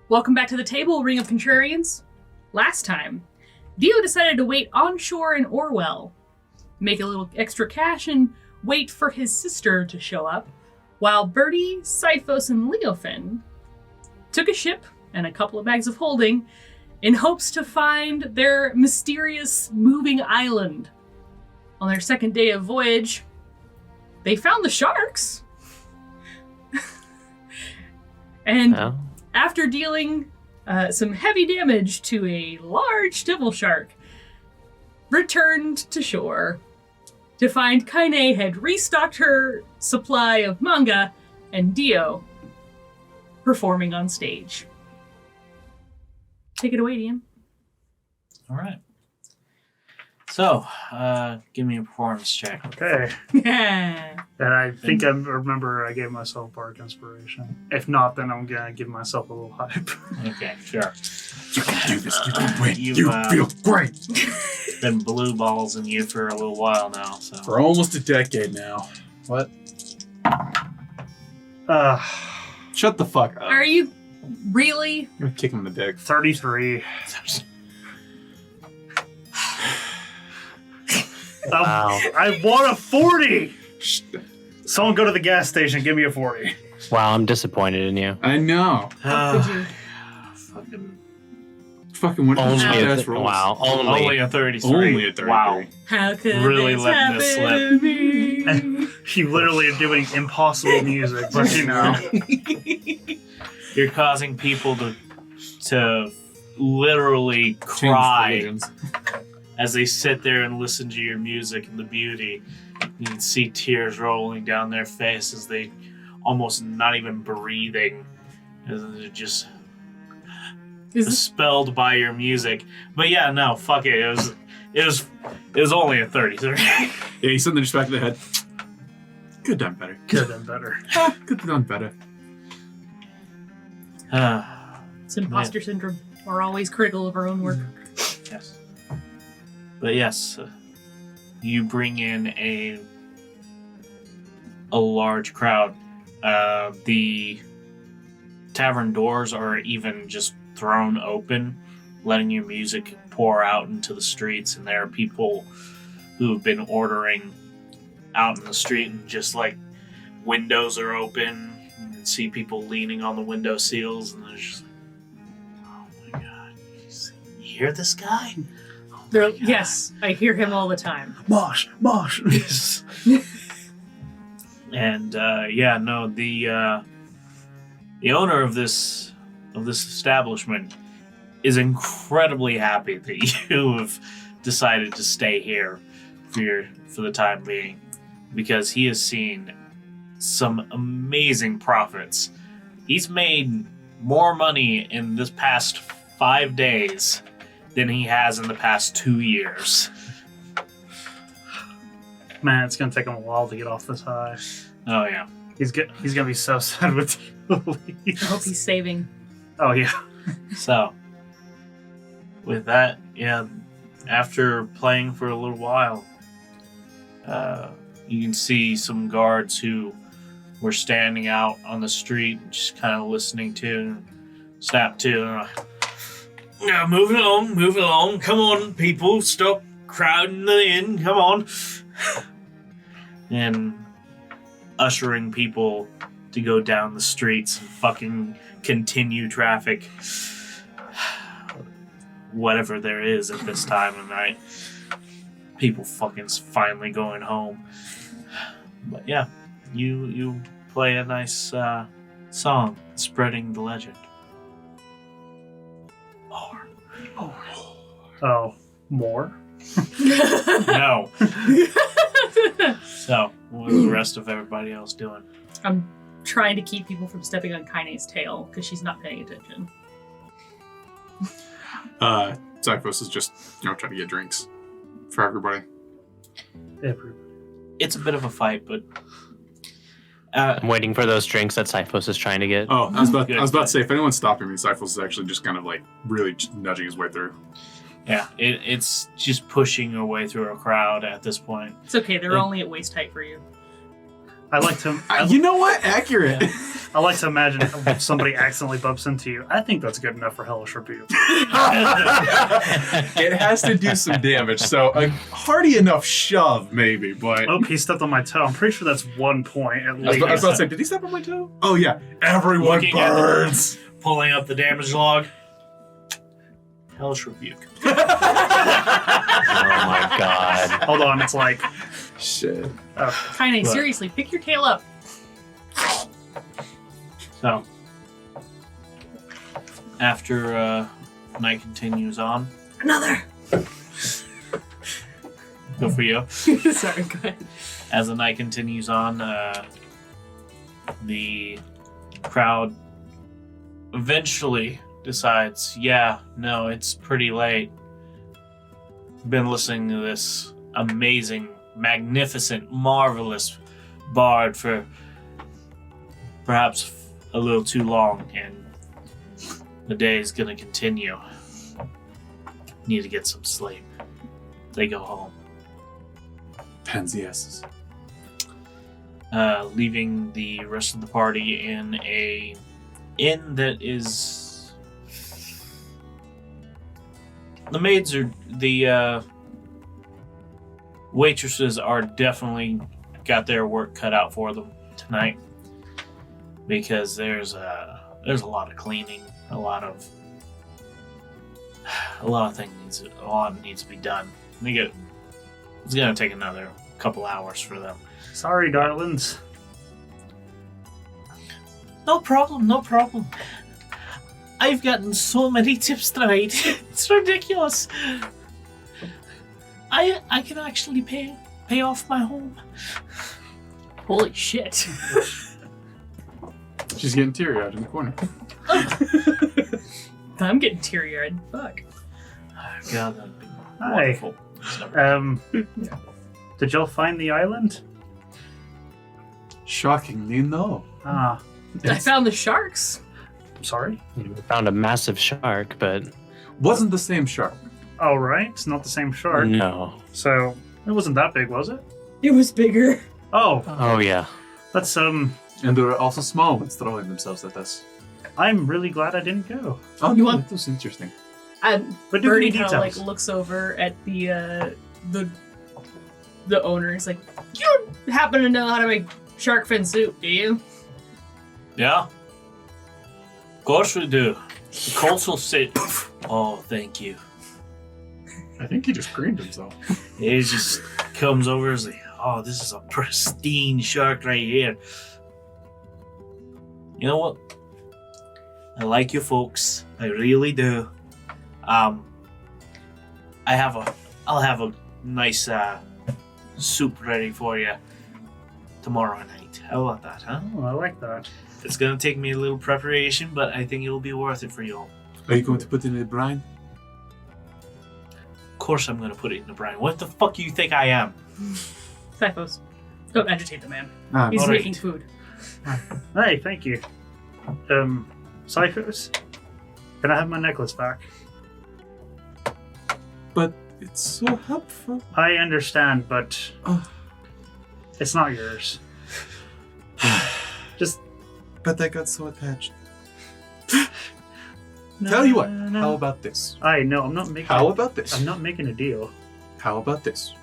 Welcome back to the table, Ring of Contrarians. Last time, Dio decided to wait onshore in Orewell, make a little extra cash, and wait for his sister to show up, while Birdie, Cyphos, and Leofin took a ship and a couple of bags of holding in hopes to find their mysterious moving island. On their second day of voyage, they found the sharks. And after dealing some heavy damage to a large devil shark, returned to shore to find Kainee had restocked her supply of manga and Dio performing on stage. Take it away, Ian. All right. So, give me a performance check. Okay. Yeah. And I think I remember I gave myself bardic inspiration. If not, then I'm going to give myself a little hype. Okay, sure. You can do this. You can win. You, You feel great. Been blue balls in you for a little while now, so. For almost a decade now. What? Shut the fuck up. Are you really? I'm gonna kick him in the dick. 33. Wow. I want a 40! Someone go to the gas station and give me a 40. Wow, I'm disappointed in you. I know. Could you? Fucking one Only ass a, rolls. wow, Only a 33. Only a 33. Wow. How could Really this letting this happen to me? You literally are doing impossible music, but you know. You're causing people to literally Change cry religions. as they sit there and listen to your music and the beauty. You can see tears rolling down their face as they almost not even breathing. As they're just spelled by your music. But yeah, no, fuck it. It was only a 33. Yeah, he's sitting there just back of the head. Could have done better. Could have done better. Could have done better. It's imposter syndrome. We're always critical of our own work. Yes. But yes, you bring in a large crowd. The tavern doors are even just thrown open, letting your music pour out into the streets, and there are people who have been ordering out in the street, and just like windows are open. You can see people leaning on the window sills, and they're just like, oh my god, you hear this guy? Oh my God. Yes, I hear him all the time. Mosh! And the owner of this establishment is incredibly happy that you have decided to stay here for the time being, because he has seen some amazing profits. He's made more money in this past 5 days than he has in the past 2 years. Man, it's going to take him a while to get off this high. Oh yeah. He's gonna be so sad with you. I hope he's saving. Oh, yeah. So, with that, yeah, after playing for a little while, you can see some guards who were standing out on the street, just kind of listening to, snap to. Yeah, move along. Come on, people, stop crowding in. Come on, and ushering people to go down the streets and fucking continue traffic. Whatever there is at this time of night. People fucking finally going home. But yeah, you play a nice song, spreading the legend. Oh, more? No. So, what was the rest of everybody else doing? I'm trying to keep people from stepping on Kaine's tail because she's not paying attention. Cyphos is just, trying to get drinks for everybody. It's a bit of a fight, but I'm waiting for those drinks that Cyphos is trying to get. Oh, I was about Good, to say, if anyone's stopping me, Cyphos is actually just kind of like really just nudging his way through. yeah, it's just pushing your way through a crowd at this point. It's okay, they're only at waist height for you. I like to... You know what? Accurate. Yeah. I like to imagine if somebody accidentally bumps into you. I think that's good enough for Hellish Rebuke. It has to do some damage, so a hearty enough shove, maybe, but... Oh, he stepped on my toe. I'm pretty sure that's 1 point at I was least. about to say, did he step on my toe? Oh, yeah. Everyone Looking at burns! Pulling up the damage log. Hellish Rebuke. Oh my god. Hold on, it's like... Shit. Oh, Kainee, What? seriously, pick your tail up. So, after night continues on, Another. good for you. Sorry, go ahead. As the night continues on, the crowd eventually decides, yeah, no, it's pretty late. Been listening to this amazing, magnificent, marvelous bard for perhaps a little too long, and the day is gonna continue. Need to get some sleep. They go home. Pansy asses. Leaving the rest of the party in a inn that is... The maids are... The waitresses are definitely got their work cut out for them tonight, because there's a lot of cleaning, a lot of things needs to be done. It's gonna take another couple hours for them. sorry, darlings. No problem, no problem. I've gotten so many tips tonight. It's ridiculous. I can actually pay off my home. Holy shit. She's getting teary-eyed in the corner. I'm getting teary-eyed. Fuck. God, that'd be Hi. wonderful. It's never- Did y'all find the island? Shockingly, no. Ah, I found the sharks. I'm sorry. We found a massive shark, but Wasn't the same shark. Oh, right. It's not the same shark. no. So, it wasn't that big, was it? It was bigger. Oh, Oh yeah. that's, And there were also small ones throwing themselves at us. I'm really glad I didn't go. Oh, You no, want- that was interesting. And But do Birdie give me kind of like details. looks over at the owner. He's like, "You don't happen to know how to make shark fin soup, do you?" Yeah. Of course we do. The Colts will sit. Oh, thank you. I think he just creamed himself. He just comes over and is like, oh, this is a pristine shark right here. You know what? I like you folks. I really do. I'll have a nice soup ready for you tomorrow night. How about that, huh? Oh, I like that. It's gonna take me a little preparation, but I think it'll be worth it for you all. Are you going to put it in the brine? Of course I'm gonna put it in the brine. What the fuck do you think I am? Typhos. Don't agitate the man. Ah, He's alright. making food. Hey, thank you. Cyphers, can I have my necklace back? but it's so helpful. I understand, but Oh. it's not yours. Just But I got so attached. Tell you what, no. how about this? I'm not making. How about this? I'm not making a deal. How about this?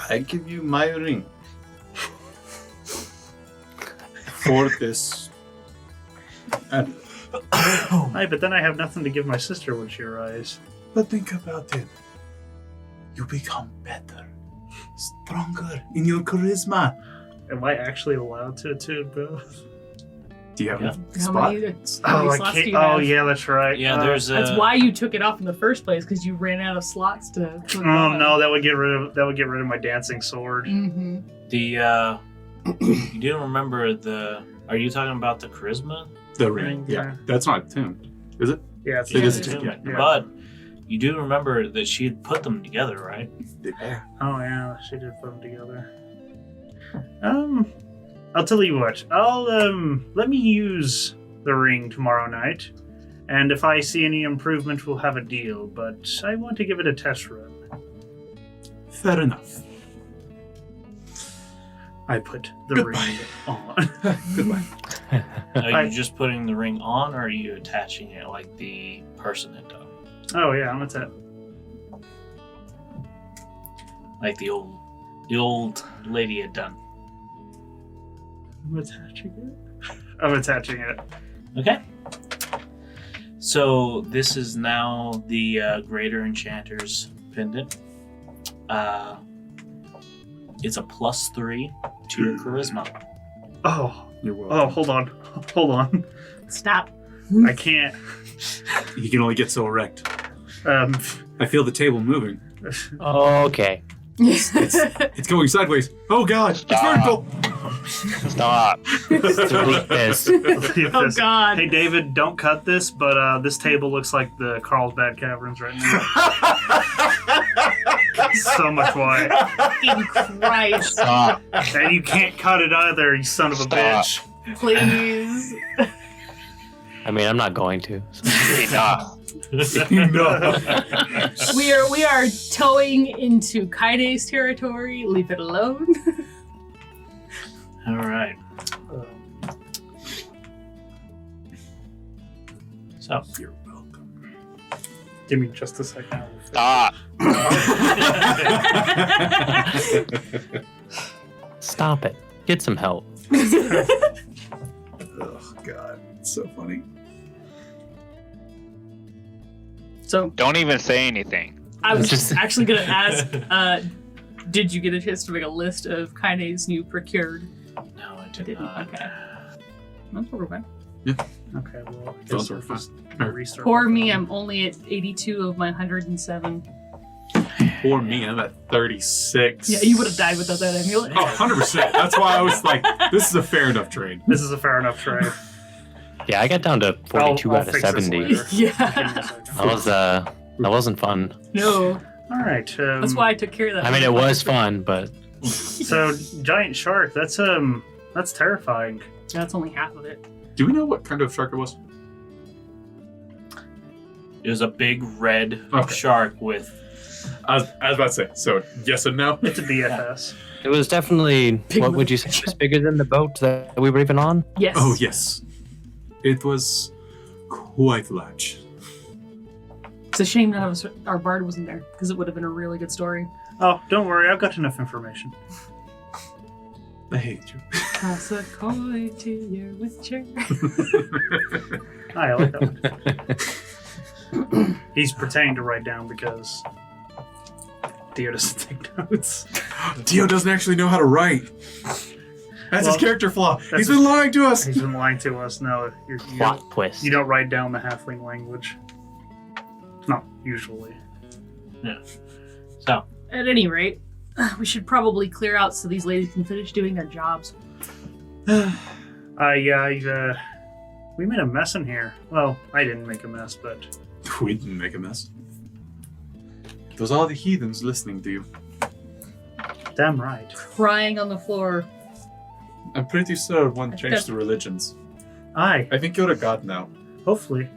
I give you my ring for this. And, Hey, but then I have nothing to give my sister when she arrives. but think about it. You become better, stronger in your charisma. Am I actually allowed to both? Do you have Yeah. a How spot? many Oh, slots I do can't. you Oh, have? yeah, that's right. Yeah, there's That's why you took it off in the first place, because you ran out of slots to put it Oh on. no, that would get rid of my dancing sword. Mm-hmm. the you do remember the. Are you talking about the charisma? The Ring, ring. yeah. Yeah, that's not tuned, is it? Yeah, it's It is it's tuned. yeah. But you do remember that she had put them together, right? They pair. Oh yeah, she did put them together. I'll tell you what. I'll let me use the ring tomorrow night, and if I see any improvement, we'll have a deal. But I want to give it a test run. Fair enough. I put the Goodbye. ring on. Goodbye. Are you just putting the ring on, or are you attaching it like the person had done? Oh yeah, I'm attached. Like the old lady had done. I'm attaching it. I'm attaching it. Okay. So this is now the Greater Enchanter's pendant. It's a +3 to your charisma. Oh, You're welcome. oh, hold on. Stop. I can't. He can only get so erect. Um, I feel the table moving. Okay. It's going sideways. Oh god, it's vertical. Stop. Delete this. Oh God. Hey David, don't cut this, but this table looks like the Carlsbad Caverns right now. So much white. Fucking Christ. Stop. And you can't cut it either, you son of a Stop. bitch. Please. I mean, I'm not going to. No. We are towing into Kaine's territory. Leave it alone. All right. So You're welcome. Give me just a second. Stop. Stop it. Get some help. Oh god, it's so funny. So Don't even say anything. I was just actually going to ask, did you get a chance to make a list of Kaine's new procured? no, I did Didn't. not. Okay. That's what we're fine. Okay, well, I Those guess are we'll fine. just restart. Poor me, I'm only at 82 of my 107. Poor me, I'm at 36. Yeah, you would have died without that amulet. Oh, 100%. That's why I was like, this is a fair enough trade. This is a fair enough trade. Yeah, I got down to 42 I'll out of fix this 70. later. Give me a Yeah. second. That wasn't fun. No. All right. That's why I took care of that. I mean, it was fun, but So, giant shark. That's terrifying. That's only half of it. Do we know what kind of shark it was? It was a big red Okay. shark with. I was about to say, so yes and no? It's a BFS. it was definitely, Big what would you say, it was bigger than the boat that we were even on? Yes. Oh, yes. It was quite large. It's a shame none of us, our bard wasn't there, because it would have been a really good story. Oh, don't worry. I've got enough information. I hate you. Toss a coin to your witcher. I like that one. He's pretending to write down because Dio doesn't take notes. Dio doesn't actually know how to write. That's his Well, character flaw. that's He's been lying to us. He's been lying to us. No, you Plot don't, twist. you don't write down the halfling language. Not usually. So At any rate, we should probably clear out so these ladies can finish doing their jobs. We made a mess in here. Well, I didn't make a mess, but We didn't make a mess. It was all the heathens listening to you. damn right. Crying on the floor. I'm pretty sure one changed the religions. Aye, I think you're a god now. hopefully.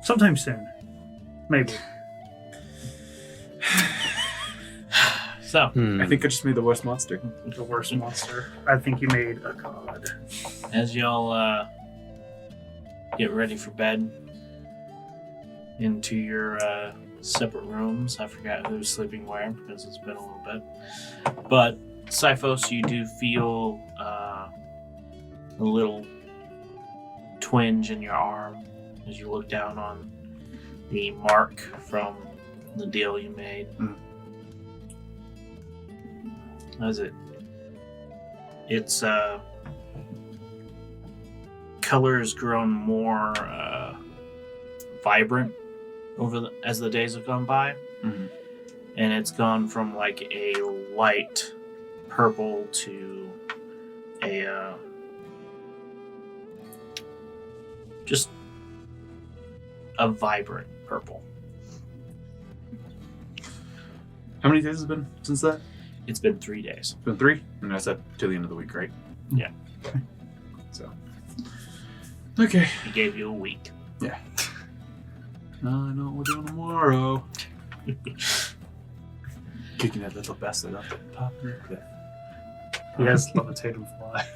Sometime soon. Maybe. so Hmm. I think I just made the worst monster. The worst monster. I think you made a god. as y'all get ready for bed, into your separate rooms. I forgot who's sleeping where because it's been a little bit. But Siphos, you do feel a little twinge in your arm as you look down on the mark from the deal you made. How's it? It's colors grown more vibrant as the days have gone by, Mhm. and it's gone from like a light purple to a just a vibrant purple. How many days has it been since that? It's been 3 days. It's been 3? And that's up to the end of the week, right? Yeah. So. Okay. He gave you a week. I know what we're doing tomorrow. Kicking that little bastard off the top of the cliff. He has levitate and fly.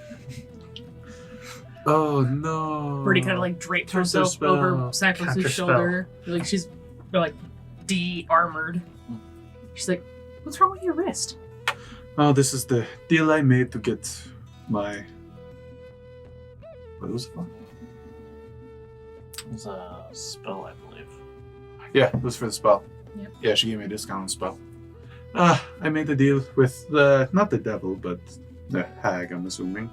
Oh no. Birdie kind of like drapes Counter herself spell. over Cypress's Counter shoulder. Like she's like de-armored. She's like, "What's wrong with your wrist?" Oh, this is the deal I made to get my. What was it for? It was a spell, I believe. Yeah, it was for the spell. Yep. Yeah, she gave me a discount on spell. I made a deal with not the devil, but the hag, I'm assuming.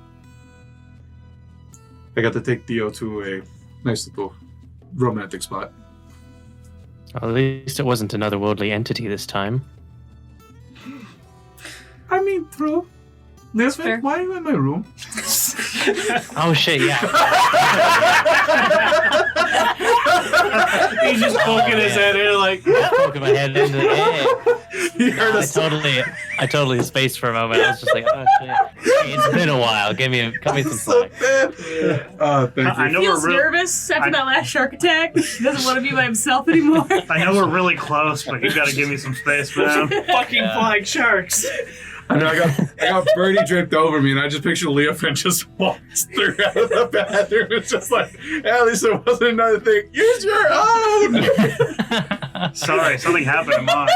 I got to take Dio to a nice little romantic spot. Well, at least it wasn't another worldly entity this time. I mean, true. Lisbeth, fair. why are you in my room? Oh shit, yeah. He's just poking his head in like, Poking my head into the air. You heard us. I totally spaced for a moment. I was just like, oh shit. It's been a while. Give me some So slack. bad. Thank you. I know Feels we're nervous after that last shark attack. He doesn't want to be by himself anymore. I know we're really close, but you gotta give me some space, man. fucking flying sharks. I know I got Birdie draped over me, and I just picture Leofriend just walks through out of the bathroom. It's just like, at least there wasn't another thing. Use your own. Sorry, something happened to mine.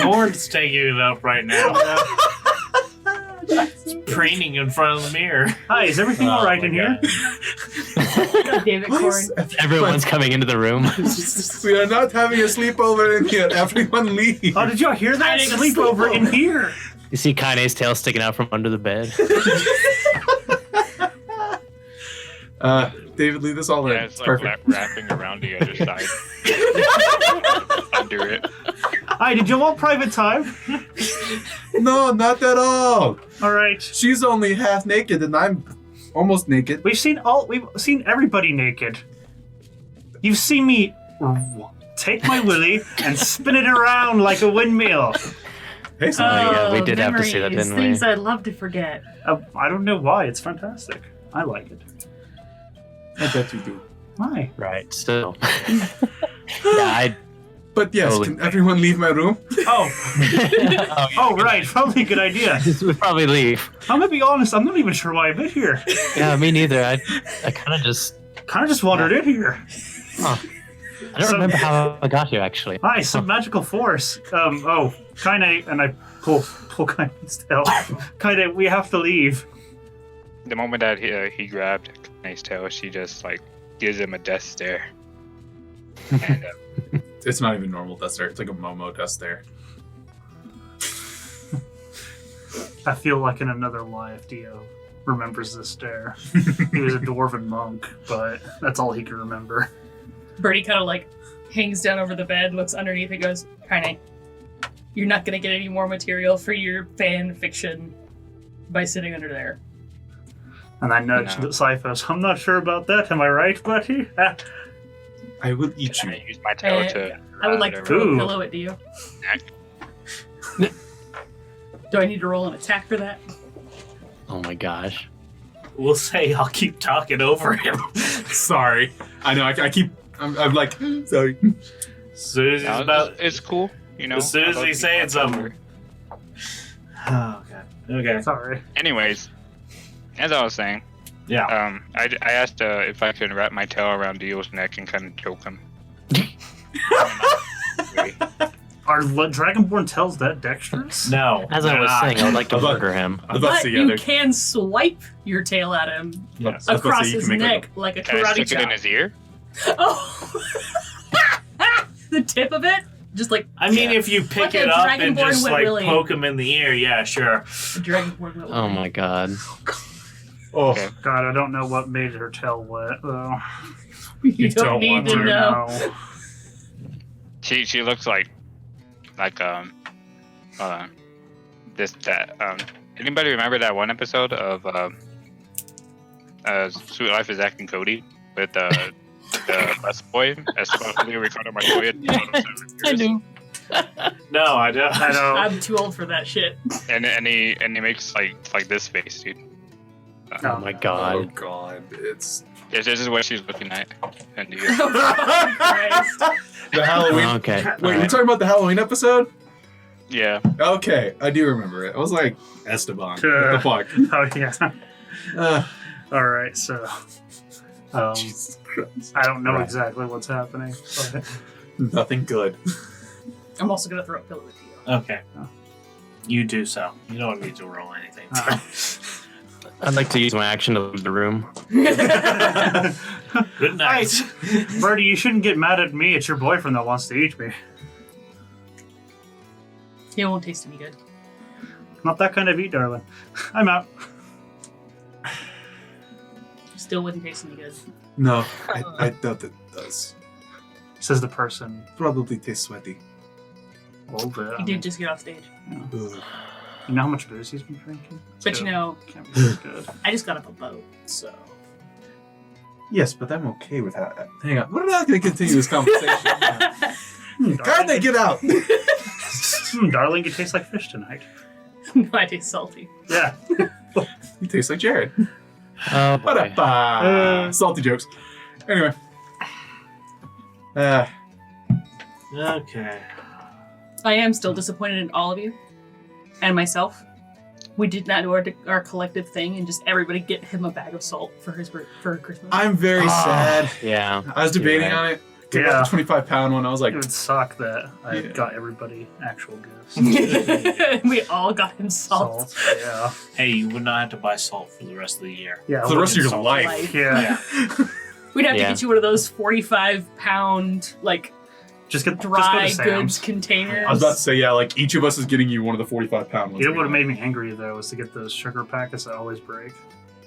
Corn's taking it up right now. Preening in front of the mirror. Hi, is everything all right my in here? God damn it, Corn. Everyone's coming into the room. We are not having a sleepover in here. Everyone leave. Oh, did y'all hear that? Having a Sleepover in here. You see Kaine's tail sticking out from under the bed. David, leave this all in. Yeah, it's like wrapping around the other side. Under it. Hi, did you want private time? No, not at all. All right. She's only half naked, and I'm almost naked. We've seen everybody naked. You've seen me take my willy and spin it around like a windmill. Hey, son. yeah, we did have to see that, memories, didn't we? Things I'd love to forget. I don't know why. It's fantastic. I like it. I bet you do. Why? Right, so. Yeah, But yes, Totally. can everyone leave my room? Oh, yeah, oh, right. Probably a good idea. we'd probably leave. I'm gonna be honest. I'm not even sure why I've been here. Yeah, me neither. I kind of just. Kind of just wandered in here. I don't remember how I got here, actually. Hi, some magical force. Kainee, and I pull Kaine's tail. Kainee, we have to leave. The moment that he grabbed Kaine's tail, she just like gives him a death stare. And It's not even normal death stare. It's like a Momo death stare. I feel like in another life, Dio remembers this stare. He was a dwarven monk, but that's all he can remember. Birdie kind of like hangs down over the bed, looks underneath, and goes, Kainee, you're not going to get any more material for your fan fiction by sitting under there. And I nudged No. Cyphos. I'm not sure about that. Am I right, buddy? I will eat can you. I use my tail to? I would like to whatever. throw a Ooh. pillow at you. Do I need to roll an attack for that? Oh my gosh. We'll say I'll keep talking over him. Sorry. I know, I keep... I'm like, sorry. As soon as he's No, about... it's cool. You know. As soon as I love he's to keep saying my something. Oh, God. Okay. Sorry. Anyways, as I was saying, Yeah. I asked if I could wrap my tail around Dio's neck and kind of choke him. Are Dragonborn tails that dexterous? No. As I was saying, I would like to How about- murder him. I was about to But say, you yeah, can swipe your tail at him I was about to across say, you his can make neck like a Can I karate stick it in chop. his ear? Oh! The tip of it? Just like I mean, if you pick Like a it up and Dragonborn just Wet like Willy. poke him in the ear, yeah, sure. a dragonborn will. Oh my god. Oh, Okay. God, I don't know what made her tail wet, though. You don't don't need want to to know. She looks like anybody remember that one episode of Sweet Life of Zack and Cody with the bus boy as supposedly Ricardo Montoya? I knew. No, I don't. I know. I'm too old for that shit. And he makes like this face, dude. Oh my oh god. god. It's... This is what she's looking at. And you, Oh, Christ. The Halloween... Okay. Wait, alright. you're talking about the Halloween episode? Yeah. Okay, I do remember it. I was like, Esteban. What the fuck? Oh yeah. All right, so Jesus Christ. I don't know Right. exactly what's happening. But Nothing good. I'm also gonna throw a pillow with you. Okay. Oh. You do so. You don't need to roll anything. I'd like to use my action to leave the room. Good night. Birdie, you shouldn't get mad at me. It's your boyfriend that wants to eat me. It won't taste any good. Not that kind of eat, darling. I'm out. Still wouldn't taste any good. No, I doubt it does. Says the person. Probably tastes sweaty. Well, He did just get off stage. Ugh. You know how much booze he's been drinking? But you know, Can't be that good. I just got up a boat, so. Yes, but I'm okay with that. Hang on. We're not going to continue this conversation. Kainee, get out! Darling, you taste like fish tonight. No, I taste salty. Yeah. You taste like Jared. Oh, What boy. up? Salty jokes. Anyway. Okay. I am still disappointed in all of you and myself. We did not do our collective thing and just everybody get him a bag of salt for Christmas. I'm very sad. Yeah. I was debating You're on it. Get Yeah. the 25-pound one. I was like, It would suck that I Yeah. got everybody actual gifts. We all got him salt. Salt, yeah. Hey, you would not have to buy salt for the rest of the year. Yeah. for the rest of your salt. life. Yeah. We'd have to Yeah. get you one of those 45-pound like Just go dry to goods Sam's. containers. I was about to say, yeah, like each of us is getting you one of the 45-pound ones. You know what would have made me angry though was to get those sugar packets that always break.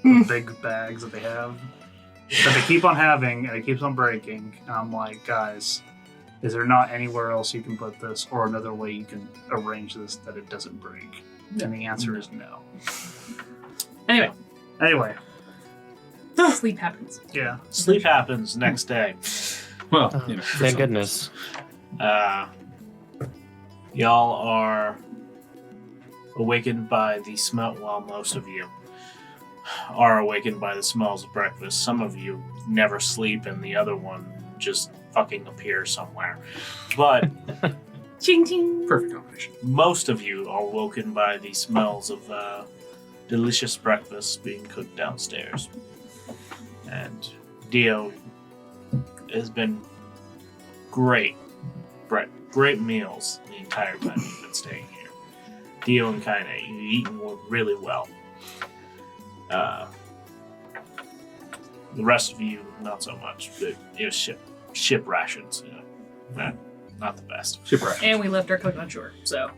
Mm. The big bags that they have. That they keep on having and it keeps on breaking. And I'm like, guys, is there not anywhere else you can put this or another way you can arrange this that it doesn't break? And the answer is no. Anyway, Anyway, sleep happens. yeah. Sleep happens next day. Well, Oh, you know. thank goodness. Y'all are awakened by the smell. Well, most of you are awakened by the smells of breakfast. Some of you never sleep, and the other one just fucking appears somewhere. But Ching ching. Perfect combination. most of you are woken by the smells of delicious breakfast being cooked downstairs. And Dio has been great meals the entire time you've been staying here. Dio and Kainee, you've eaten really well. The rest of you, not so much. It was ship rations, you know. Not the best. Shipwreck. And we left our cook on shore, so.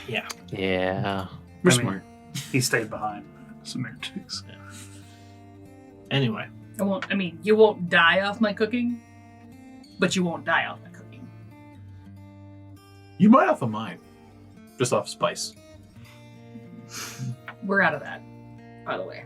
Yeah. Yeah. We're I mean, smart. He stayed behind. Samaritans. Anyway, You won't die off my cooking, but you won't die off my cooking. You might off of mine. Just off spice. We're out of that, by the way.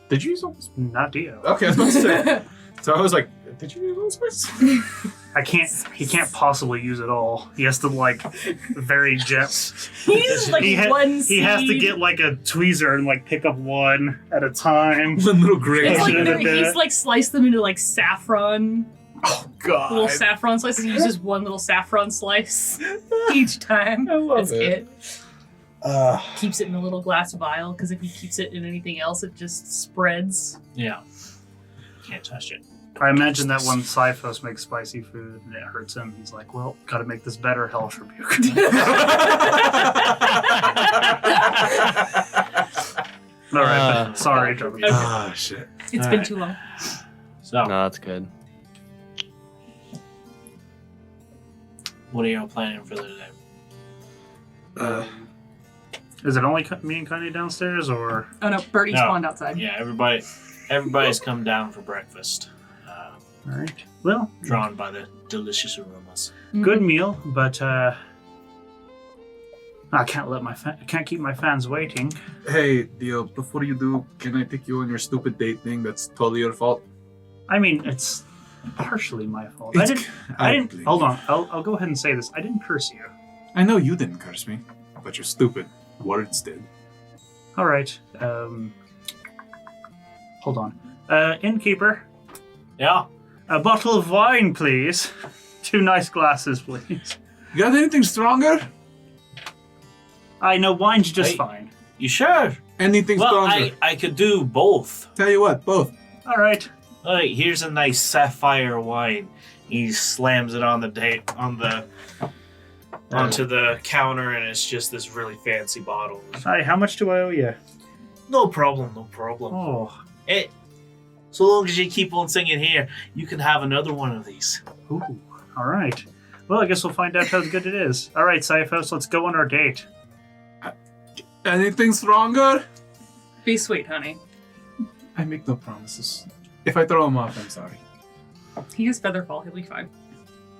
Did you use all this? Not Dio. Okay, I was about to say. So I was like, did you use all this spice? He can't possibly use it all. He has to like very gent. He's like He one seed. He has to get like a tweezer and like pick up one at a time. One little gray. It's like Yeah. he's like sliced them into like saffron, Oh God. little saffron slices. He uses one little saffron slice each time. I love That's it. it. Keeps it in a little glass vial because if he keeps it in anything else, it just spreads. yeah. Can't touch it. I imagine that when Cyphos makes spicy food and it hurts him, he's like, well, gotta make this better, Hellish Rebuke. All right, but sorry, Joey. Okay. Ah, shit. It's All been right. too long. So, No, that's good. what are y'all planning for the day? Is it only me and Kainee downstairs, or Oh no, Birdie No. spawned outside. Yeah, everybody's come down for breakfast. all right? Well, Drawn by the delicious aromas. good meal, but I can't keep my fans waiting. Hey, Dio, before you do, can I take you on your stupid date thing? That's totally your fault. I mean, it's partially my fault. It's- I didn't. believe Hold you. on. I'll go ahead and say this. I didn't curse you. I know you didn't curse me, but your stupid words did. All right. Hold on. Innkeeper, Yeah. a bottle of wine, please. 2 nice glasses, please. You got anything stronger? I know wine's just Hey. fine. You sure? Anything Well, stronger? I could do both. Tell you what, both. All right. All right, here's a nice sapphire wine. He slams it on the onto the counter, and it's just this really fancy bottle. Hi, how much do I owe you? No problem, no problem. Oh, Hey, so long as you keep on singing here, you can have another one of these. ooh. All right. Well, I guess we'll find out how good it is. All right, Cyphos, let's go on our date. Anything stronger? Be sweet, honey. I make no promises. If I throw him off, I'm sorry. He has Featherfall. He'll be fine.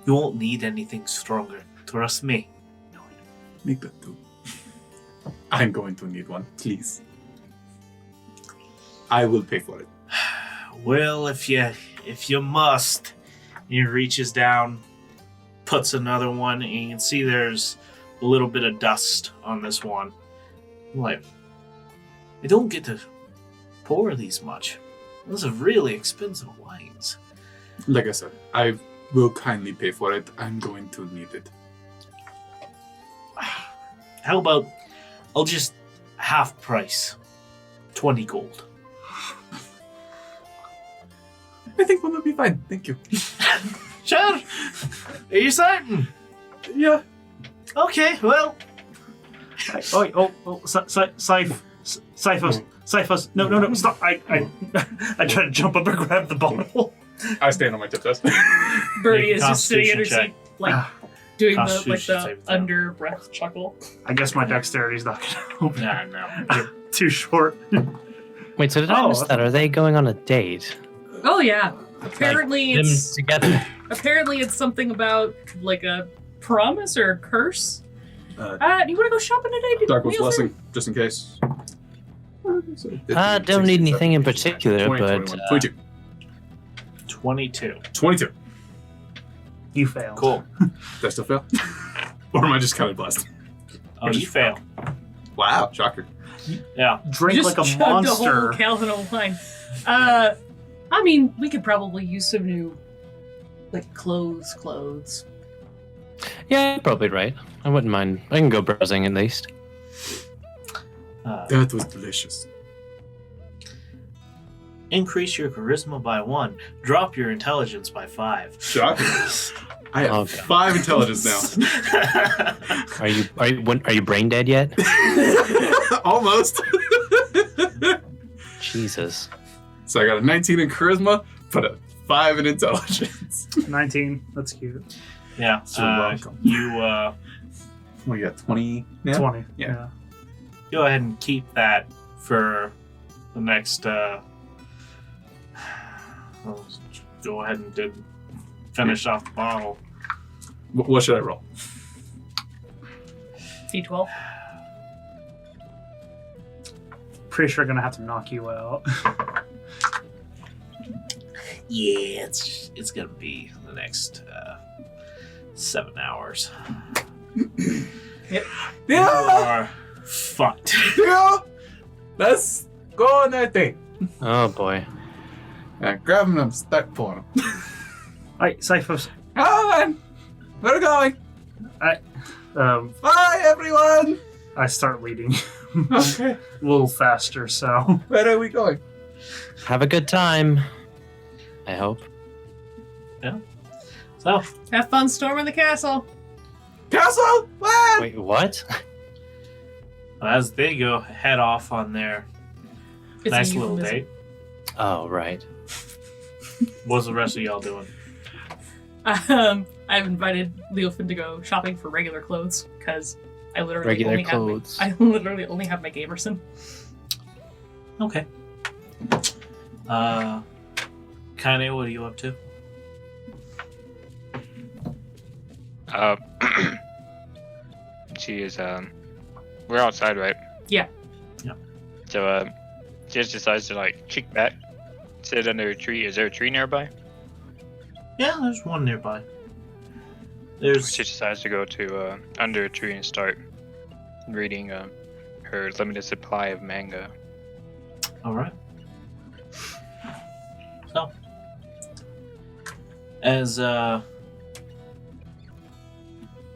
You won't need anything stronger. Trust me. Make that too. I'm going to need one, please. I will pay for it. Well, if you must. He reaches down, puts another one, and you can see there's a little bit of dust on this one. I'm like, I don't get to pour these much. Those are really expensive wines. Like I said, I will kindly pay for it. I'm going to need it. How about I'll just half price, 20 gold. I think one will be fine. Thank you. Sure. Are you certain? Yeah. Okay, well. Cyphos, no, stop! I try to jump up and grab the bottle. I stand on my tiptoes. Birdie Make a is just sitting in her Constitution seat, like doing the Constitution saving throw. under breath chuckle. I guess my dexterity's not gonna open. Nah, no. You're too short. Wait, so did I miss that? Are they going on a date? Oh yeah. Apparently Them it's together. apparently it's something about like a promise or a curse. Do you want to go shopping today? Darkwood's Nielsen? blessing, just in case. Don't need anything in particular, 20, but 21, 22. 22. 22. You failed. Cool. Did I still fail? Or am I just kind of blessed? Oh, you fail. Wow, shocker. Yeah. Drink Just like a chugged a whole monster. gallon of wine. I mean, we could probably use some new, like clothes. yeah, you're probably right. I wouldn't mind. I can go browsing at least. That was delicious. Increase your charisma by 1. Drop your intelligence by 5. Shocker. I have Okay. 5 intelligence now. Are you brain dead yet? Almost. Jesus. So I got a 19 in charisma, but a 5 in intelligence. 19. That's cute. Yeah. So welcome. You We got 20 now? 20. Yeah. go ahead and keep that for the next. I'll go ahead and finish off the bottle. What should I roll? D12. Pretty sure gonna have to knock you out. Yeah, it's gonna be the next 7 hours. Yep. You Yeah! are fucked. Yeah! Let's go on that thing. Oh boy. And grab him and start pulling him. Alright, Cyphos. On! We're going! Bye, everyone! I start leading Okay. a little faster, so. Where are we going? Have a good time. I hope. So, Have fun storming the castle. Castle! What? Wait, what? as they go head off on their It's nice a little euphemism. date, Oh, right. what's the rest of y'all doing? I've invited Leofin to go shopping for regular clothes because I literally Regular only clothes. have I literally only have my Gamerson. Okay. Kainee, what are you up to? She is we're outside, right? Yeah. Yeah. So she just decides to like kick back, sit under a tree. Is there a tree nearby? Yeah, there's one nearby. She There's decides to go to under a tree and start reading her limited supply of manga. all right. So,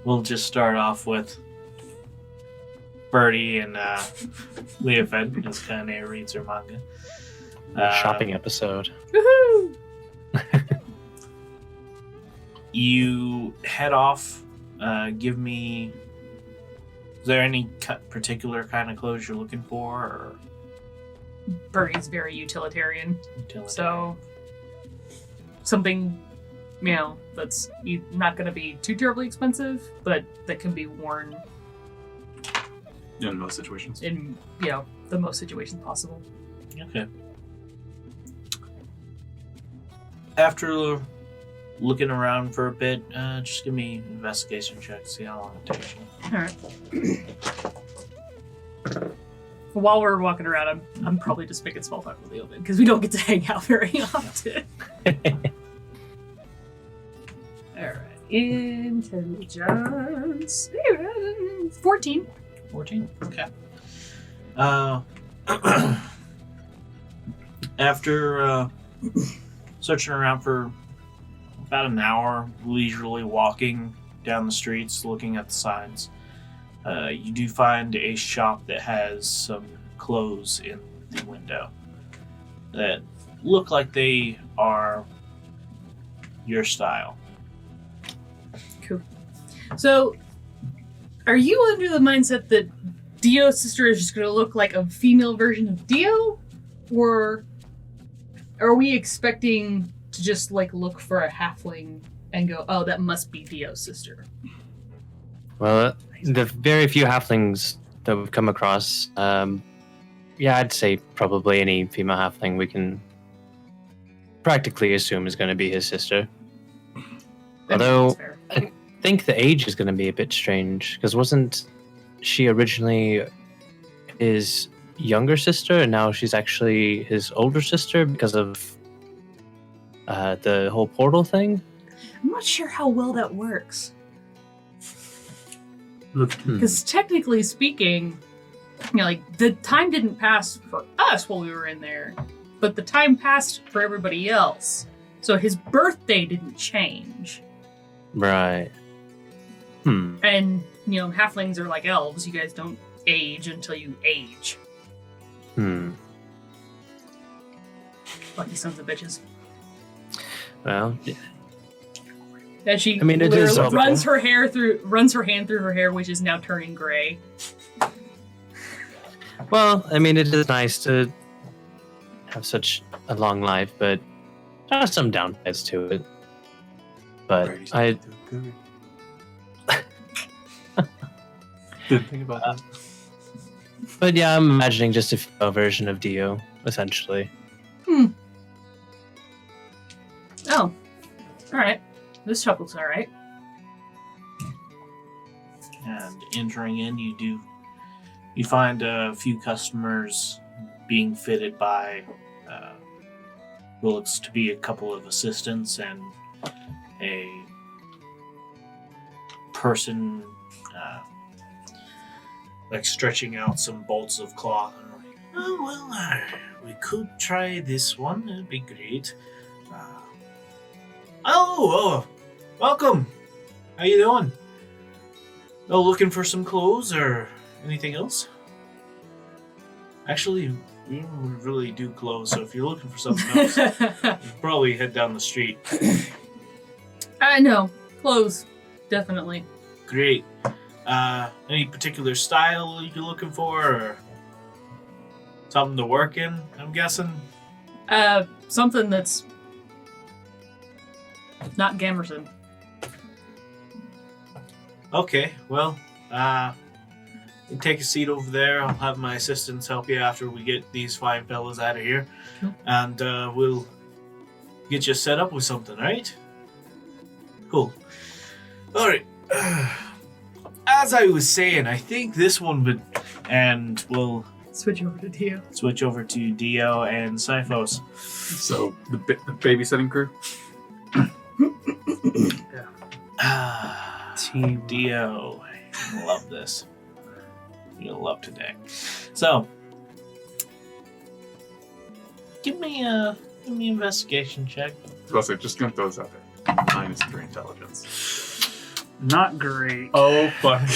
we'll just start off with Birdie and Leofed as Kainee reads her manga. Shopping episode. Woohoo! You head off. Give me. Is there any particular kind of clothes you're looking for? Or Birdie's very utilitarian. utilitarian? So something, that's not going to be too terribly expensive, but that can be worn In most situations. in, the most situations possible. Okay. After looking around for a bit, just give me an investigation check. See how long it takes you. All right. While we're walking around, I'm probably just making small talk with Leofed because we don't get to hang out very often. All right. Intelligence. 14. 14? Okay. After searching around for about an hour, leisurely walking down the streets, looking at the signs, you do find a shop that has some clothes in the window that look like they are your style. Cool. So, are you under the mindset that Dio's sister is just going to look like a female version of Dio? Or are we expecting to just, look for a halfling and go, oh, that must be Dio's sister? Well, the very few halflings that we've come across, I'd say probably any female halfling we can practically assume is going to be his sister. Although, That's fair. I think the age is going to be a bit strange, because wasn't she originally his younger sister, and now she's actually his older sister because of the whole portal thing? I'm not sure how well that works. Look, Because technically speaking, the time didn't pass for us while we were in there, but the time passed for everybody else. So his birthday didn't change. Right. And, halflings are like elves. You guys don't age until you age. Lucky sons of bitches. Well, And she I mean, it is literally runs topical. runs her hand through her hair, which is now turning gray. well, I mean, it is nice to have such a long life, but there are some downsides to it. But I Didn't think about that. But yeah, I'm imagining just a female version of Dio, essentially. Oh. Alright. This shop looks alright. And entering in, you find a few customers being fitted by what looks to be a couple of assistants and a person stretching out some bolts of cloth. Oh well, we could try this one. It'd be great. Welcome. How you doing? Oh, looking for some clothes or anything else? Actually, we don't really do clothes, so if you're looking for something else, you probably head down the street. No. Clothes. Definitely. Great. Any particular style you're looking for, or something to work in, I'm guessing? Something that's not Gamerson. Okay, well, you take a seat over there. I'll have my assistants help you after we get these fine fellas out of here. Cool. And we'll get you set up with something, right? Cool. Alright. As I was saying, I think this one would... And we'll Switch over to Dio. switch over to Dio and Syphos. So, the babysitting crew? team. Dio. You'll love this. You'll love today. So, give me an investigation check. So I was like, just gonna throw this out there. -3 intelligence. Not great. Oh, fuck. I'm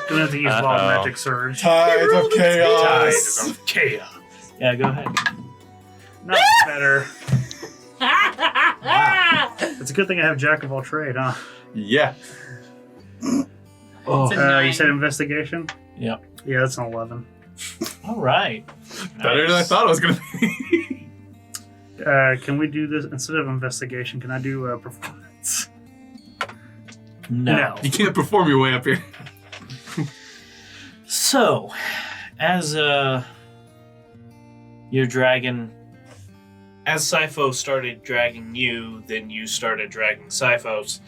gonna have to use Wild Magic Surge. Tides of chaos. Tides of chaos. Yeah, go ahead. Not better. It's a good thing I have Jack of all trade, huh? Yeah. Oh, It's a You said 9. investigation? Yep. Yeah, that's an 11. All right. better than I thought it was going to be. Can we do this instead of investigation? Can I do performance? No. You can't perform your way up here. So, as your dragon, as Sipho started dragging you, then you started dragging Siphos.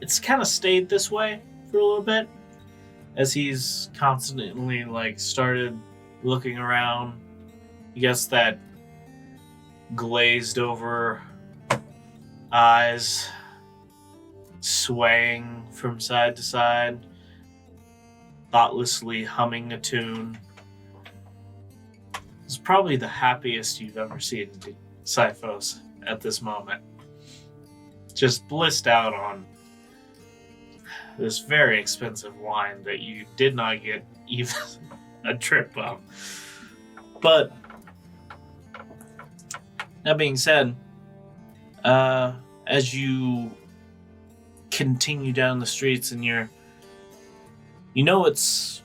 It's kind of stayed this way for a little bit, as he's constantly started looking around. I guess that glazed over eyes swaying from side to side, thoughtlessly humming a tune. It's probably the happiest you've ever seen Siphos at this moment. Just blissed out on this very expensive wine that you did not get even a trip of. But that being said, as you continue down the streets and you know it's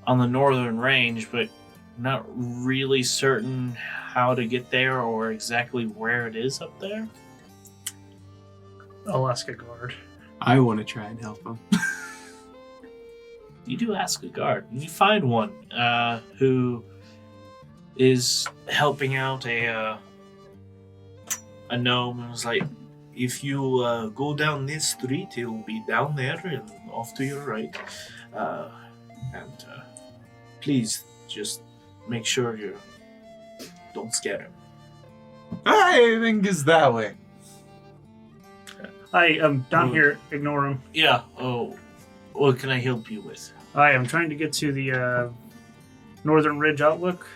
on the northern range, but not really certain how to get there or exactly where it is up there. I'll ask a guard. I want to try and help him. You do ask a guard. You find one who is helping out a gnome, and was like, if you go down this street, he'll be down there and off to your right. And please just make sure you don't scare him. I think it's that way. I am down here. Ignore him. Yeah. Oh, what can I help you with? I am trying to get to the Northern Ridge Outlook.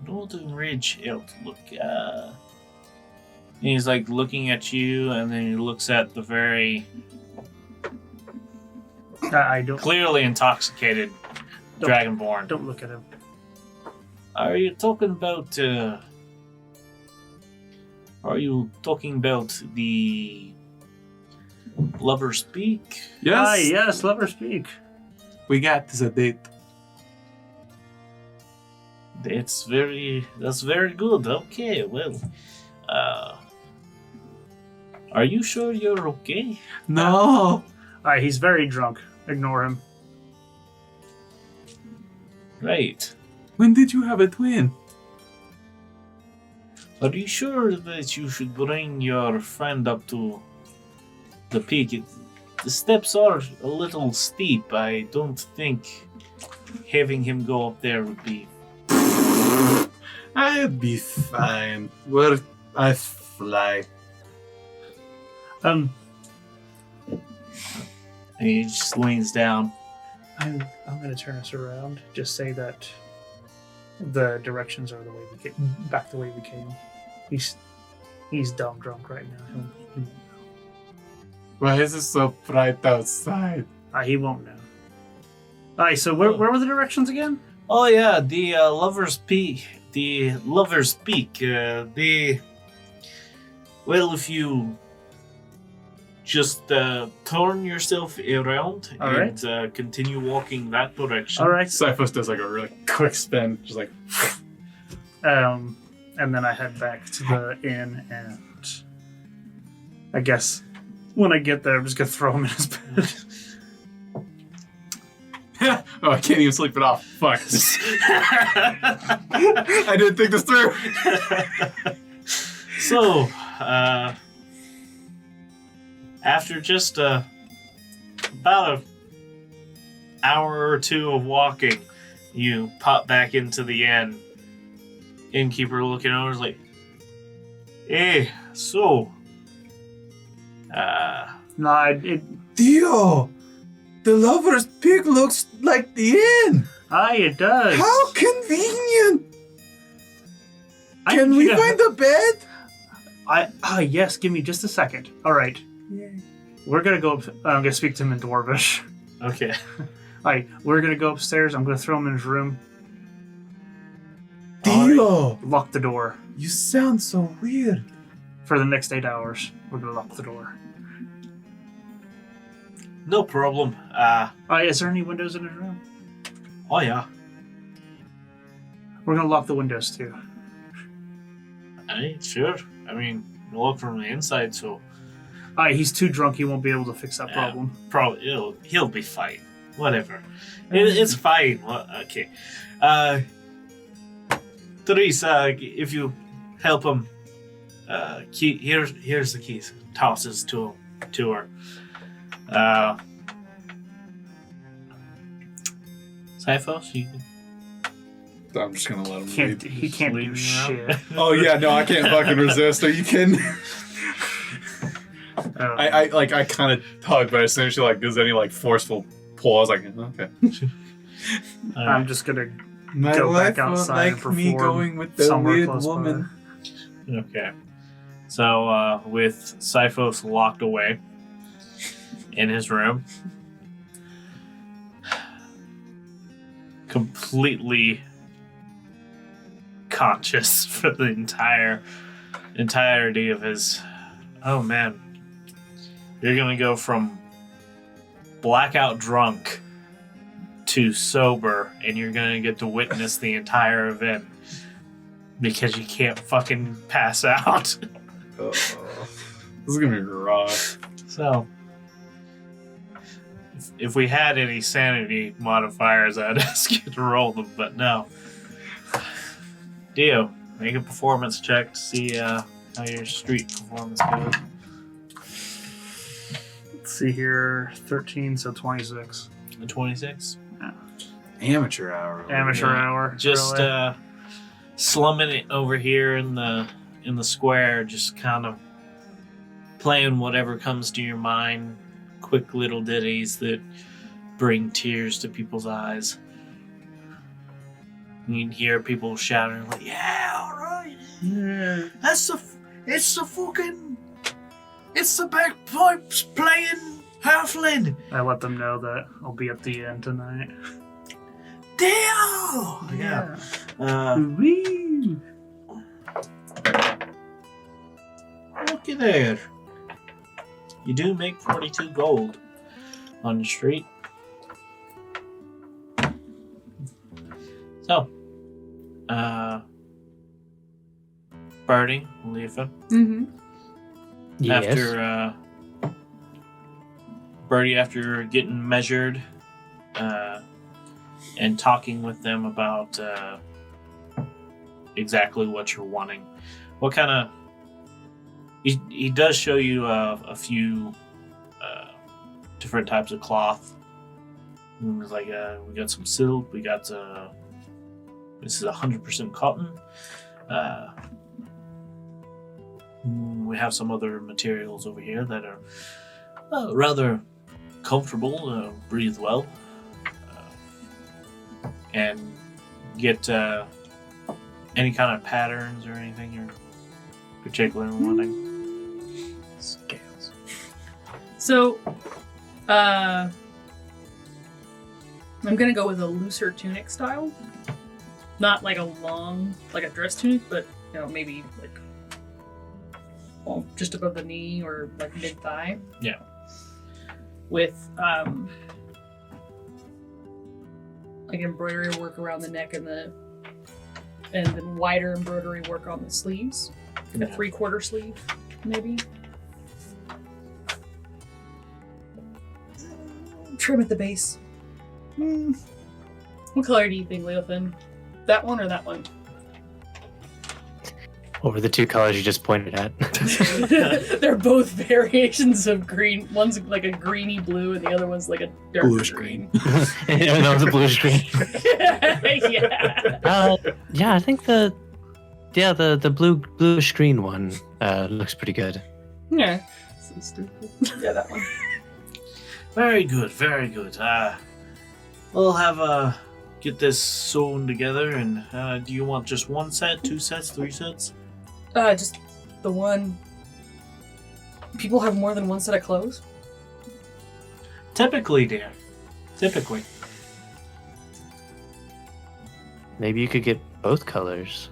Northern Ridge Outlook. He's looking at you, and then he looks at the very I don't. clearly intoxicated Don't- Dragonborn. Don't look at him. Are you talking about? Are you talking about the Lover's Peak? Yes. Yes, let her speak. We got this a date. That's very good. Okay, well, are you sure you're okay? No. He's very drunk. Ignore him. Right. When did you have a twin? Are you sure that you should bring your friend up to the peak? The steps are a little steep. I don't think having him go up there would be. I'd be fine. Where I fly. And he just leans down. I'm going to turn us around. Just say that the directions are the way we came, back the way we came. He's dumb drunk right now. Why is it so bright outside? He won't know. Alright, so where were the directions again? Oh yeah, the Lover's Peak. The Lover's Peak. Well, if you just turn yourself around All and continue walking that direction. Alright. Siphos does a really quick spin, just like. And then I head back to the inn, and I guess when I get there, I'm just gonna throw him in his bed. Oh, I can't even sleep it off. Fuck. I didn't think this through. So, after just about an hour or two of walking, you pop back into the inn. Innkeeper looking over is like, hey, so, No, it. Dio, the Lover's Peak looks like the inn. It does. How convenient. Can we find the bed? Yes, give me just a second. All right. We're going to go up. I'm going to speak to him in Dwarvish. Okay. All right, we're going to go upstairs. I'm going to throw him in his room. Dio, Lock the door. you sound so weird. For the next 8 hours, we're going to lock the door. No problem. Is there any windows in his room? Oh yeah. We're going to lock the windows, too. Sure. I mean, look from the inside, so He's too drunk. He won't be able to fix that problem. probably he'll be fine. Whatever. It's fine. Well, okay. Therese, if you help him, here's the keys. Tosses to her. Syphos, you I'm just gonna let him leave. He can't do shit. Oh yeah, no, I can't fucking resist. Are you kidding? I kind of tug, but as soon as she like does any like forceful pull, I was like, okay. I'm just gonna My go wife back outside won't and like perform me going with the somewhere weird close woman. by. Okay. So, with Syphos locked away in his room, completely conscious for the entirety of his... Oh, man. You're gonna go from blackout drunk to sober, and you're gonna get to witness the entire event because you can't fucking pass out. This is gonna be rough. So, if we had any sanity modifiers, I'd ask you to roll them, but no. Dio, make a performance check to see how your street performance goes. Let's see here. 13, so 26. The 26. Amateur hour. Amateur hour. Just really. slumming it over here in the square, just kind of playing whatever comes to your mind. Quick little ditties that bring tears to people's eyes. You can hear people shouting like, "Yeah, all right, Yeah. it's the bagpipes playing halfling." I let them know that I'll be at the end tonight. Dio! Yeah. Wee. Looky there. You do make 42 gold on the street. So, Birdie, Leafa, Mm-hmm. Yes. after Birdie, after getting measured, and talking with them about exactly what you're wanting, what kind of... He does show you a few different types of cloth. It's like we got some silk. We got this is 100% cotton. We have some other materials over here that are rather comfortable, breathe well, and get any kind of patterns or anything you're particularly wanting. Scales. So, I'm gonna go with a looser tunic style. Not like a long, like a dress tunic, but maybe like just above the knee or like mid thigh. Yeah. With like embroidery work around the neck and then wider embroidery work on the sleeves. Like a 3/4 sleeve, maybe. Trim at the base. What color do you think, Leofin? That one or that one? Over the two colors you just pointed at. They're both variations of green. One's like a greeny blue, and the other one's like a dark Bluish green. Yeah, that was a bluish green. Yeah. Yeah, I think the bluish green one looks pretty good. Yeah. So stupid. Yeah, that one. Very good, very good. We'll have get this sewn together. And do you want just one set, 2 sets, 3 sets? Just the one. People have more than one set of clothes? Typically, dear. Typically. Maybe you could get both colors.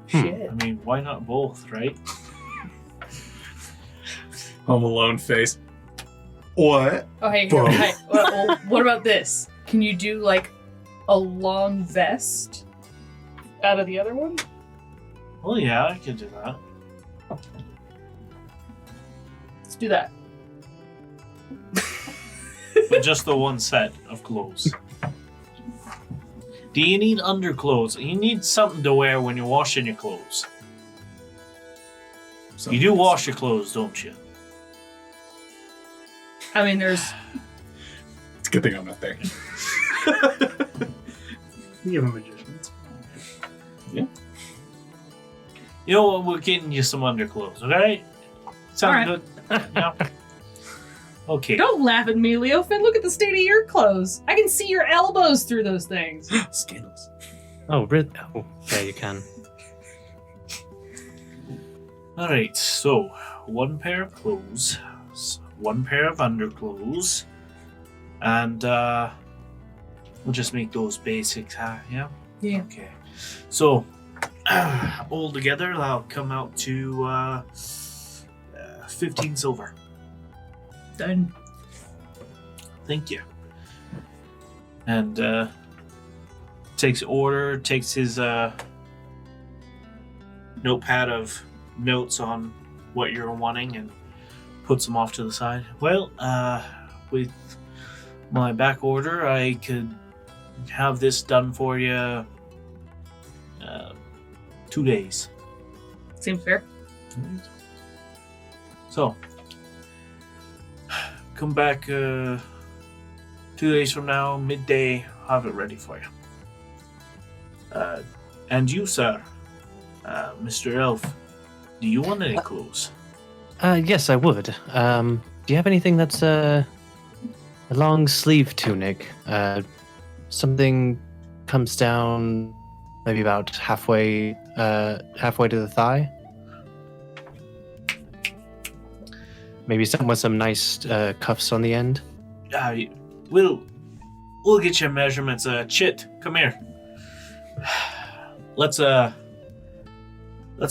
Shit. I mean, why not both, right? Home Alone face. What? Oh, hey, Both. hey. Well, what about this? Can you do like a long vest out of the other one? Well, yeah, I could do that. Let's do that. But just the one set of clothes. Do you need underclothes? You need something to wear when you're washing your clothes. You do wash your clothes, don't you? I mean, there's. It's a good thing I'm not there. You have a magician. You know what? We're getting you some underclothes, okay? Sound All right. good? Yeah. Okay. Don't laugh at me, Leofin. Look at the state of your clothes. I can see your elbows through those things. Scandals. Oh, really? Oh, yeah, you can. Alright, so 1 pair of clothes, 1 pair of underclothes, and we'll just make those basics, yeah? Yeah. Okay. So, all together, that'll come out to 15 silver. Done. Thank you. And takes his notepad of notes on what you're wanting and puts them off to the side. Well, with my back order, I could have this done for you 2 days. Seems fair. So, come back 2 days from now, midday, have it ready for you. And you, sir, Mr. Elf, do you want any clothes? Yes, I would. Do you have anything that's a long sleeve tunic? Something comes down maybe about halfway to the thigh. Maybe something with some nice cuffs on the end. We'll get your measurements. Chit, come here. Let's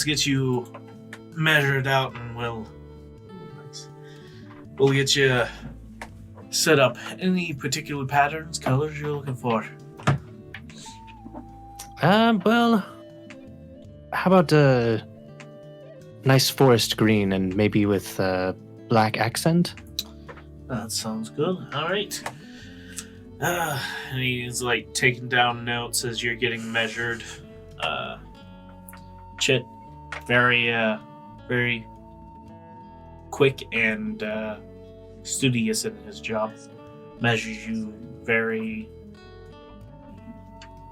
get you measured out, and we'll get you set up. Any particular patterns, colors you're looking for? Well, how about a nice forest green and maybe with black accent? That sounds good. All right. And he's like taking down notes as you're getting measured. Chit, very quick and studious in his job. Measures you very.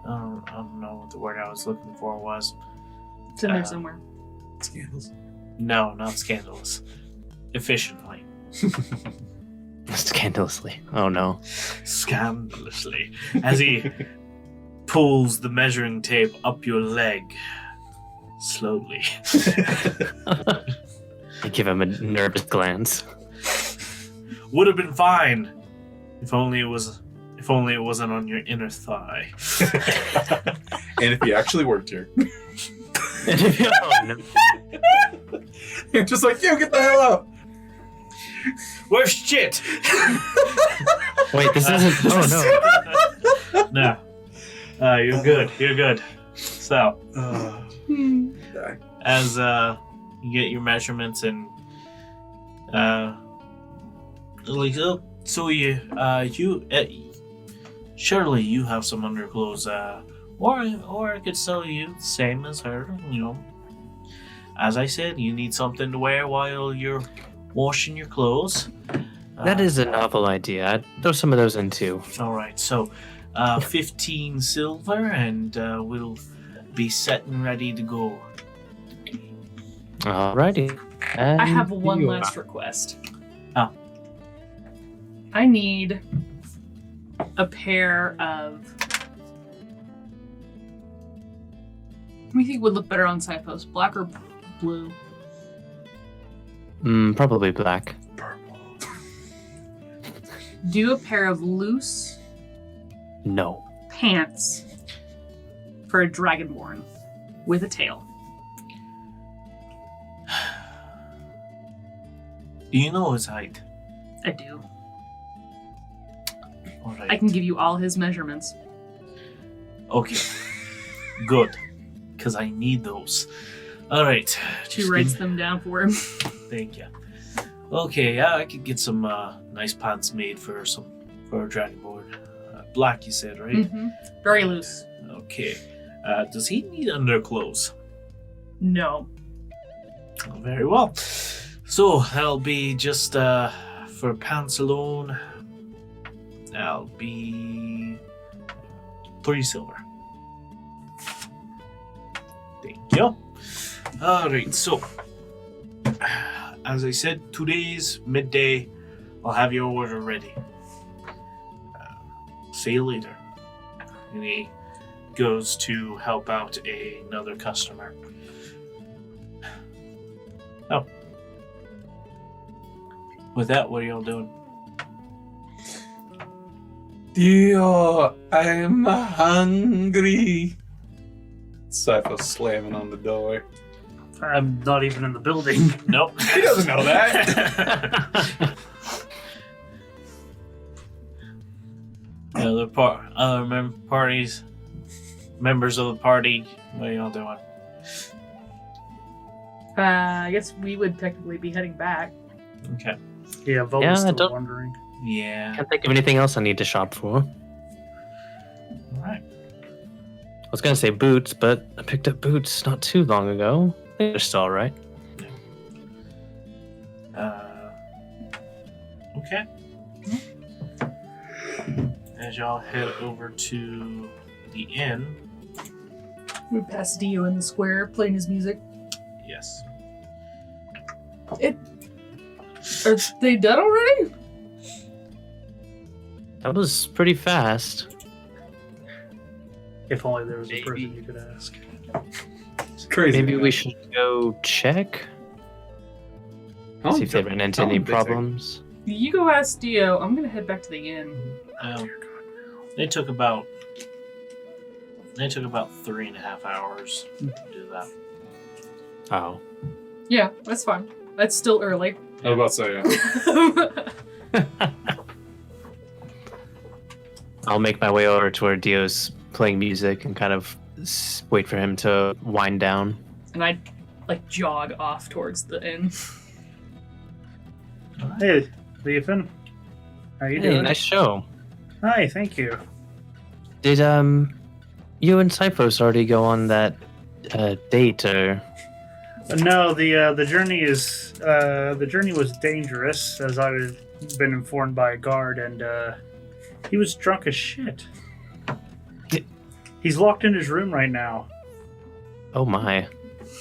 I don't know what the word I was looking for was. It's in there somewhere. Scandals. No, not scandalous. Efficiently. Scandalously. Oh no. Scandalously. As he pulls the measuring tape up your leg. Slowly. I give him a nervous glance. Would have been fine if only it wasn't on your inner thigh. And if he actually worked here. Oh, no. You're just like, yo, get the hell out. Where's Chit? Wait, this isn't. Oh no. No. You're good. You're good. So, as you get your measurements and surely you have some underclothes, or I could sell you the same as her. You know, as I said, you need something to wear while you're washing your clothes. That is a novel idea. I'd throw some of those in too. All right, so 15 silver, and we'll be set and ready to go. Alrighty. I have And one you- last request. Oh. I need a pair of... What do you think would look better on Cyphos? Black or blue? Probably black. Do a pair of loose No. pants for a dragonborn with a tail. Do you know his height? I do. All right. I can give you all his measurements. Okay. Good. Because I need those. All right. She just writes give- them down for him. Thank you. Okay, yeah, I could get some nice pants made for a dragonborn. Black, you said, right? Mm-hmm. Very loose. Okay. Does he need underclothes? No. Oh, very well. So that'll be just for pants alone. That'll be 3 silver. Thank you. All right, so as I said, today's midday. I'll have your order ready. See you later. And he goes to help out another customer. Oh. With that, what are y'all doing? Dio, I'm hungry. Cypher slamming on the door. I'm not even in the building. Nope. He doesn't know that. Members of the party, what are y'all doing? I guess we would technically be heading back. Okay. Yeah, Vol's Yeah, I still don't- wondering. Yeah. Can't think of anything else I need to shop for. Alright. I was gonna say boots, but I picked up boots not too long ago. I think they're still alright. Okay. As y'all head over to the inn. We passed Dio in the square playing his music. Yes. Are they done already? That was pretty fast. If only there was a Maybe. person you could ask. It's crazy. Maybe man. we should go check. I don't See if they think- ran into I any don't think so. problems. You go ask Dio. I'm gonna head back to the inn. They took about 3.5 hours to do that. Oh. Yeah, that's fine. That's still early. I was about to say, yeah. I'll make my way over to where Dio's playing music and kind of wait for him to wind down. And I jog off towards the inn. Hey, Leofin. How you Hey, doing? nice show. Hi, thank you. Did you and Cyphos already go on that date or? No, the journey was dangerous, as I was been informed by a guard, and he was drunk as shit. He's locked in his room right now. Oh my!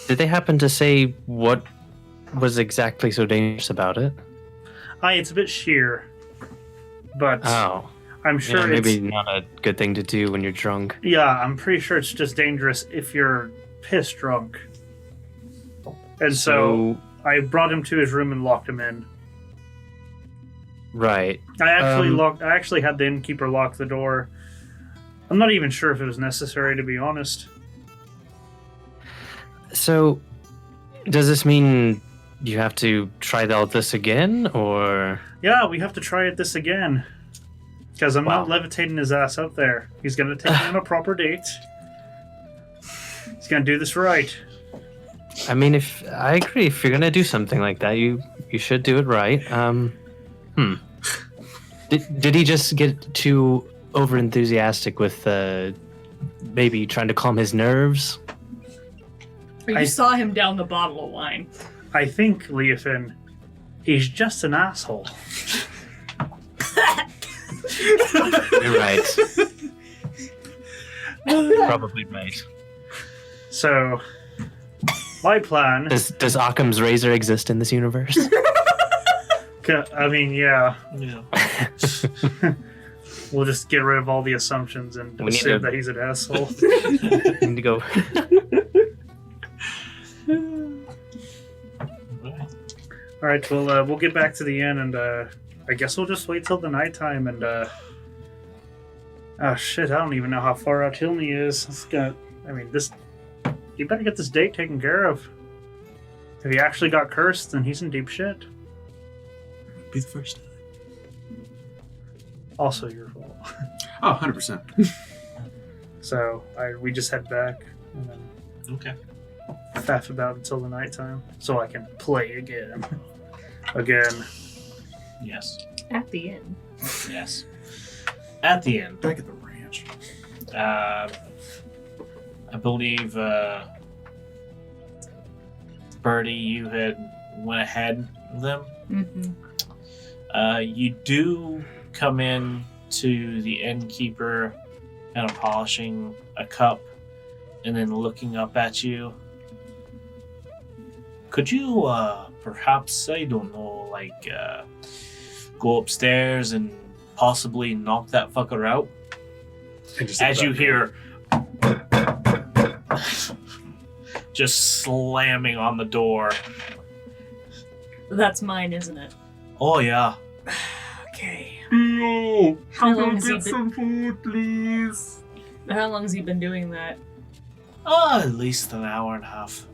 Did they happen to say what was exactly so dangerous about it? It's a bit sheer, but Oh, I'm sure yeah, maybe it's not a good thing to do when you're drunk. I'm pretty sure it's just dangerous if you're piss drunk. And so I brought him to his room and locked him in. Right. I actually had the innkeeper lock the door. I'm not even sure if it was necessary, to be honest. So, does this mean you have to try all this again, or? Yeah, we have to try this again. Because I'm not levitating his ass up there. He's going to take me on a proper date. He's going to do this right. I mean, if I agree, if you're gonna do something like that, you should do it right. Did he just get too over enthusiastic with maybe trying to calm his nerves? Or you saw him down the bottle of wine. I think, Leofin, he's just an asshole. You're right. Probably right. So, my plan... Does Occam's razor exist in this universe? I mean, yeah. Yeah. We'll just get rid of all the assumptions and We need assume to- that he's an asshole. Need to go. All right, well, we'll get back to the inn, and I guess we'll just wait till the nighttime. And oh shit, I don't even know how far out Tilney is. You better get this date taken care of. If he actually got cursed, then he's in deep shit. Be the first time. Also your fault. Oh, 100%. So we just head back and then Okay. faff about until the nighttime, so I can play again. Again. Yes. At the end. Yes. At the end, Back at the ranch. I believe Birdie, you had went ahead of them. Mm-hmm. You do come in to the innkeeper, kind of polishing a cup, and then looking up at you. Could you perhaps, I don't know, like go upstairs and possibly knock that fucker out? As you hear just slamming on the door. That's mine, isn't it? Oh yeah. Okay. No! How long has he get been? some food, please? How long has he been doing that? Oh, at least an hour and a half.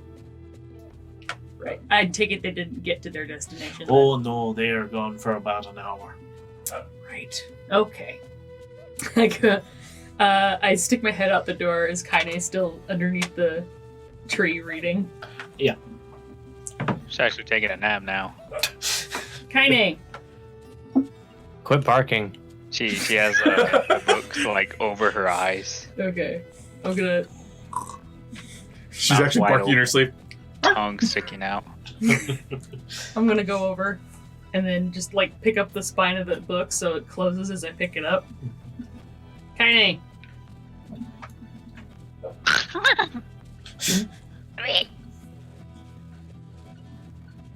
Right. I take it they didn't get to their destination. Oh no, they are gone for about an hour. then. Right. Okay. I stick my head out the door. Is Kainee still underneath the tree reading? She's actually taking a nap now. Kainee! Quit barking. She has a book like over her eyes, Okay. I'm gonna. She's Mouth actually wide barking in her open. sleep. tongue sticking out. I'm gonna go over and then just like pick up the spine of the book so it closes as I pick it up. Kainee!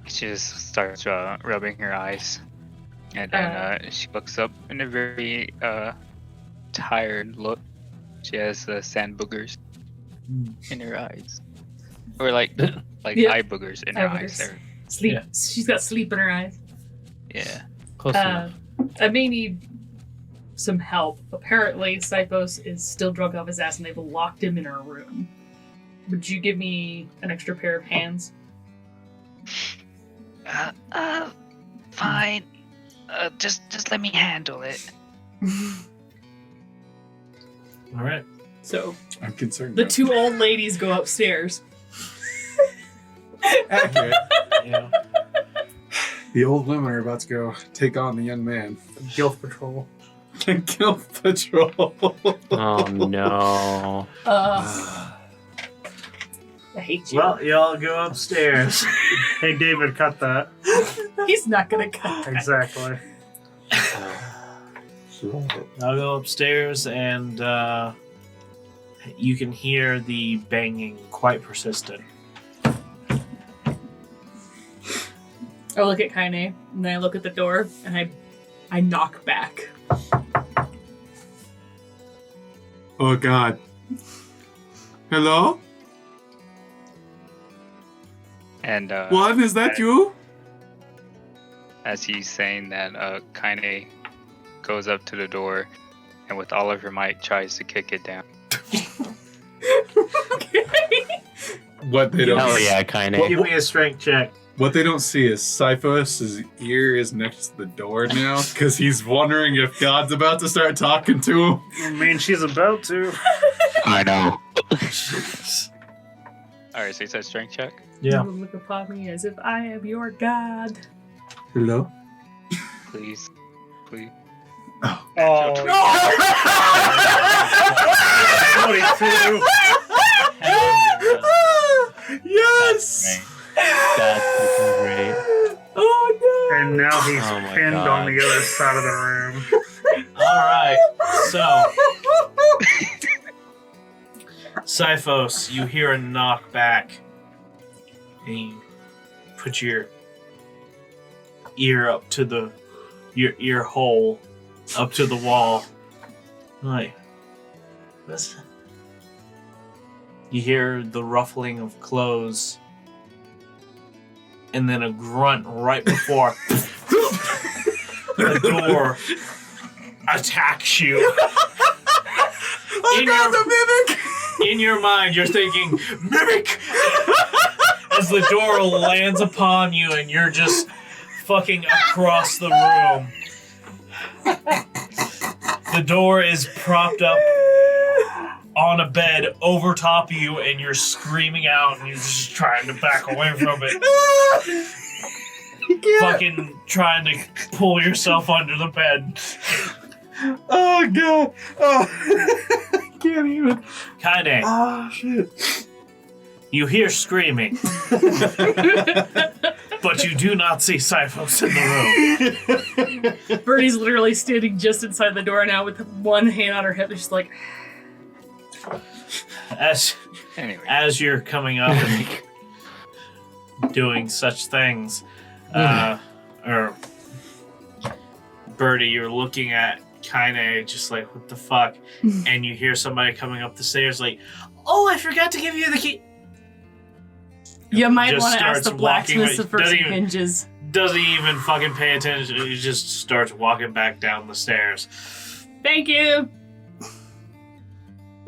She just starts rubbing her eyes, and then she looks up in a very tired look. She has sand boogers in her eyes, or like Yeah. eye boogers in her Eye eyes. boogers. There, Sleep. Yeah. She's got sleep in her eyes. yeah. Close enough. I may need some help. Apparently, Sipos is still drunk off his ass and they've locked him in our room. Would you give me an extra pair of hands? Fine. Just let me handle it. All right. So, I'm concerned. the now. two old ladies go upstairs. Accurate. Yeah. The old women are about to go take on the young man. Guild Patrol. Kill patrol. Oh no. I hate you. Well, y'all go upstairs. Hey, David, cut that. He's not gonna cut that. Exactly. I'll go upstairs, and you can hear the banging quite persistent. I look at Kainee, and then I look at the door, and I knock back. Oh God. Hello? And Juan, is that you? as he's saying that, Kainee goes up to the door and with all of her might tries to kick it down. Okay. What they don't Hell yeah, Kainee. Give me a strength check. What they don't see is Sipos' ear is next to the door now because he's wondering if God's about to start talking to him. I mean, she's about to. I know. Alright, so you said strength check? Yeah. You look upon me as if I am your god. Hello? Please. Please. Oh, 22. Yes! That's freaking great. Oh And now he's Oh my pinned God. on the other side of the room. All right. So, Sipos, you hear a knock back, and you put your ear up to your ear hole up to the wall. Like, this. You hear the ruffling of clothes, and then a grunt right before the door attacks you. Oh god, the mimic! In your mind, you're thinking, "Mimic!" As the door lands upon you, and you're just fucking across the room. The door is propped up on a bed over top of you, and you're screaming out, and you're just trying to back away from it. Fucking trying to pull yourself under the bed. Oh god. Oh. I can't even. Kainee, Oh shit. you hear screaming, but you do not see Cyphos in the room. Birdie's literally standing just inside the door now with one hand on her hip. She's like, As you're coming up and doing such things, or Birdie, you're looking at Kainee just like, what the fuck? And you hear somebody coming up the stairs like, oh, I forgot to give you the key. you might Just want to ask starts the blacksmith walking, for some hinges. Doesn't even fucking pay attention. He just starts walking back down the stairs. Thank you.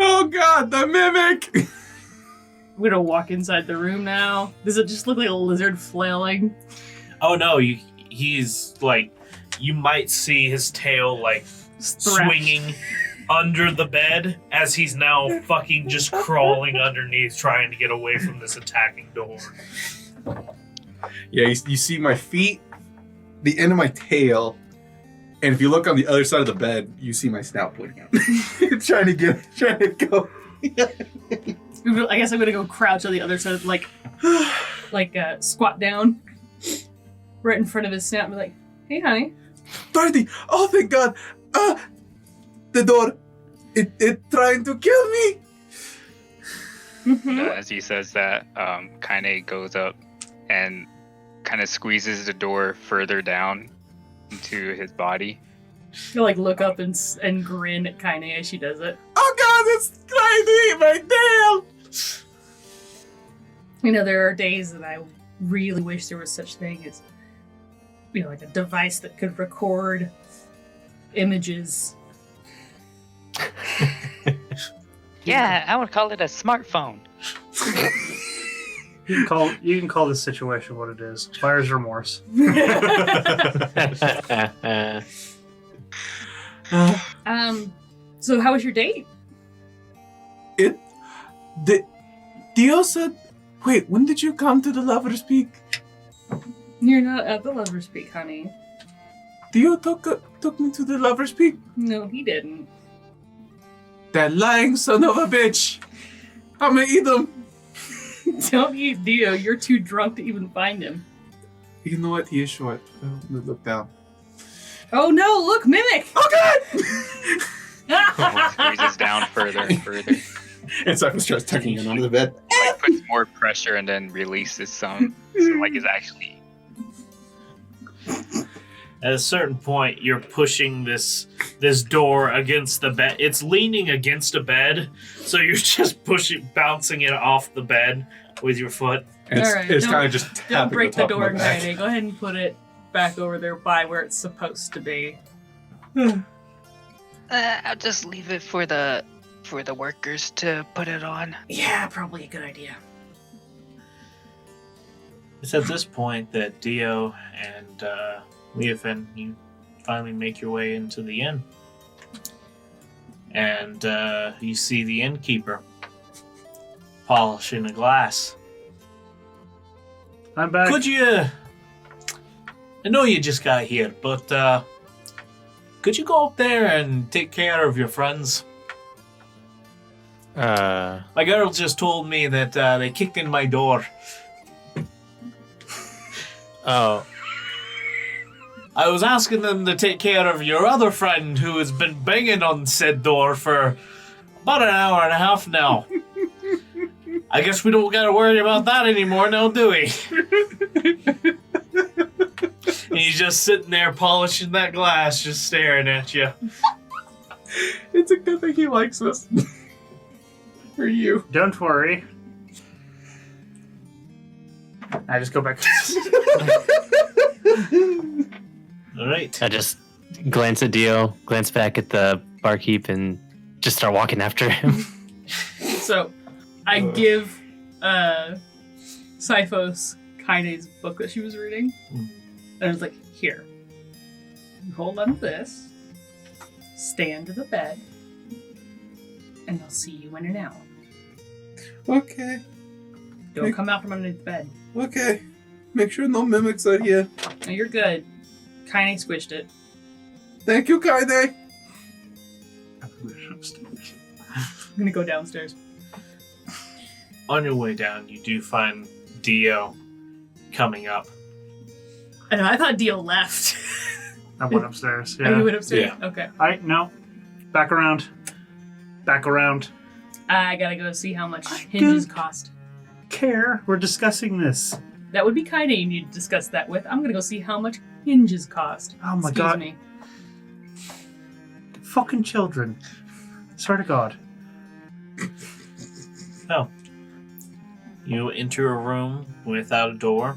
Oh god, the mimic! I'm gonna walk inside the room now. Does it just look like a lizard flailing? Oh no, he's like, you might see his tail like swinging under the bed as he's now fucking just crawling underneath, trying to get away from this attacking door. Yeah, you see my feet, the end of my tail, and if you look on the other side of the bed, you see my snout pointing out. trying to go. I guess I'm gonna go crouch on the other side of like squat down right in front of his snout and be like, hey honey. Birdie! Oh thank god! The door! It trying to kill me! As he says that, Kainee goes up and kind of squeezes the door further down into his body. He'll like look up and grin at Kainee as she does it. Oh god, it's trying to eat my tail! You know, there are days that I really wish there was such thing as, you know, like a device that could record images. Yeah, I would call it a smartphone. You can call this situation what it is. Buyer's remorse. So how was your date? Dio said, wait, when did you come to the Lover's Peak? You're not at the Lover's Peak, honey. Dio took me to the Lover's Peak? No, he didn't. That lying son of a bitch! I'm gonna eat him! Don't eat Dio, you're too drunk to even find him. You know what? He is short. Oh, look down. Oh no, look, Mimic! Oh god! Squeezes down further and further. And Cypress starts tucking in under the bed. Like puts more pressure and then releases some. So like it's actually. At a certain point, you're pushing this door against the bed. It's leaning against a bed, so you're just bouncing it off the bed with your foot. And All right, it's don't- kind of just tapping Don't break the top of door, my back. Kainee. Go ahead and put it back over there by where it's supposed to be. I'll just leave it for the workers to put it on. Yeah, probably a good idea. It's at this point that Dio and Leofin, you finally make your way into the inn. And you see the innkeeper polishing a glass. I'm back. Could you... I know you just got here, but could you go up there and take care of your friends? My girl just told me that they kicked in my door. Oh. I was asking them to take care of your other friend who has been banging on said door for about an hour and a half now. I guess we don't gotta worry about that anymore now, do we? He's just sitting there polishing that glass, just staring at you. It's a good thing he likes us. For you. Don't worry. I just go back. All right. I just glance at Dio, glance back at the barkeep, and just start walking after him. So, I give Sifos Kaine's book that she was reading. And I was like, here. You hold on to this. Stay under the bed. And I'll see you in an hour. Okay. Don't come out from underneath the bed. Okay. Make sure no mimics are here. No, you're good. Kainee squished it. Thank you, Kainee. I'm gonna go downstairs. On your way down, you do find Dio coming up. I know, I thought Dio left. I went upstairs. Oh, you Yeah. went upstairs? Yeah. Okay. Alright, no. Back around. Back around. I gotta go see how much hinges cost. Care. We're discussing this. That would be Kainee you need to discuss that with. I'm gonna go see how much hinges cost. Oh my Excuse god. me. Fucking children. Swear to God. Oh. You enter a room without a door.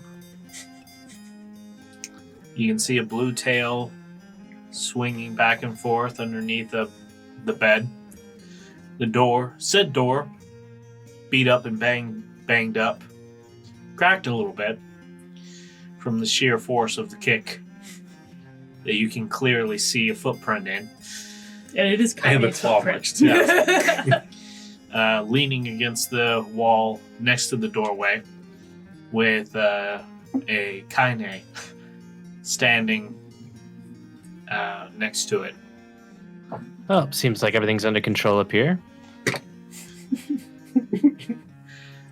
You can see a blue tail swinging back and forth underneath the bed. Said door, beat up and banged up, cracked a little bit from the sheer force of the kick that you can clearly see a footprint in. And it is And the Kainee's claw footprint. marks, Leaning against the wall next to the doorway with a Kainee standing next to it. Oh, seems like everything's under control up here.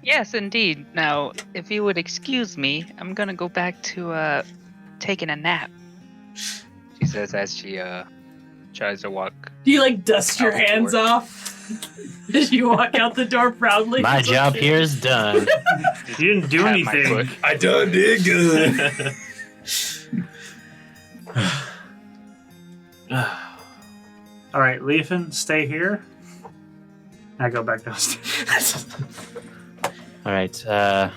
Yes, indeed. Now, if you would excuse me, I'm gonna go back to taking a nap. She says as she tries to walk. Do you like dust your Out the hands door. off as you walk out the door proudly? My job here is done. You didn't do Pat my anything. foot. I done did good. Alright, Leafin, stay here. I go back downstairs. All right.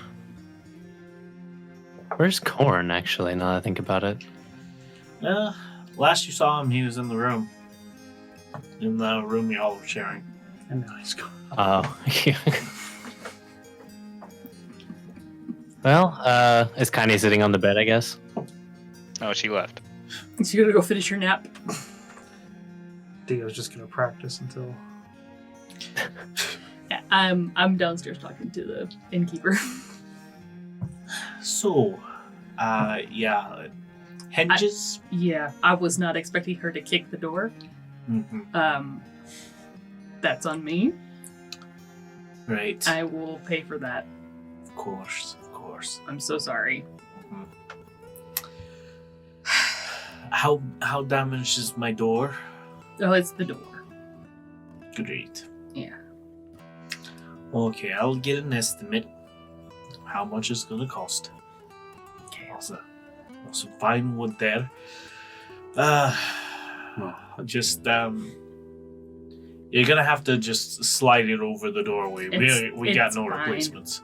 Where's Corn, actually, now that I think about it? Last you saw him, he was in the room. In the room y'all were sharing. And now he's gone. Oh. Well, is Kainee sitting on the bed, I guess? Oh, she left. So you're gonna go finish your nap? Dio's just gonna practice until. I'm downstairs talking to the innkeeper. So, yeah. Hinges? Yeah, I was not expecting her to kick the door. Mm-hmm. That's on me. Right. I will pay for that. Of course, of course. I'm so sorry. How damaged is my door? Oh, it's the door. Great. Yeah. Okay, I'll get an estimate. How much it's gonna cost. Okay. Also fine wood there. Just you're gonna have to just slide it over the doorway. We got it's no fine. replacements.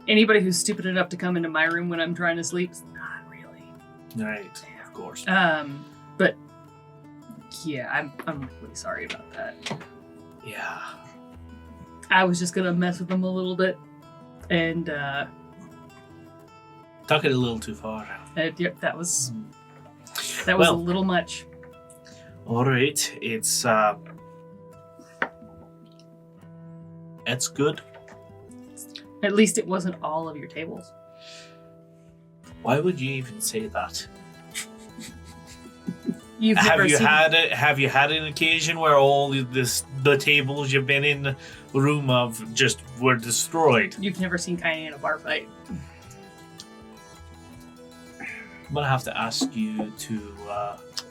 Anybody who's stupid enough to come into my room when I'm trying to sleep, not really. Right, of course. But yeah, I'm really sorry about that. Yeah. I was just gonna mess with them a little bit, and Took it a little too far. yep, that was Well- a little much. Alright, it's good. At least it wasn't all of your tables. Why would you even say that? You've never seen Have you had an occasion where all the tables you've been in the room of just were destroyed? You've never seen Kainee in a bar fight. I'm gonna have to ask you to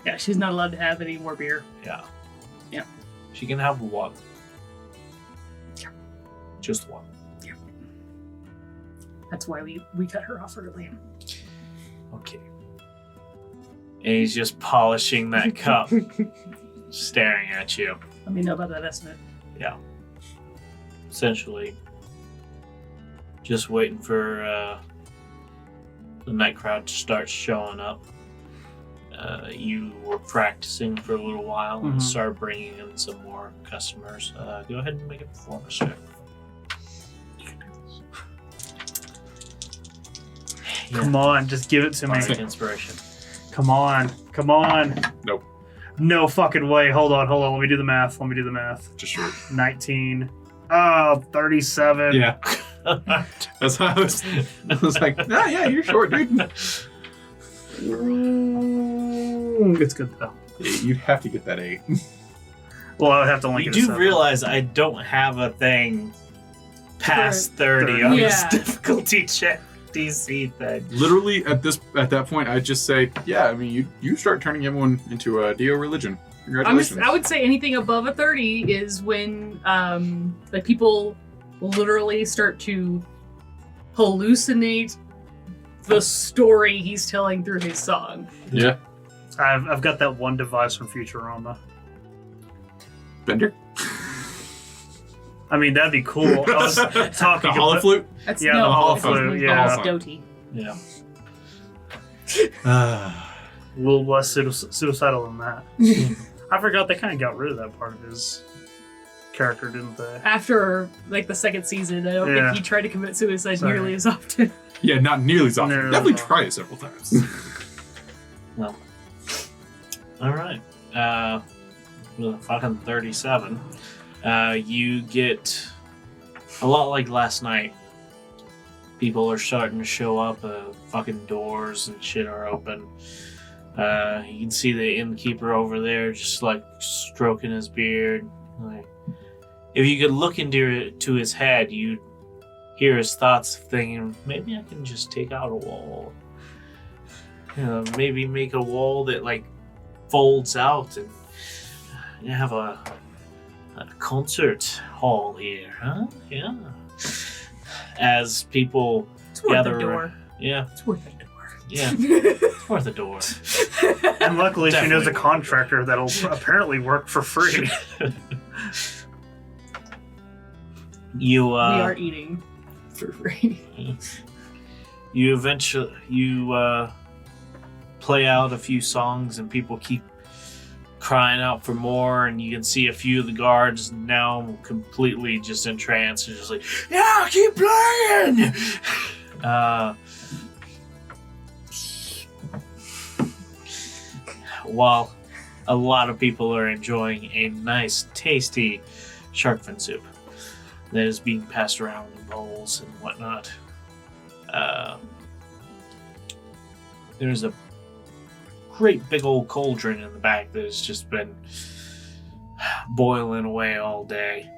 Yeah, she's not allowed to have any more beer. yeah. Yeah. She can have one. Yeah. Just one. That's why we cut her off early. Okay. And he's just polishing that cup, staring at you. Let me know about that estimate. Yeah. Essentially, just waiting for the night crowd to start showing up. You were practicing for a little while and started bringing in some more customers. Go ahead and make a performance check. Come on, just give it to me. Inspiration. Come on. Nope. No fucking way. Hold on. Let me do the math. Just short. 19. Oh, 37. Yeah. That's how I was like, nah, yeah, you're short, dude. It's good though. Yeah, you'd have to get that 8. Well, I would have to only You get a do 7. realize I don't have a thing past 30 on this difficulty check DC thing. Literally, at that point, I'd just say, yeah, I mean, you start turning everyone into a Dio religion. Congratulations. I would say anything above a 30 is when like people literally start to hallucinate the story he's telling through his song. Yeah. I've got that one device from Futurama. Bender? I mean, that'd be cool. I was talking The holoflute? That's Yeah, the holoflute, yeah. Doty. Yeah. A little less suicidal than that. I forgot they kind of got rid of that part of his character, didn't they? After like the second season, I don't think he tried to commit suicide Sorry. nearly as often. Yeah, not nearly as often. Nearly Definitely as often. try it several times. Well. Alright. With a fucking 37. You get a lot like last night. People are starting to show up. Fucking doors and shit are open. You can see the innkeeper over there, just like stroking his beard. Like, if you could look into his head, you'd hear his thoughts thinking, maybe I can just take out a wall. Maybe make a wall that like folds out and have a concert hall here, huh? Yeah. As people It's worth gather, the door. yeah, It's worth the door. yeah, it's worth a door. And luckily, she knows a Definitely. contractor that'll apparently work for free. You We are eating for free. you eventually play out a few songs and people keep crying out for more, and you can see a few of the guards now completely just entranced and just like, yeah, keep playing. While a lot of people are enjoying a nice tasty sharkfin soup that is being passed around in bowls and whatnot. There's a great big old cauldron in the back that has just been boiling away all day.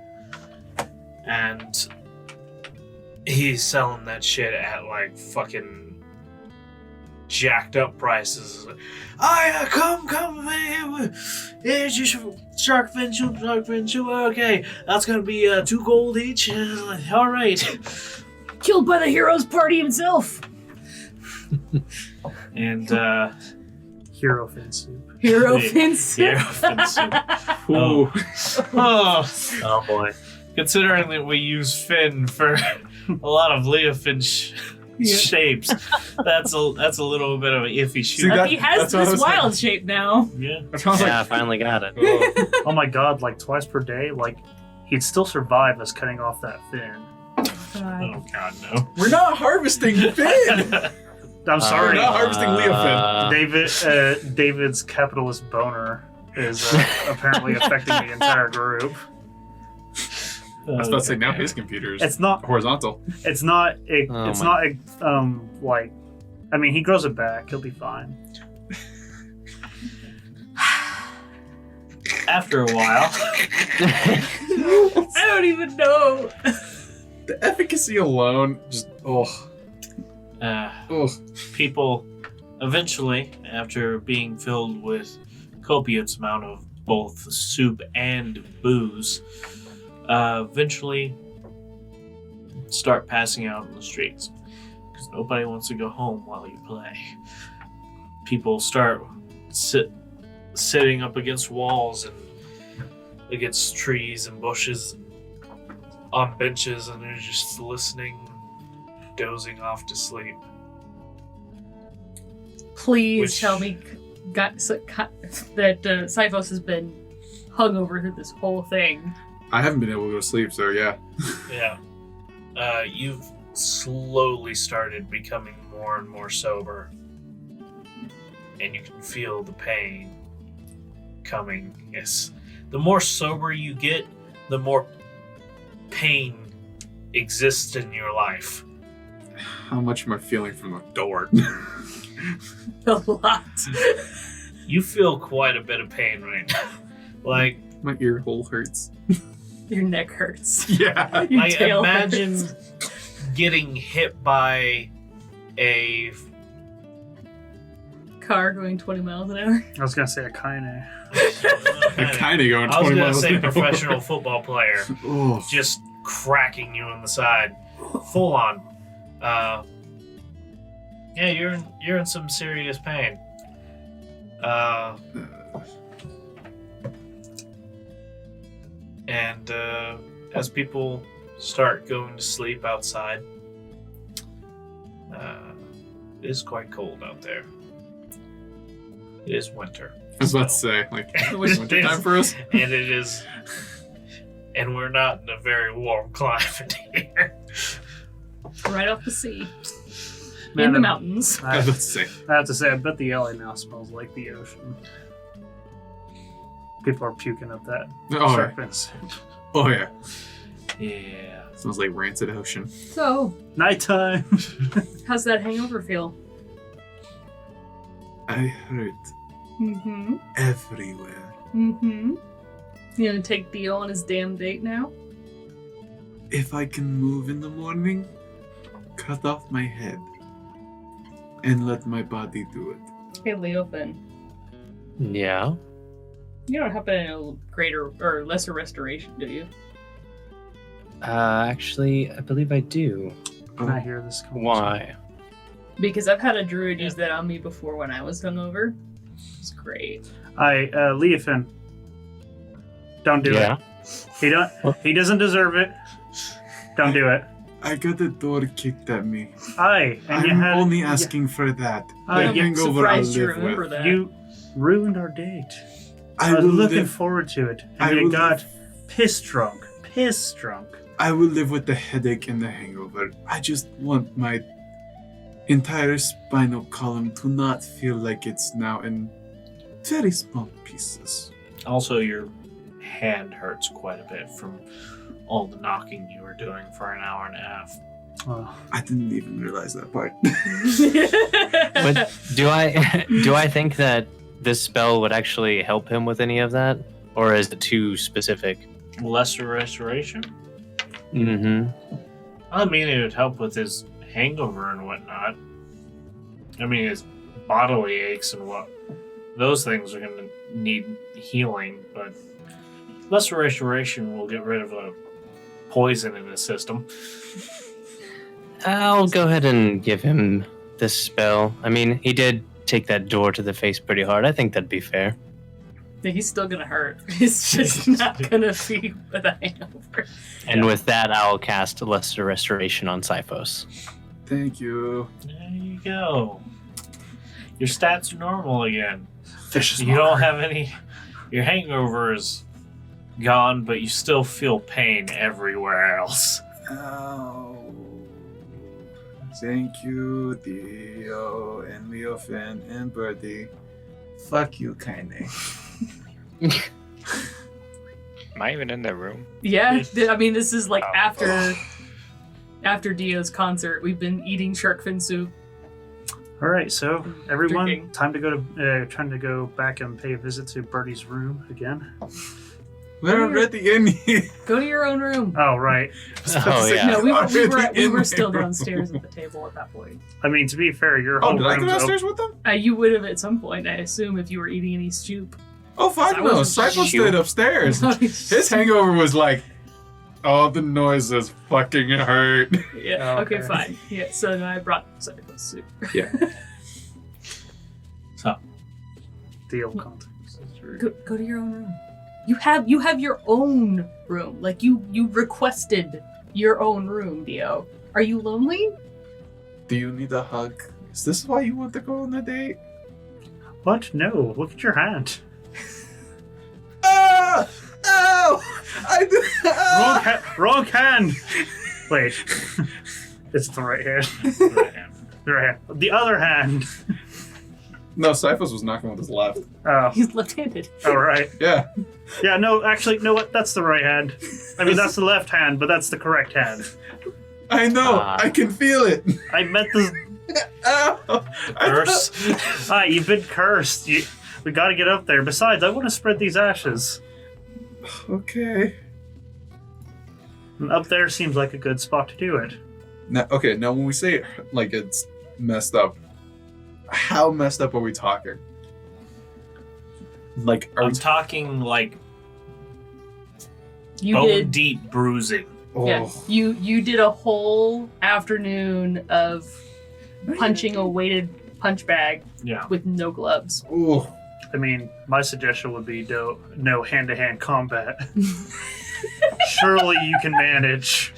And he's selling that shit at like fucking jacked up prices. Come, here's your sharkfin soup. Okay, that's gonna be 2 gold each. All right. Killed by the hero's party himself. And Hero fin soup. Hero Yeah, Vince. hero fin soup. Ooh. Oh, Oh boy. considering that we use fin for a lot of Leofin shapes, that's a little bit of an iffy See, shoot. that- He has that's what I this was wild shape now. Yeah. That sounds Yeah, I like. finally got it. Oh. Oh my god, like twice per day? Like, he'd still survive us cutting off that fin. Oh God, no. We're not harvesting fin! I'm sorry. We're not harvesting Leofin. David's capitalist boner is apparently affecting the entire group. I was about to say, now his computer's It's not. horizontal. It's not. Oh It's my- not. Like, I mean, he grows it back. He'll be fine. After a while, I don't even know. The efficacy alone, just, people eventually, after being filled with copious amount of both soup and booze, eventually start passing out in the streets because nobody wants to go home while you play. People start sitting up against walls and against trees and bushes and on benches, and they're just listening, dozing off to sleep. Please tell me that Sifos has been hung over through this whole thing. I haven't been able to go to sleep, so yeah. Yeah. You've slowly started becoming more and more sober. And you can feel the pain coming. Yes. The more sober you get, the more pain exists in your life. How much am I feeling from the door? A lot. You feel quite a bit of pain right now. Like, My ear hole hurts. Your neck hurts. Yeah. Your I tail imagine hurts. getting hit by a Car going 20 miles an hour. I was gonna say a Kainee. I kind of going 20 I was gonna miles say an hour. professional football player Oh. just cracking you in the side, full on. Yeah, you're in some serious pain. And as people start going to sleep outside, it is quite cold out there. It is winter. I was about to still. say, like, winter time for us? And it is, and we're not in a very warm climate here. Right off the sea. Man, in the mountains. I was about to say. I have to say, I bet the LA now smells like the ocean. People are puking up that Oh, shark yeah. fin soup. Oh, yeah. Yeah. Smells like rancid ocean. So, Nighttime. how's that hangover feel? I hurt Mm-hmm. everywhere. Mm-hmm. You gonna take Theo on his damn date now? If I can move in the morning, cut off my head and let my body do it. Hey, Leofin. Yeah. You don't happen to know greater or lesser restoration, do you? Actually, I believe I do. Can I hear this? Why? Because I've had a druid use that on me before when I was hungover. It's great. Leofin. Don't do Yeah. it. He doesn't deserve it. Don't do it. I got the door kicked at me. And you I'm had only asking for that. I The am hangover I'll surprised you live remember with. that. You ruined our date. I I was will looking live. forward to it, I and you will got live. piss drunk. Piss drunk. I will live with the headache and the hangover. I just want my entire spinal column to not feel like it's now in very small pieces. Also, your hand hurts quite a bit from all the knocking you were doing for an hour and a half. Oh. I didn't even realize that part. But do I think that this spell would actually help him with any of that, or is it too specific? Lesser restoration? Mm-hmm. I mean, it would help with his hangover and whatnot. I mean, his bodily aches and what. Those things are going to need healing, but lesser restoration will get rid of the poison in his system. I'll go ahead and give him this spell. I mean, he did take that door to the face pretty hard. I think that'd be fair. He's still gonna hurt. He's just not gonna be with a hangover. And with that, I'll cast Lesser Restoration on Sifos. Thank you. There you go. Your stats are normal again. Fish is You don't have any. Your hangover is gone, but you still feel pain everywhere else. Ow. Thank you, Dio, and Leofin, and Birdie. Fuck you, Kainee. Am I even in the room? Yeah, I mean, this is like after Dio's concert. We've been eating sharkfin soup. All right, so everyone, Drinking. time to go to trying to go back and pay a visit to Birdie's room again. We're already in here. Go to your own room. Oh, right. Oh, yeah. No, we Already in were my still room. downstairs at the table at that point. I mean, to be fair, your Oh, whole did I go room's downstairs with them? You would have at some point, I assume, if you were eating any soup. Oh, fuck I no. wasn't Cypher sure. stayed upstairs. His hangover was like, all the noises fucking hurt. Yeah. Oh, okay, okay. fine. Yeah. So then I brought Cypher's soup. So, Deal context. Go to your own room. You have your own room. Like you requested your own room, Dio. Are you lonely? Do you need a hug? Is this why you want to go on a date? What? No. Look at your hand. Ah! Ow! Wrong hand. Wait. It's the right hand. Right hand. The right hand. The other hand. No, Cyphus was knocking with his left. Oh. He's left-handed. All right. Yeah. Yeah. No. Actually, no. What? That's the right hand. I mean, that's the left hand, but that's the correct hand. I know. I can feel it. I meant the. Ow! Curse. Ah, you've been cursed. We got to get up there. Besides, I want to spread these ashes. Okay. And up there seems like a good spot to do it. Now, okay. Now, when we say like it's messed up, how messed up are we talking? Like, are I'm we? talking like You bone did. deep bruising. Yeah. You did a whole afternoon of punching a weighted punch bag Yeah. with no gloves. Oh. I mean, my suggestion would be no hand-to-hand combat. Surely you can manage.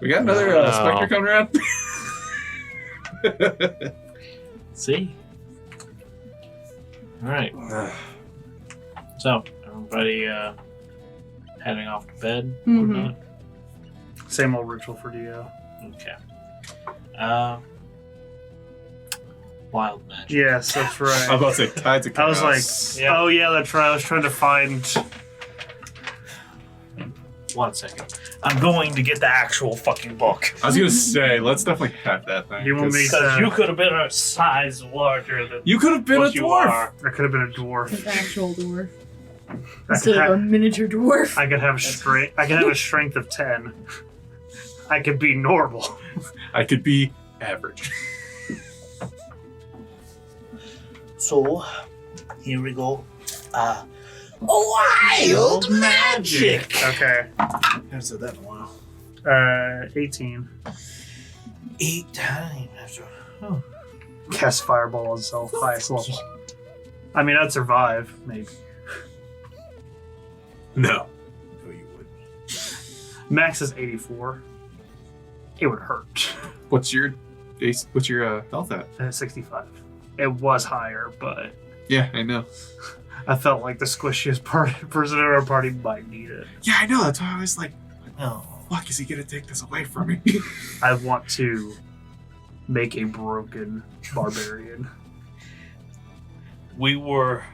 We got another Wow. Spectre coming around. See? Alright. So, everybody heading off to bed? Or Mhm. not? Same old ritual for Dio. Okay. Wild magic. Yes, that's I was right. about to say tied to I was chaos. like, Yeah. oh yeah, that's right. I was trying to find. 1 second. I'm going to get the actual fucking book. I was gonna say, let's definitely have that thing. You want me 'cause Because you could have been a size larger than you could have been a what you dwarf. are. I could have been a An dwarf. actual dwarf. I Instead could, of a have, miniature dwarf. I could have strength. I could have a strength of 10. I could be normal. I could be average. So, here we go. Wild magic! Okay. I haven't said that in a while. 18. 8 times. Oh. Cast fireball on self, highest level. I mean, I'd survive, maybe. No. No, you wouldn't. Max is 84. It would hurt. What's your health at? 65. It was higher, but Yeah, I know. I felt like the squishiest person in our party might need it. Yeah, I know. That's why I was like, No. fuck, is he gonna take this away from me? I want to make a broken barbarian. We were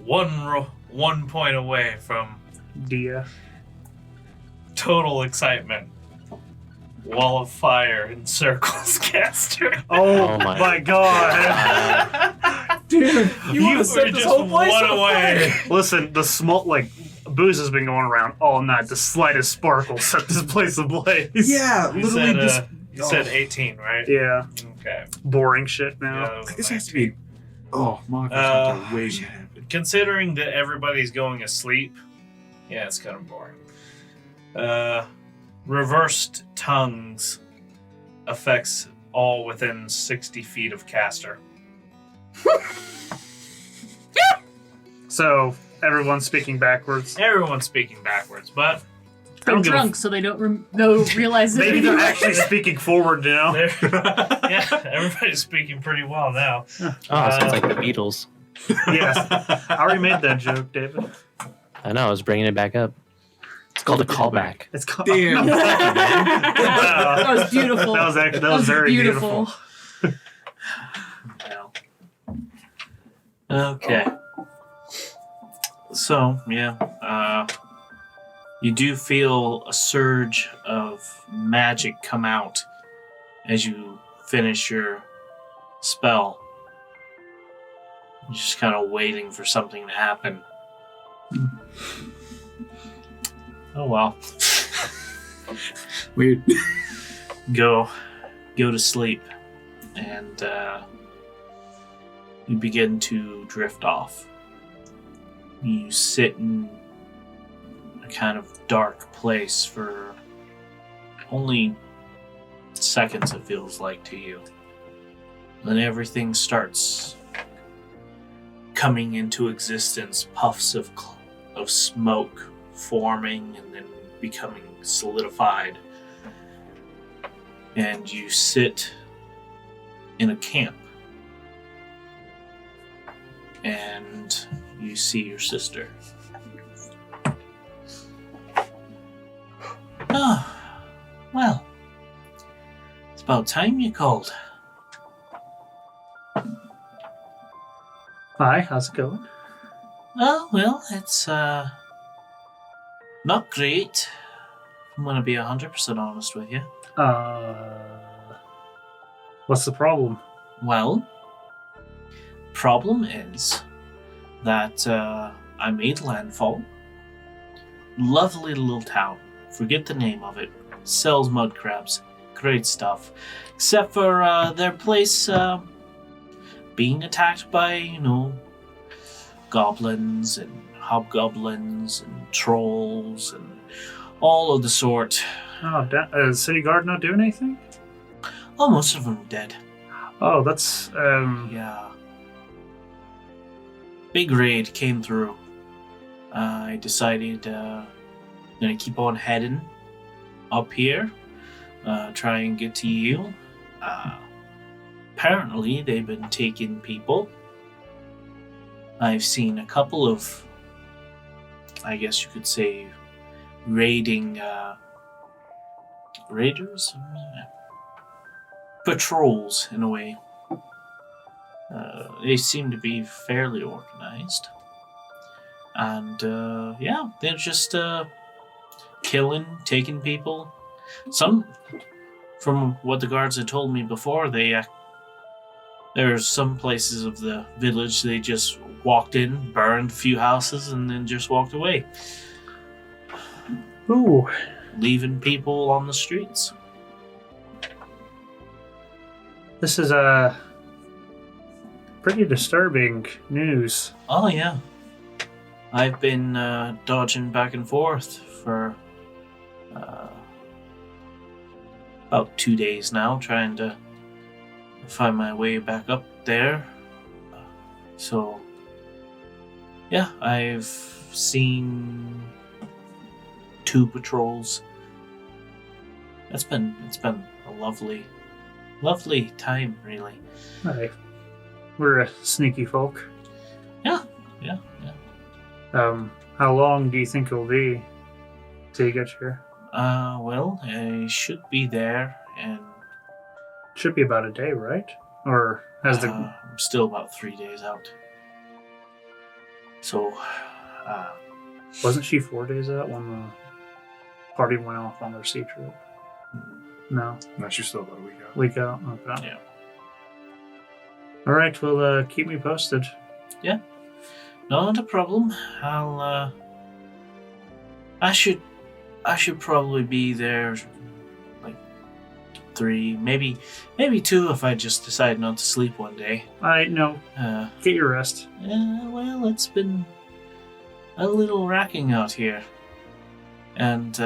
one point away from Dia. total excitement. Wall of fire and circles caster. Oh, my my god. Dude, you You want were to set this just whole place one on away. fire. Listen, the booze has been going around all night. The slightest sparkle set this place ablaze. Yeah, You literally said, just. you said 18, right? Yeah. Okay. Boring shit now. Yeah, it was This has to 19. be. Oh, my Uh, gosh, way to happen. Considering that everybody's going asleep, yeah, it's kind of boring. Reversed tongues affects all within 60 feet of caster. So, everyone's speaking backwards. Everyone's speaking backwards, but They're don't give a drunk, so they don't realize it. Maybe they're anymore. actually speaking forward now. yeah, everybody's speaking pretty well now. Oh, sounds like the Beatles. Yes. I already made that joke, David. I know, I was bringing it back up. It's called a callback. It's called. Damn. That was beautiful. That was very beautiful. Okay. So, yeah, you do feel a surge of magic come out as you finish your spell. You're just kind of waiting for something to happen. Oh well. Weird. Go to sleep, and you begin to drift off. You sit in a kind of dark place for only seconds, it feels like to you. Then everything starts coming into existence, puffs of smoke forming and then becoming solidified. And you sit in a camp. And you see your sister. Oh, well, it's about time you called. Hi, how's it going? Oh, well, it's, not great. I'm gonna be 100% honest with you. What's the problem? Well, problem is that, I made landfall. Lovely little town. Forget the name of it. Sells mud crabs. Great stuff. Except for, their place, being attacked by, goblins and hobgoblins and trolls and all of the sort. Oh, is City Guard not doing anything? Oh, most of them are dead. Oh, that's, Yeah. Big raid came through. I decided, gonna keep on heading up here, try and get to you. Apparently, they've been taking people. I've seen a couple of, I guess you could say, raiding, raiders? Patrols, in a way. They seem to be fairly organized. And, yeah, they're just, killing, taking people. Some, from what the guards had told me before, there's some places of the village they just walked in, burned a few houses, and then just walked away. ooh. Leaving people on the streets. This is, pretty disturbing news. Oh, yeah. I've been dodging back and forth for about 2 days now, trying to find my way back up there. So, yeah, I've seen 2 patrols. It's been a lovely time, really. Hi. We're a sneaky folk. Yeah. How long do you think it'll be till you get here? Well, I should be there, and Should be about a day, right? Or has the I'm still about 3 days out. So, wasn't she 4 days out when the party went off on their sea trip? No, No, she's still about a week out. week out. Okay. Yeah. All right. Well, keep me posted. Not a problem. I should probably be there like 3, maybe 2 if I just decide not to sleep one day. All right. No, get your rest. Well, it's been a little racking out here. And,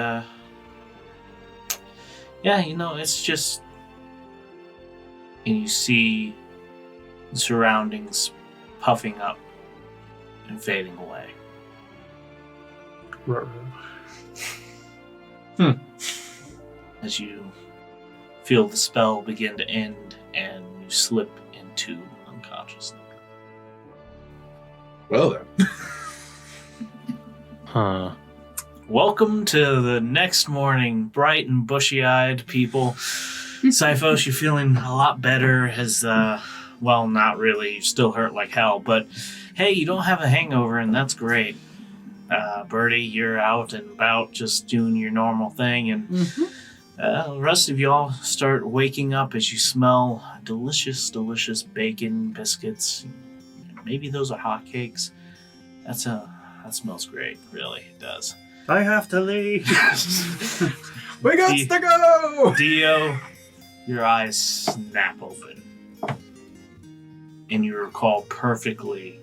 yeah, it's just... And you see the surroundings puffing up and fading away. As you feel the spell begin to end and you slip into unconsciousness. Well then. Huh. Welcome to the next morning, bright and bushy-eyed people. Syphos, you're feeling a lot better as, well, not really. You still hurt like hell, but hey, you don't have a hangover, and that's great. Birdie, you're out and about just doing your normal thing, and the rest of y'all start waking up as you smell delicious, delicious bacon, biscuits. Maybe those are hotcakes. That smells great, really, it does. I have to leave. We got to go! Dio, your eyes snap open. And you recall perfectly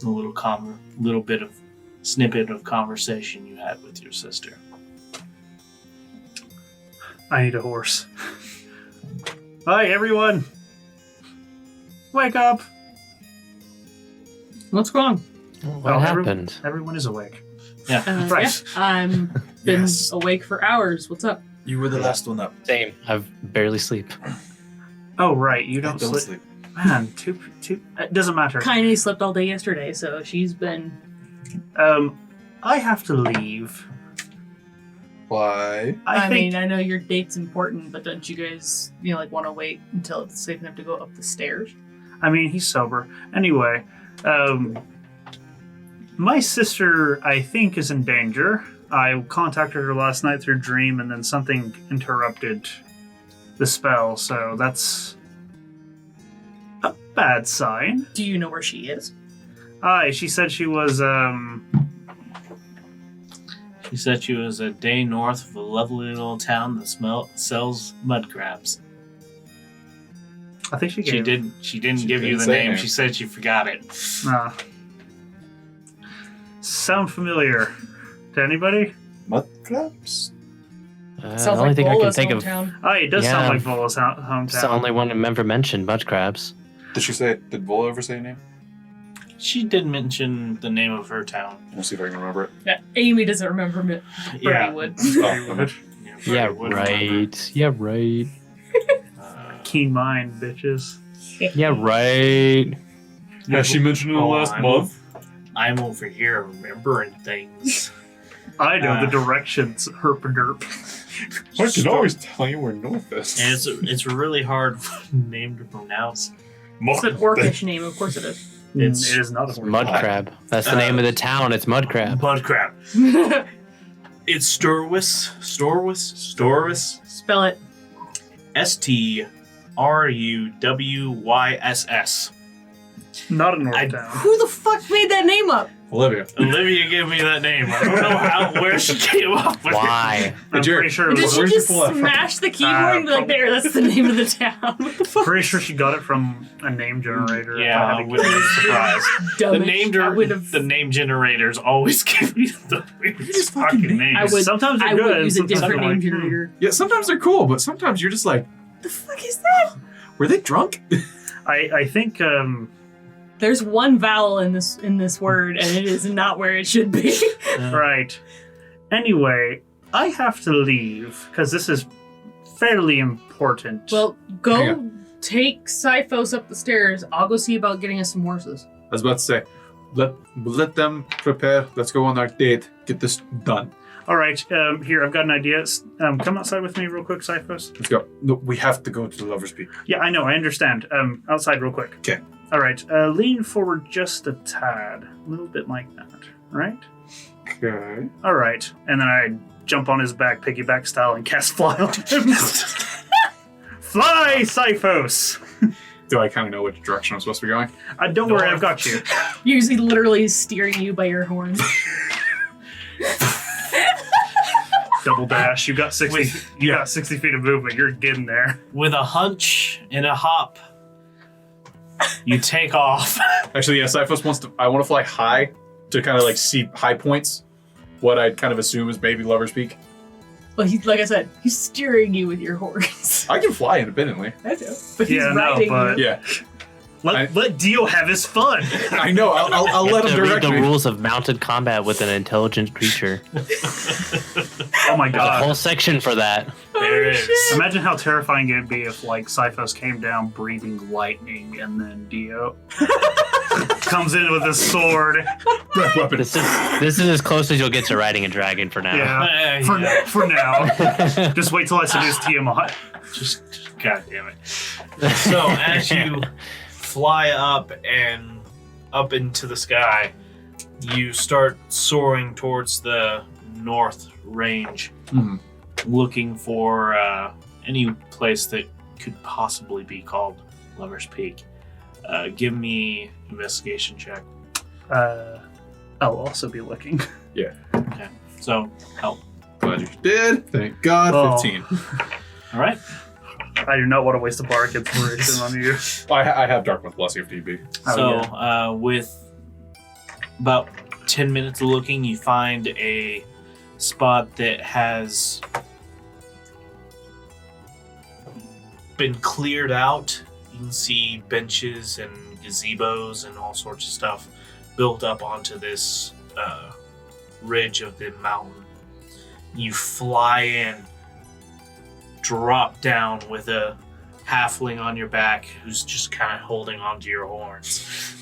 a little bit of snippet of conversation you had with your sister. I need a horse. Hi, everyone. Wake up. What's wrong? What Oh, happened? Everyone is awake. Yeah. Right. Yeah, I'm been Yes. awake for hours. What's up? You were the last one up. Same. I barely sleep. Oh, right. You I don't, don't sleep. sleep. Man, two. It doesn't matter. Kainee slept all day yesterday, so she's been. I have to leave. Why? I think mean, I know your date's important, but don't you guys, want to wait until it's safe enough to go up the stairs? I mean, he's sober. Anyway, my sister, I think, is in danger. I contacted her last night through dream, and then something interrupted the spell, so that's a bad sign. Do you know where she is? Aye, she said she was, She said she was a day north of a lovely little town that sells mud crabs. I think she gave... She didn't She give you didn't the say name. her. She said she forgot it. Sound familiar to anybody? Mud crabs? The Sounds only like thing I can Bola's think of. hometown. Aye, it does sound Yeah. like Vola's hometown. It's the only one I've ever mentioned. Mud crabs. Did Vola ever say a name? She did mention the name of her town. We'll see if I can remember it. Yeah, Amy doesn't remember me. Birdie Yeah. would. Oh, Yeah, Birdie would right. Yeah, right. remember. Keen mind, bitches. Yeah, right. yeah, she mentioned it Oh, last month. I'm over here remembering things. I know the directions, herpaderp. I can always tell you where north is. And it's a really hard name to pronounce. It's an orcish name, of course it is. It's- It is not a word. Mud crab. That's the name of the town. It's mud crab. Mud crab. It's Storwys. Spell it. Struwyss. Not a north I- town. Who the fuck made that name up? Olivia. Olivia gave me that name. I don't know where she came up with Why? I'm Jared, pretty sure it Did was. she where'd you just pull that from? smash the keyboard and be like, there, that's the name of the town? What the fuck? Pretty sure she got it from a name generator. if I Yeah, had I to wouldn't be guess. surprised. Dumbish. I would have. The name generators always give me the weirdest just fucking fucking name. names. I would- Sometimes they're I good. would use a sometimes different I'm name like, generator. Yeah, sometimes they're cool, but sometimes you're just like, The fuck is that? were they drunk? I think There's one vowel in this word, and it is not where it should be. right. Anyway, I have to leave because this is fairly important. Well, Hang go take Cyphos up the stairs. I'll go see about getting us some horses. I was about to say, let them prepare. Let's go on our date. Get this done. all right. Here, I've got an idea. Come outside with me real quick, Cyphos. Let's go. No, we have to go to the Lover's Peak. Yeah, I know. I understand. Outside real quick. 'Kay. All right. Lean forward just a tad, a little bit like that. Right. Okay. All right. And then I jump on his back, piggyback style, and cast fly on him. Fly, Cyphos! Do I kind of know which direction I'm supposed to be going? Don't worry, I've got you. Usually literally steering you by your horns. Double dash. You got 60. You got 60 feet of movement. You're getting there. With a hunch and a hop, you take off. Actually, yeah, Cyphos wants to. I want to fly high to kind of like see high points. What I'd kind of assume is maybe Lover's Peak. Well, like I said, he's steering you with your horns. I can fly independently. I know. But he's Yeah, no, riding but- you. Yeah, Let Dio have his fun. I know. I'll let him To read direct the me. rules of mounted combat with an intelligent creature. Oh my There's a god. whole section for that. There it is. Imagine how terrifying it'd be if, like, Cyphos came down breathing lightning and then Dio comes in with his sword. Weapon. This is as close as you'll get to riding a dragon for now. Yeah. Yeah. For now. Just wait till I seduce Tiamat. Just God damn it. So as you fly up and up into the sky, you start soaring towards the north range, Mhm. looking for any place that could possibly be called Lover's Peak. Give me investigation check. I'll also be looking. So help. Glad you did. Thank God. Oh. 15. All right. I do not want to waste a bardic inspiration on you. I have Dark Month Plus if need be. Oh, So yeah. with about 10 minutes of looking, you find a spot that has been cleared out. You can see benches and gazebos and all sorts of stuff built up onto this ridge of the mountain. You fly in, drop down with a halfling on your back who's just kind of holding onto your horns.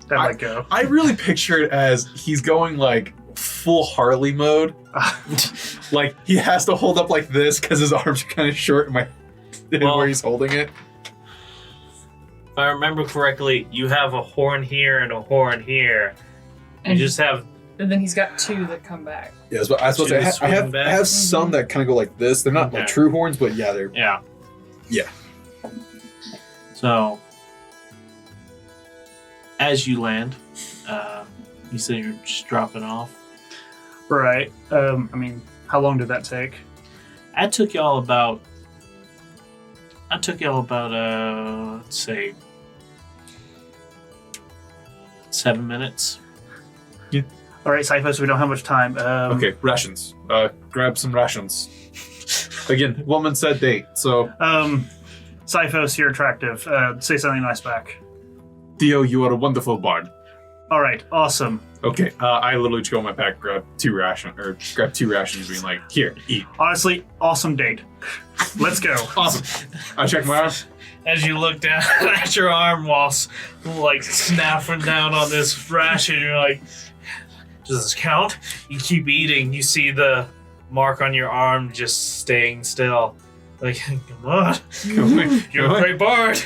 There I go. I really picture it as he's going like full Harley mode. Like he has to hold up like this because his arms are kind of short in where he's holding it. If I remember correctly, you have a horn here and a horn here. And You just have And then he's got 2 that come back. Yeah, I was supposed to. I have some that kind of go like this. They're not like true horns, but yeah, they're. Yeah. Yeah. So, as you land, you say you're just dropping off. Right. I mean, how long did that take? It took y'all about. Let's say 7 minutes. All right, Cyphos, we don't have much time. Okay, rations. Grab some rations. Again, woman said date, so. Cyphos, you're attractive. Say something nice back. Theo, you are a wonderful bard. All right, awesome. Okay, I literally just go in my pack, grab 2 rations, being like, here, eat. Honestly, awesome date. Let's go. Awesome. I check my arm. As you look down at your arm while like snapping down on this ration, you're like, does this count? You keep eating. You see the mark on your arm just staying still. Like, come on. You're a great bard.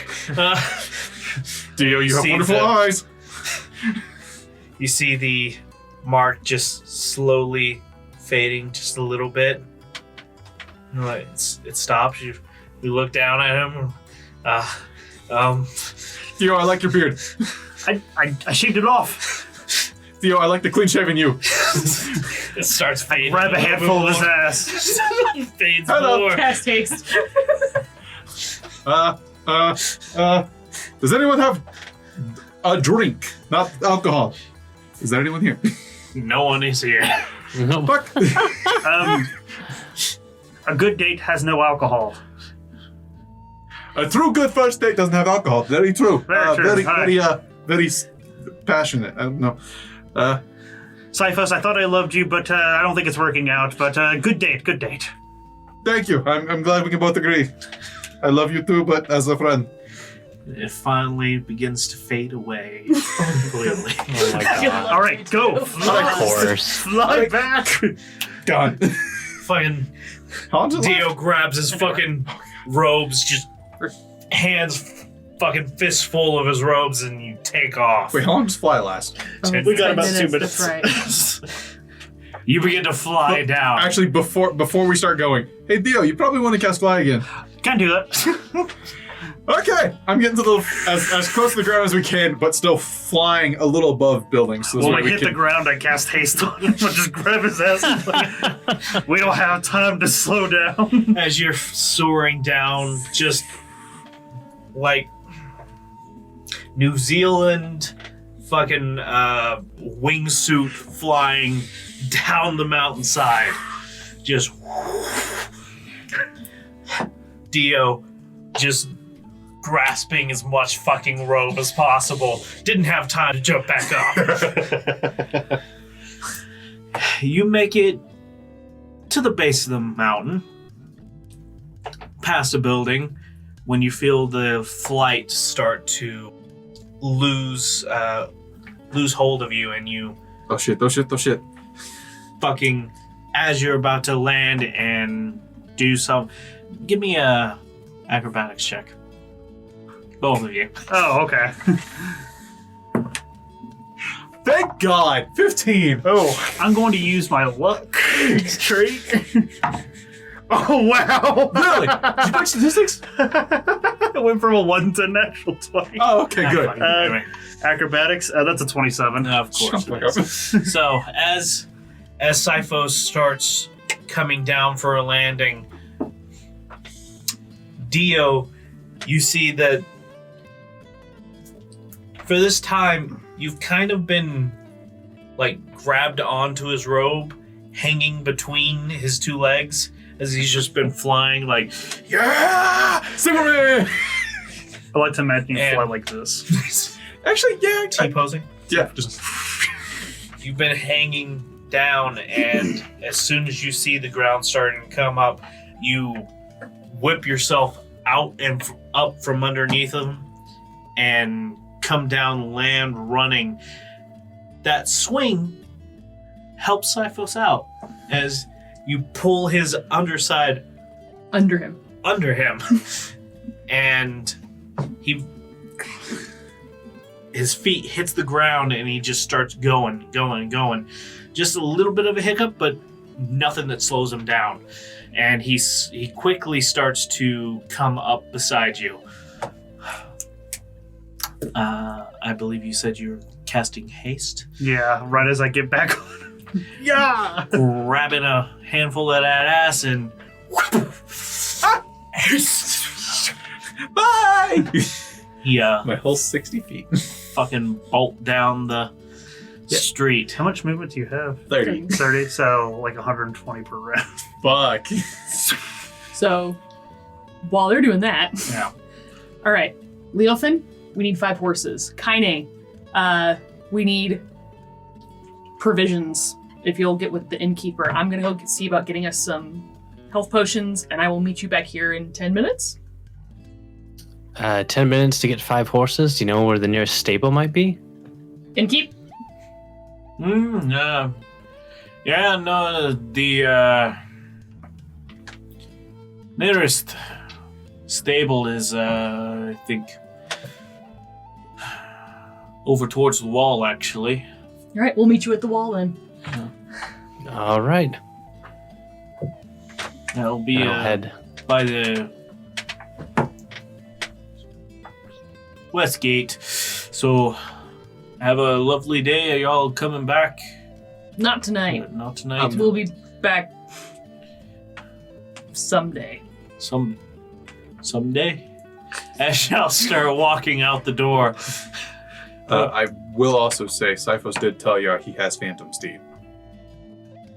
Theo, you have wonderful eyes. You see the mark just slowly fading just a little bit. Like, it stops. You look down at him. Theo, I like your beard. I shaved it off. Theo, I like the clean-shaven you. It starts fading. Grab a handful of his ass. Fades Hello. more. Cast haste. Does anyone have a drink? Not alcohol. Is there anyone here? No one is here. Fuck. A good date has no alcohol. A true good first date doesn't have alcohol. Very true. Very true. Very passionate. I don't know. Cyphos, I thought I loved you, but I don't think it's working out. But good date. Thank you. I'm glad we can both agree. I love you too, but as a friend. It finally begins to fade away completely. Oh my god. All right, go. Of course. Fly back. God. Fucking Dio grabs his fucking robes, just hands fucking fistful of his robes, and you take off. Wait, how long does fly last? We got about 2 minutes. That's right. You begin to fly down. Actually, before we start going, hey Dio, you probably want to cast fly again. Can't do that. Okay, I'm getting to as close to the ground as we can, but still flying a little above buildings. So When I hit the ground, I cast haste on him. I'll just grab his ass. We don't have time to slow down. As you're soaring down, just like New Zealand fucking wingsuit flying down the mountainside. Just Dio just grasping as much fucking rope as possible. Didn't have time to jump back up. You make it to the base of the mountain, past a building, when you feel the flight start to lose hold of you, and you Oh shit. fucking, as you're about to land and do some, give me a acrobatics check. Both of you. Oh, okay. Thank God! 15! Oh, I'm going to use my luck trait. Oh, wow. Really? Did you break statistics? I went from a 1 to a natural 20. Oh, okay, good. Anyway. Acrobatics, that's a 27. Of course. Shut it is. So as Cyphos starts coming down for a landing, Dio, you see that for this time you've kind of been like grabbed onto his robe, hanging between his 2 legs as he's just been flying like, Yeah! Superman! I like to imagine you And- fly like this. Actually, yeah. T-posing. Yeah, just You've been hanging down, and as soon as you see the ground starting to come up, you whip yourself out and up from underneath him and come down, land running. That swing helps Sifos out as you pull his underside Under him. and his feet hits the ground and he just starts going. Just a little bit of a hiccup, but nothing that slows him down. And he quickly starts to come up beside you. I believe you said you're casting haste. Yeah, right as I get back on. Yeah! Grabbing a handful of that ass and bye. he My whole 60 feet. fucking bolt down the street. How much movement do you have? 30. 30, so like 120 per round. Fuck. So, while they're doing that, Yeah. all right, Leofin, we need 5 horses. Kainee, we need provisions. If you'll get with the innkeeper, I'm gonna go see about getting us some health potions, and I will meet you back here in 10 minutes. 10 minutes to get 5 horses. Do you know where the nearest stable might be? Innkeep? The nearest stable is, I think, over towards the wall, actually. All right, we'll meet you at the wall then. All right. That'll be I'll head. by the west gate. So, have a lovely day. Are y'all coming back? Not tonight. Not tonight. We'll be back someday. Someday. As y'all start walking out the door. I will also say, Sifos did tell you he has Phantom Steed.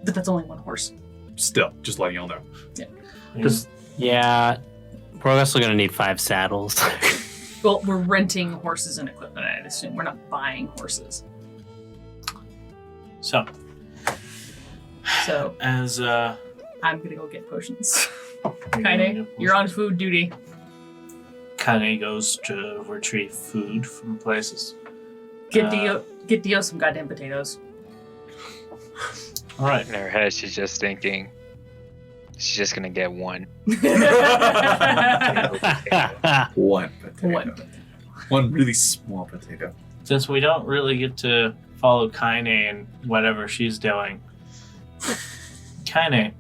But that's only 1 horse. Still, just letting y'all know. Just Yeah, we're also going to need 5 saddles. Well, we're renting horses and equipment, I'd assume. We're not buying horses. So, So, as I'm gonna go get potions. Kainee, you're on food duty. Kainee goes to retrieve food from places. Get Dio some goddamn potatoes. All right. In her head, she's just thinking, she's just gonna get 1. One potato. One. One really small potato. Since we don't really get to follow Kainee and whatever she's doing, Kainee,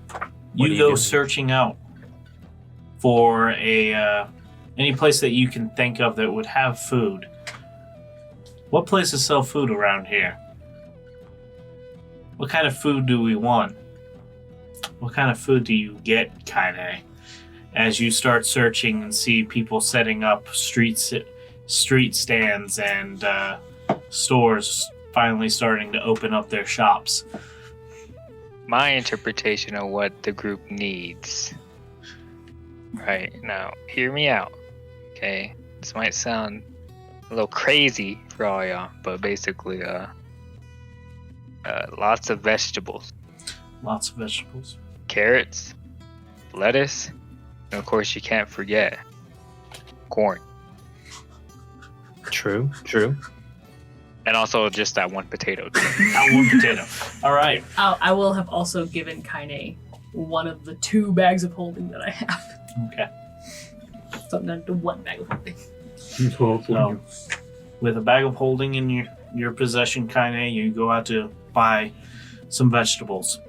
What are you you go doing? searching out for any place that you can think of that would have food. What places sell food around here? What kind of food do we want? What kind of food do you get, Kainee? As you start searching and see people setting up street stands and stores finally starting to open up their shops. My interpretation of what the group needs. Right, now, hear me out. Okay, this might sound a little crazy for all y'all, but basically, lots of vegetables. Lots of vegetables. Carrots, lettuce, and of course you can't forget corn. True. And also just that 1 potato. That one potato. All right. I will have also given Kainee one of the 2 bags of holding that I have. Okay. So I'm down to 1 bag of holding. So, with a bag of holding in your possession, Kainee, you go out to buy some vegetables.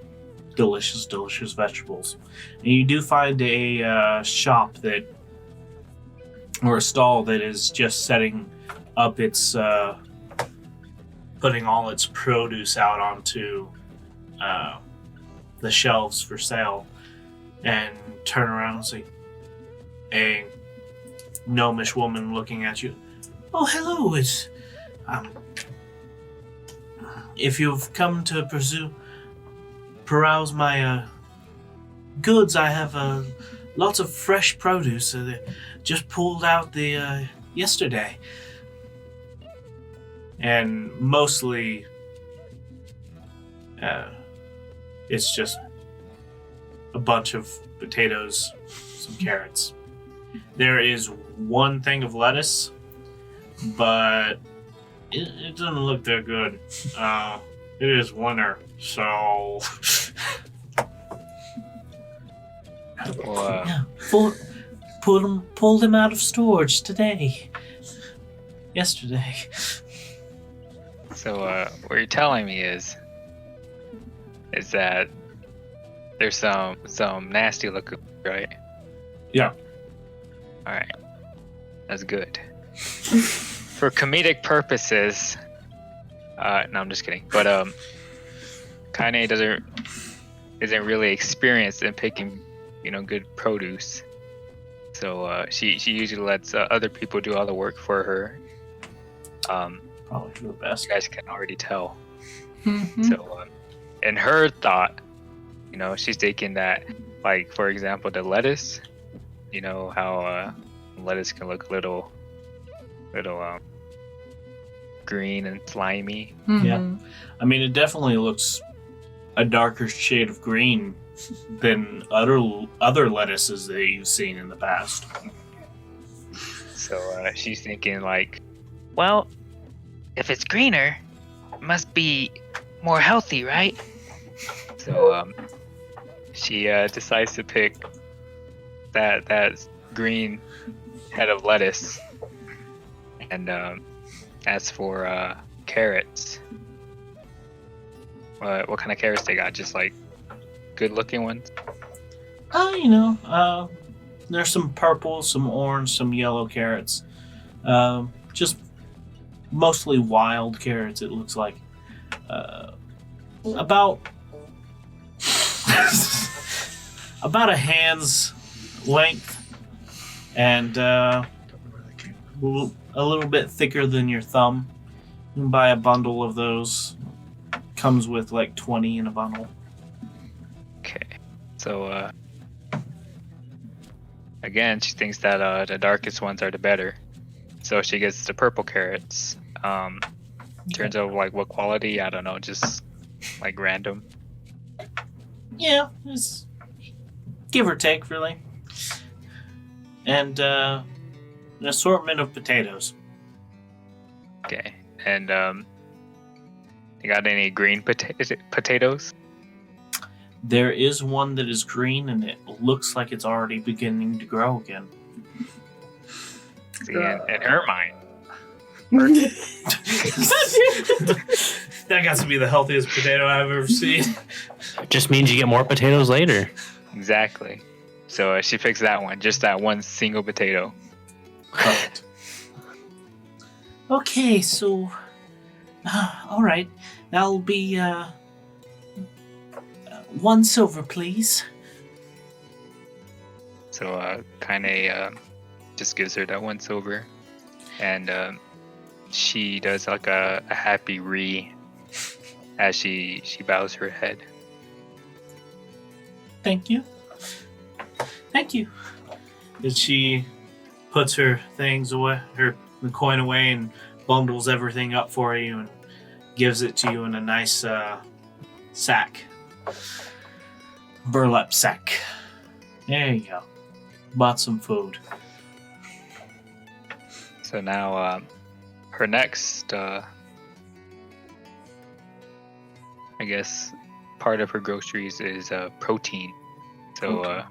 Delicious vegetables. And you do find a shop or a stall that is just setting up its, putting all its produce out onto the shelves for sale, and turn around and see a gnomish woman looking at you. Oh, hello, it's, if you've come to peruse my goods, I have lots of fresh produce just pulled out yesterday. and mostly it's just a bunch of potatoes, some carrots. There is one thing of lettuce, but it doesn't look that good. It is winter, so Well, pulled them out of storage today. Yesterday. so what you're telling me is that there's some nasty looking, right? Yeah. All right, that's good. For comedic purposes, no, I'm just kidding. But Kainee isn't really experienced in picking, good produce. So she usually lets other people do all the work for her. Probably for the best. You guys can already tell. Mhm. So, in her thought, she's thinking that, like, for example, the lettuce, how lettuce can look a little green and slimy. Mhm. I mean, it definitely looks a darker shade of green than other lettuces that you've seen in the past. So she's thinking like, well, if it's greener, it must be more healthy, right? So she decides to pick that green head of lettuce, and as for carrots, what kind of carrots they got? Just like good-looking ones. There's some purple, some orange, some yellow carrots. Just mostly wild carrots, it looks like. About about a hand's length, and a little bit thicker than your thumb. You can buy a bundle of those. Comes with like 20 in a bundle. Okay, so again, she thinks that the darkest ones are the better, so she gets the purple carrots. Turns out, like, what quality? I don't know, just like random. Yeah, it's give or take, really. And an assortment of potatoes. Okay, and you got any green potatoes? There is one that is green, and it looks like it's already beginning to grow again. See, in her mind, That got to be the healthiest potato I've ever seen. It just means you get more potatoes later. exactly. So she picks that one, just that one single potato. Perfect. Okay, so all right, that'll be 1 silver, please. So Kainee just gives her that 1 silver, and she does like a happy re as she bows her head. Thank you. Thank you. And she puts her things away, the coin away, and bundles everything up for you and gives it to you in a nice sack. Burlap sack. There you go. Bought some food. So now her next, I guess, part of her groceries is protein. So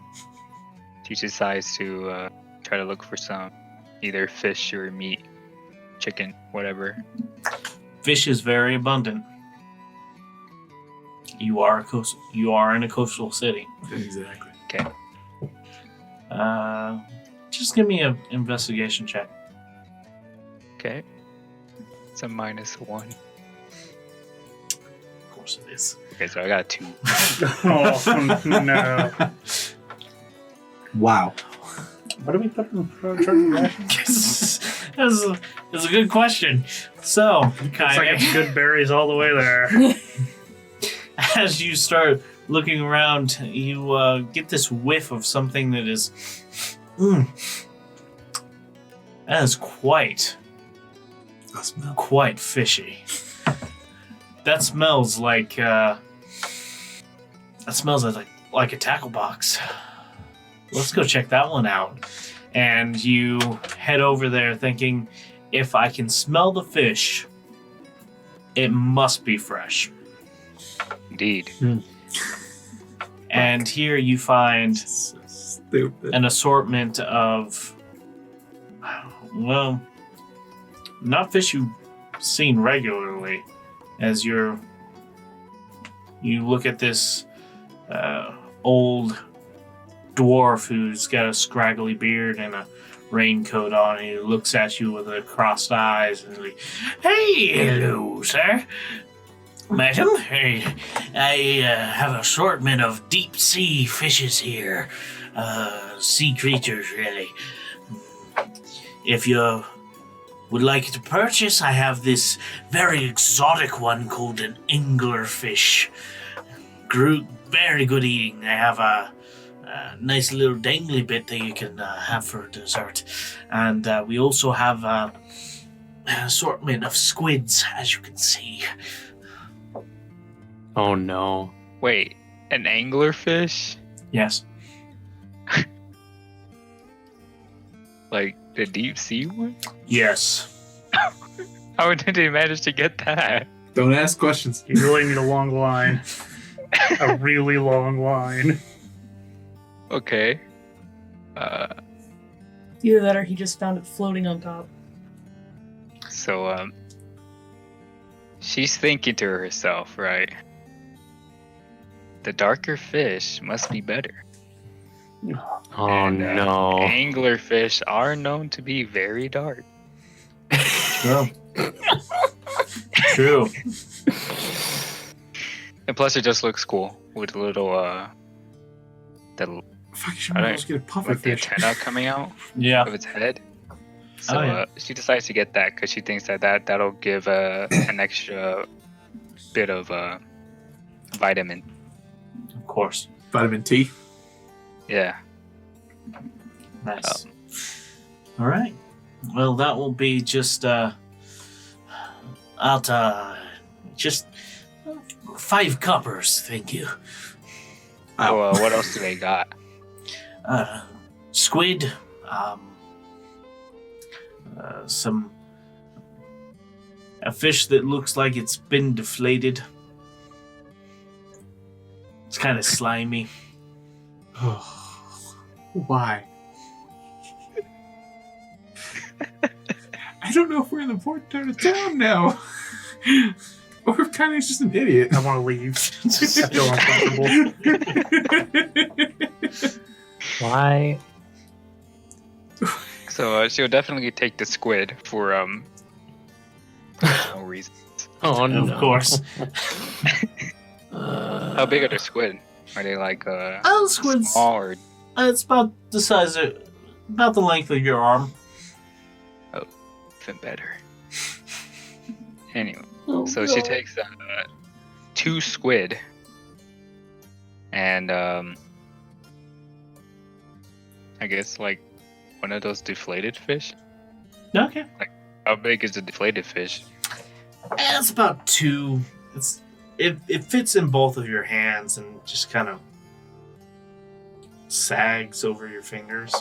she decides to try to look for some either fish or meat, chicken, whatever. Fish is very abundant. You are in a coastal city. Exactly. Okay. Just give me an investigation check. Okay. It's a -1. Of course it is. Okay, so I got a 2. Oh, no. Wow. What do we put in turkey rations? That's a good question. So, It's like Kainee, it's good berries all the way there. as you start looking around, you get this whiff of something that is, that is quite I smell. quite fishy. That smells like like a tackle box. Let's go check that one out. And you head over there thinking, if I can smell the fish, it must be fresh. Indeed. And here you find So stupid. an assortment of, well, not fish you've seen regularly. As you look at this old dwarf who's got a scraggly beard and a raincoat on, and he looks at you with a crossed eyes and he's like, "Hey, hello, sir. Madam, I have an assortment of deep sea fishes here. Sea creatures, really. If you would like to purchase, I have this very exotic one called an anglerfish. Very good eating. I have a nice little dangly bit that you can have for dessert. And we also have an assortment of squids, as you can see." Oh no. Wait, an anglerfish? Yes. Like the deep sea one? Yes. How did they manage to get that? Don't ask questions. You really need a long line. A really long line. Okay. Either that or he just found it floating on top. So, she's thinking to herself, right? The darker fish must be better. Oh And, no. Anglerfish are known to be very dark. True. True. And plus, it just looks cool with a little, the Fuck, you should I don't- just get a puffer like the fish. antenna coming out Yeah. of its head. So Oh, yeah. she decides to get that because she thinks that'll give an extra bit of vitamin. Of course. Vitamin T. Yeah. Nice. All right. Well, that will be just just 5 coppers, thank you. So what else do they got? Squid, a fish that looks like it's been deflated. It's kind of slimy. Why? I don't know if we're in the important part of town now. Or if Kainee's just an idiot. I want to leave. I feel uncomfortable. Why? So she'll definitely take the squid for no reason. Oh no. Of course. How big are the squid? Are they like Squids. small or It's about the size of, about the length of your arm. even better? Anyway, so she takes 2 squid and I guess like one of those deflated fish. Okay. How big is the deflated fish? It's about 2. It fits in both of your hands and just kind of sags over your fingers.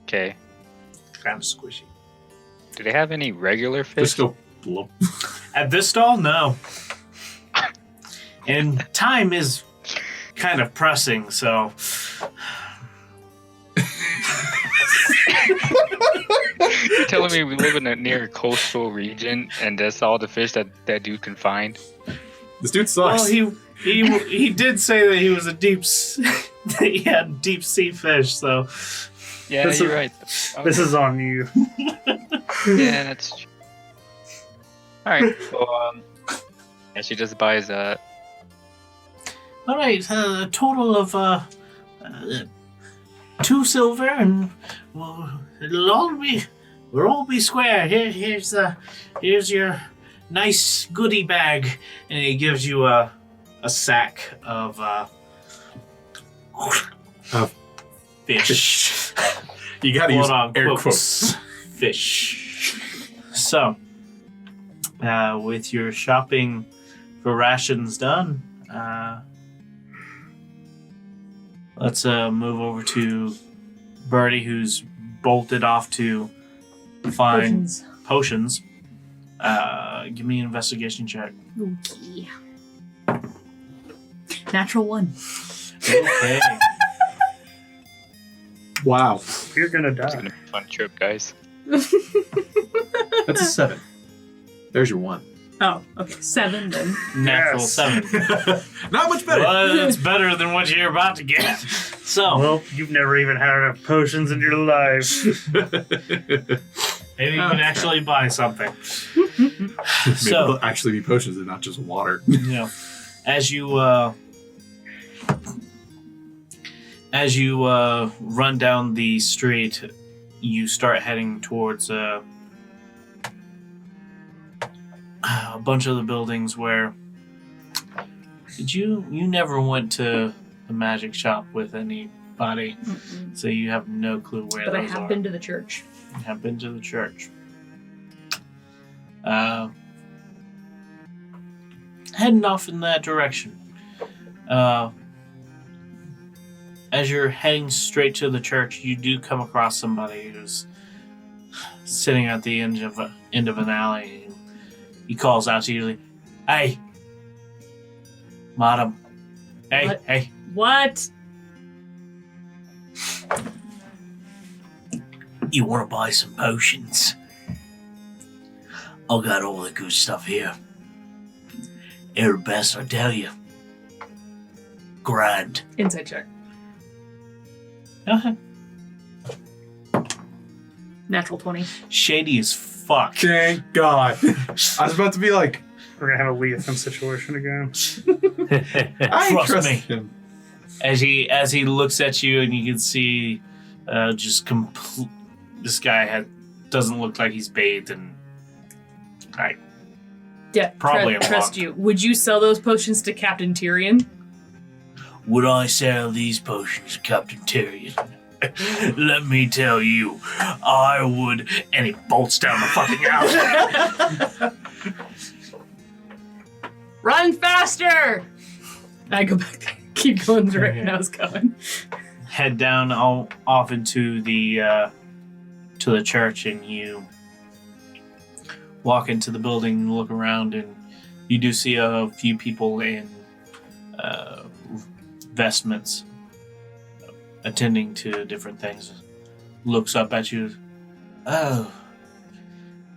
Okay. Kind of squishy. Do they have any regular fish? Just go blub. At this stall, no. And time is kind of pressing, so You're telling me we live in a near coastal region and that's all the fish that you can find? This dude sucks. well, he did say that he was a that he had deep sea fish, so Yeah, This you're is- right. This is on you. Yeah, that's true. Alright, so and she just buys all right, a total of 2 silver, and we'll all be square. Here's your nice goodie bag, and he gives you a sack of fish. You gotta use Quote air unquote quotes. fish. So, with your shopping for rations done, let's move over to Birdie, who's bolted off to find potions. Give me an investigation check. Okay. Natural 1. Okay. Wow. You're gonna It's die. gonna be a fun trip, guys. That's a 7. There's your 1. Oh, okay. 7 then. Natural Yes. 7. Not much better. Well, that's better than what you're about to get. So, Well, you've never even had enough potions in your life. maybe you can actually buy something. Maybe So, they'll actually be potions and not just water. you know, as you run down the street, you start heading towards a bunch of the buildings where you never went to the magic shop with anybody, Mm-mm. so you have no clue where But I those have are. been to the church. You have been to the church. Heading off in that direction. As you're heading straight to the church, you do come across somebody who's sitting at the end of an alley. He calls out to you, "Hey, madam! Hey, What? hey! What? You want to buy some potions? I got all the good stuff here. They're the best, I tell you. Grand." Inside check. Uh-huh. Natural 20. Shady as fuck. Thank God. I was about to be like, We're gonna have a Leothan situation again. I Trust me. him. As he looks at you, and you can see, just complete. This guy doesn't look like he's bathed in. Yeah, Probably a trust monk. you. Would you sell those potions to Captain Tyrion? Would I sell these potions, Captain Tyrion? Let me tell you, I would. And he bolts down the fucking alley. Run faster! I go back. Keep going the direction I was going. Head down off into the to the church, and you walk into the building and look around, and you do see a few people in vestments attending to different things. Looks up at you. "Oh,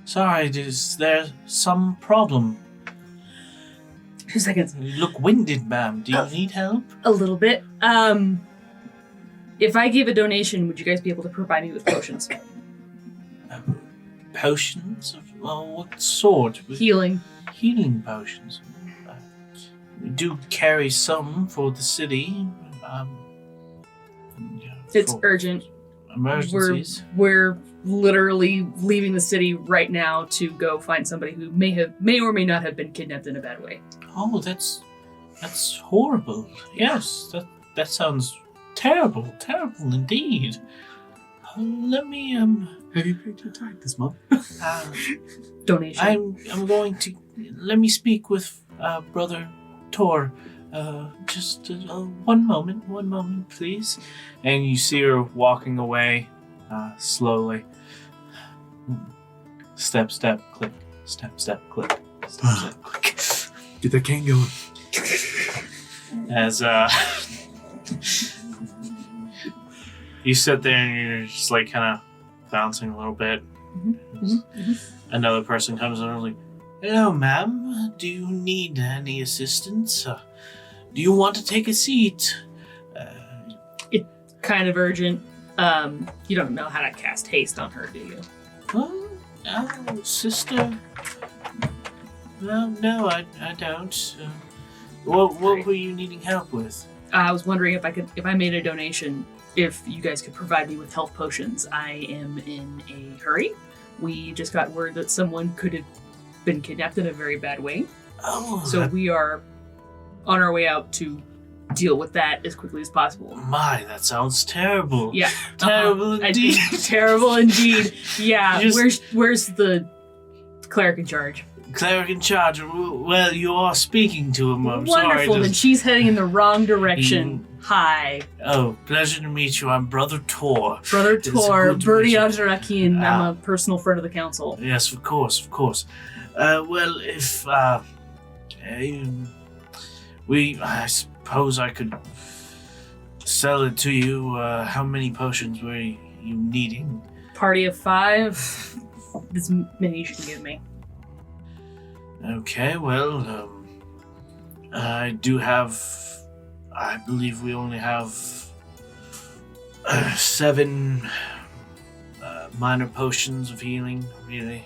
sorry, is there some problem? 2 seconds. You look winded, ma'am. Do you need help?" A little bit. If I gave a donation, would you guys be able to provide me with potions? Potions? Well, what sort? Healing. Healing potions. We do carry some for the city. It's for urgent. emergencies. We're literally leaving the city right now to go find somebody who may or may not have been kidnapped in a bad way. Oh, that's horrible. Yes, that sounds terrible indeed. Let me Have you paid your tithe this month? Donation. I'm going to let me speak with Brother Tor. Just one moment, please. And you see her walking away slowly. Step, click. Step, click. Step, click. Get that cane going. As you sit there and you're just like kind of bouncing a little bit. Another person comes in and is like, "Hello, ma'am. Do you need any assistance? Do you want to take a seat?" Kind of urgent. You don't know how to cast haste on her, do you? Oh, sister. No, I don't. What were you needing help with? I was wondering if I made a donation, if you guys could provide me with health potions. I am in a hurry. We just got word that someone could have been kidnapped in a very bad way. Oh, So we are on our way out to deal with that as quickly as possible. my, that sounds terrible. Yeah. Terrible indeed. Terrible indeed. Yeah. Just- Where's the Cleric in charge. Cleric in charge. Well, you are speaking to him. I'm Wonderful, sorry. then she's heading in the wrong direction. Hi. Oh, pleasure to meet you. I'm Brother Tor. Brother It is Tor, good to Birdie meet you. Ajarakian. I'm a personal friend of the council. Yes, of course, of course. Well, if I suppose I could sell it to you. How many potions were you needing? Party of 5. As many as you can give me. Okay, well, I do have. I believe we only have 7 minor potions of healing. Really,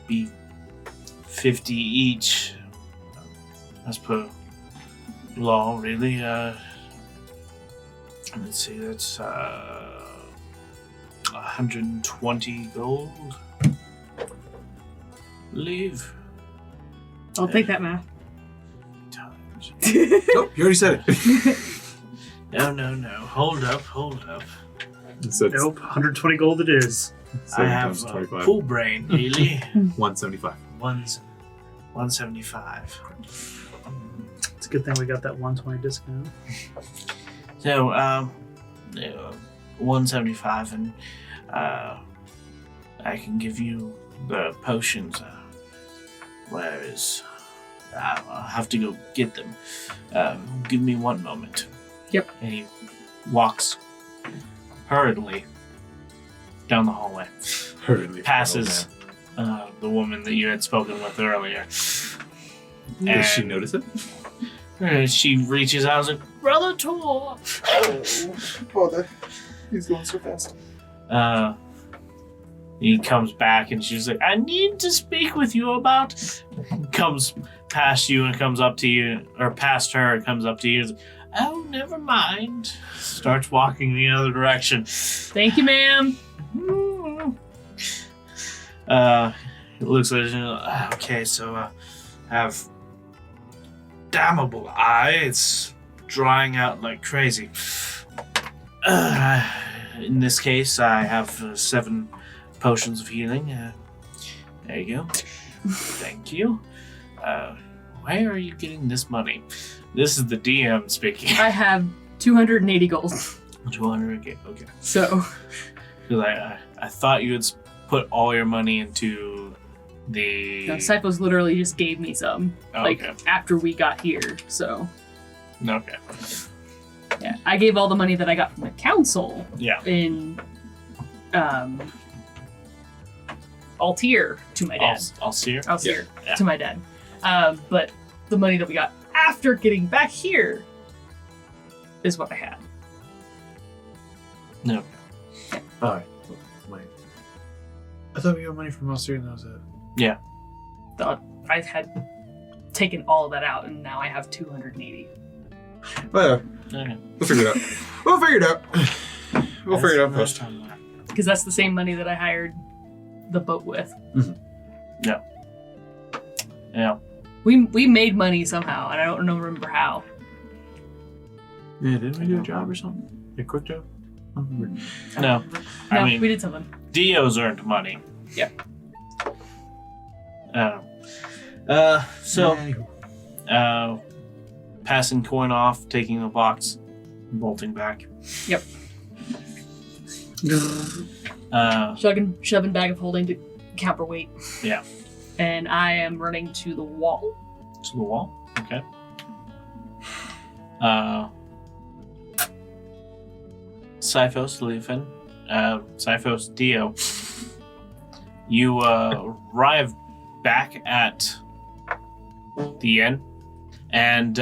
be 50 each. As per law, really. Let's see, that's 120 gold. Leave. I'll take that math. Times. Oh, you already said it. No. Hold up. So it's Nope, 120 gold it is. I have 25. pool brain, really. 175. 175. It's a good thing we got that 120 discount. So, 175, and I can give you the potions. Whereas I'll have to go get them. Give me one moment. Yep. And he walks hurriedly down the hallway. Hurriedly. Passes the woman that you had spoken with earlier. Does she notice it? And she reaches out and is like, Brother Tor! Oh, he's going so fast. He comes back and she's like, I need to speak with you about. Comes past you and comes up to you, or past her and comes up to you. And is like, oh, never mind. Starts walking the other direction. Thank you, ma'am. It looks like, okay, so I have damnable eye. It's drying out like crazy. In this case, I have 7 potions of healing. There you go. Thank you. Where are you getting this money? This is the DM speaking. I have 280 gold. 200 again. Okay. So, Because I thought you had put all your money into the. no, Cyphos literally just gave me some. Okay. Like, after we got here. So, Okay. yeah. I gave all the money that I got from the council Yeah. in Altir to my dad. I'll see her. Altir Yeah. to my dad. But the money that we got after getting back here is what I had. No. Alright. Wait. I thought we got money from Australia and that was it. Thought I had taken all of that out, and now I have 280. Well, Okay. we'll figure it out. We'll figure it out. We'll figure it out That's first. the first time. Because that's the same money that I hired the boat with. Yeah. We made money somehow, and I don't remember how. Yeah, didn't we do a job or something? A quick job? I don't remember. No. No, I mean, we did something. Dio's earned money. Yeah. So, Anywho. passing coin off, taking the box, bolting back. Yep. Shoving bag of holding to counterweight. Yeah. And I am running to the wall. To the wall. Okay. Cyphos, Leafin, Cyphos, Dio. You arrive back at the inn, and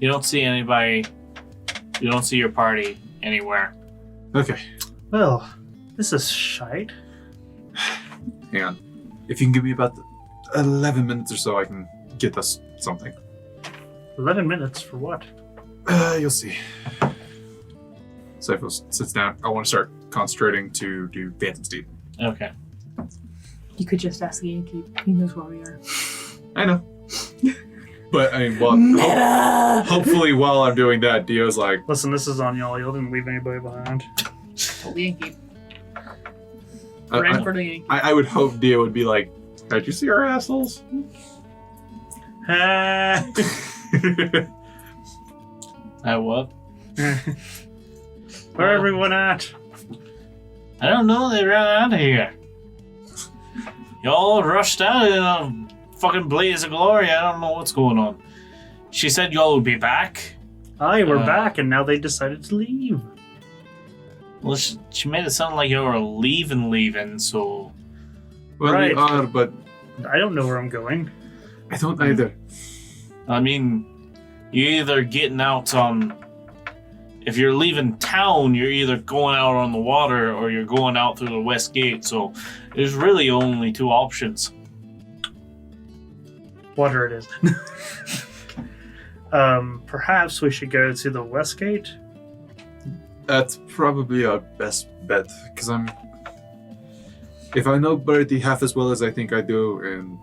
you don't see anybody. You don't see your party anywhere. Okay, Well, this is shite. hang on. If you can give me about 11 minutes or so, I can get us something. 11 minutes for what? You'll see. Cyphos sits down. I want to start concentrating to do Phantom Steed. Okay. You could just ask the innkeep. He knows where we are. I know. But, I mean, well, hopefully while I'm doing that, Dio's like, Listen, this is on y'all. Y'all didn't leave anybody behind. Told the innkeep. Right for the I would hope Dio would be like, "Did you see our assholes?" What? Where everyone at? I don't know. They ran out of here. Y'all rushed out in a fucking blaze of glory. I don't know what's going on. She said y'all would be back. Aye, we're back, and now they decided to leave. Well, she made it sound like you were leaving, so... Well, Right. we are, but I don't know where I'm going. I don't either. I mean, you're either getting out on... If you're leaving town, you're either going out on the water or you're going out through the west gate, so there's really only two options. Water it is. Perhaps we should go to the west gate? That's probably our best bet, because if I know Birdie half as well as I think I do, and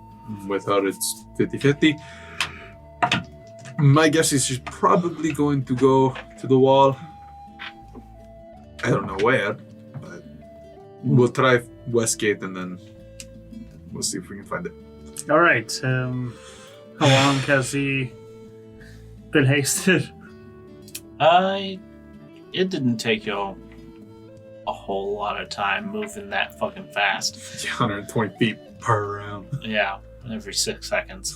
without it's 50-50, my guess is she's probably going to go to the wall. I don't know where, but we'll try Westgate and then we'll see if we can find it. All right. How long has he been hasted? It didn't take you a whole lot of time moving that fucking fast. 120 feet per round. Yeah, every 6 seconds.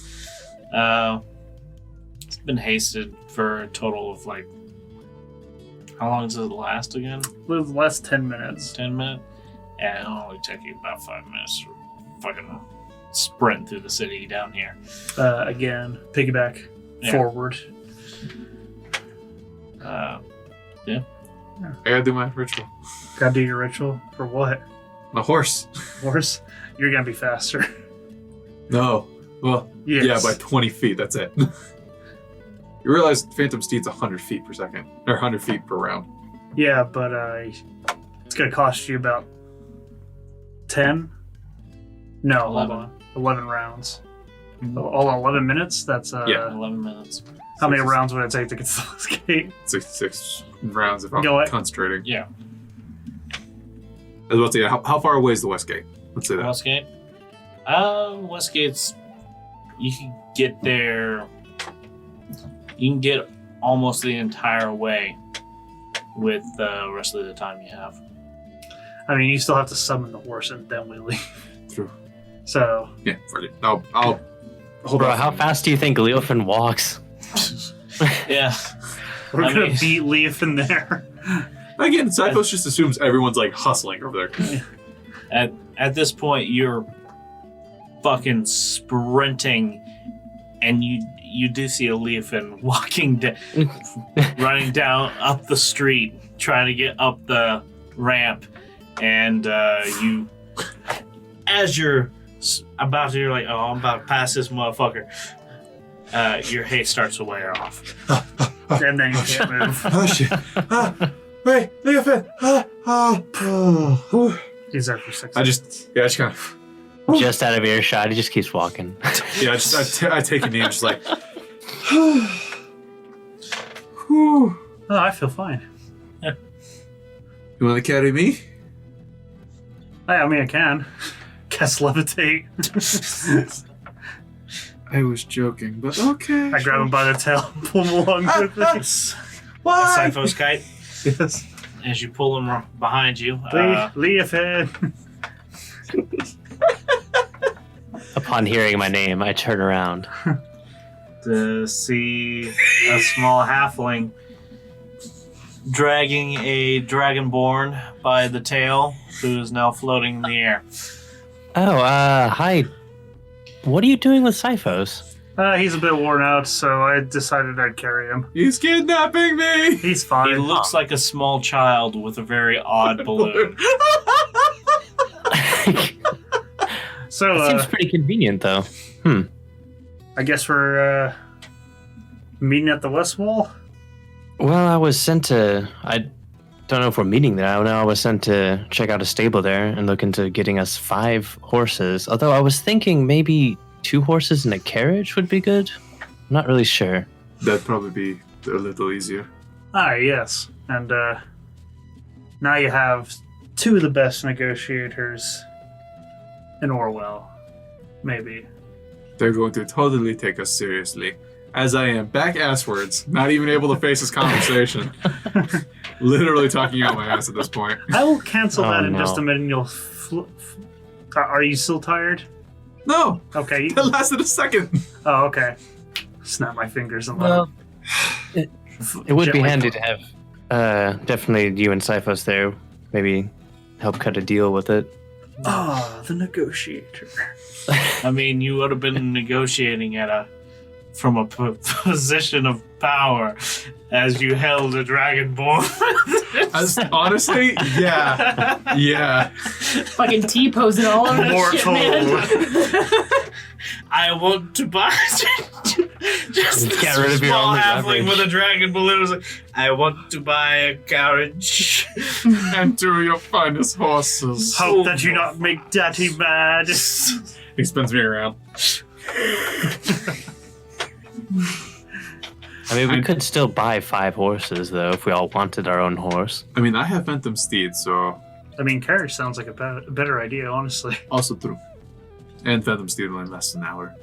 It's been hasted for a total of like... How long does it last again? Less 10 minutes. 10 minutes? Yeah, it'll only take you about 5 minutes to fucking sprint through the city down here. Again, piggyback forward. Yeah. I gotta do my ritual. Gotta do your ritual for what? My horse. Horse? You're gonna be faster. No. Well, Yes. yeah, by 20 feet, that's it. You realize Phantom Steed's 100 feet per second, or 100 feet per round. Yeah, but it's gonna cost you about 10? No, 11. hold on. 11 rounds. All 11 minutes? That's Yeah. 11 minutes. how many rounds would it take to get to this gate? 66 rounds if I'm Go ahead. concentrating. Yeah. I was about to say, how far away is the West Gate? Let's say that. Westgate? Westgate's... You can get there... You can get almost the entire way with the rest of the time you have. I mean, you still have to summon the horse and then we leave. True. So, Yeah, Freddie. I'll hold Bro, on. how fast do you think Leofin walks? Yeah. we're I gonna mean- beat Leaf in there. Again, Cyphos just assumes everyone's like hustling over there. At this point, you're fucking sprinting, and you do see a Leofin walking, running down up the street, trying to get up the ramp, and you, as you're about to, you're like, oh, I'm about to pass this motherfucker. Your haste starts to wear off. And then you can't move. Oh shit. Wait, Leofin. He's there for 6 I just kind of, Just out of earshot, he just keeps walking. I take a knee and just like, whew. Oh, I feel fine. You want to carry me? I mean, I can. Cast levitate. I was joking, but okay. I grab him by the tail, pull him along with me. Why? Cyphos kite, Yes. as you pull him behind you. Leofin. Upon hearing my name, I turn around. To see a small halfling dragging a dragonborn by the tail, who is now floating in the air. Oh, hi. What are you doing with Cyphos? He's a bit worn out, so I decided I'd carry him. He's kidnapping me. He's fine. He looks like a small child with a very odd balloon. So, That seems pretty convenient, though. I guess we're meeting at the West Wall? Well, I was sent to... I don't know if we're meeting there. I know I was sent to check out a stable there and look into getting us 5 horses. Although I was thinking maybe 2 horses and a carriage would be good. I'm not really sure. That'd probably be a little easier. Ah, yes. And now you have two of the best negotiators in Orewell. Maybe. They're going to totally take us seriously. As I am back asswards, not even able to face this conversation. Literally talking out my ass at this point. I will cancel Oh, that in no. just a minute and you'll... Are you still tired? No! Okay. That lasted a second. Oh, okay. Snap my fingers and Well, it would be gently handy to have definitely you and Cyphos there. Maybe help cut a deal with it. Ah, the negotiator. I mean, you would have been negotiating from a position of power as you held a dragonborn. Honestly, yeah. Yeah. Fucking T-posing all over that shit, man. I want to buy just Get this rid of your small only halfling leverage. with a dragon balloon. Was like, I want to buy a carriage. And two of your finest horses. Hope that you not make Daddy mad. He spins me around. I mean, we could still buy 5 horses, though, if we all wanted our own horse. I mean, I have Phantom Steed, so I mean, carriage sounds like a better idea, honestly. also true. And Phantom Steed only lasts an hour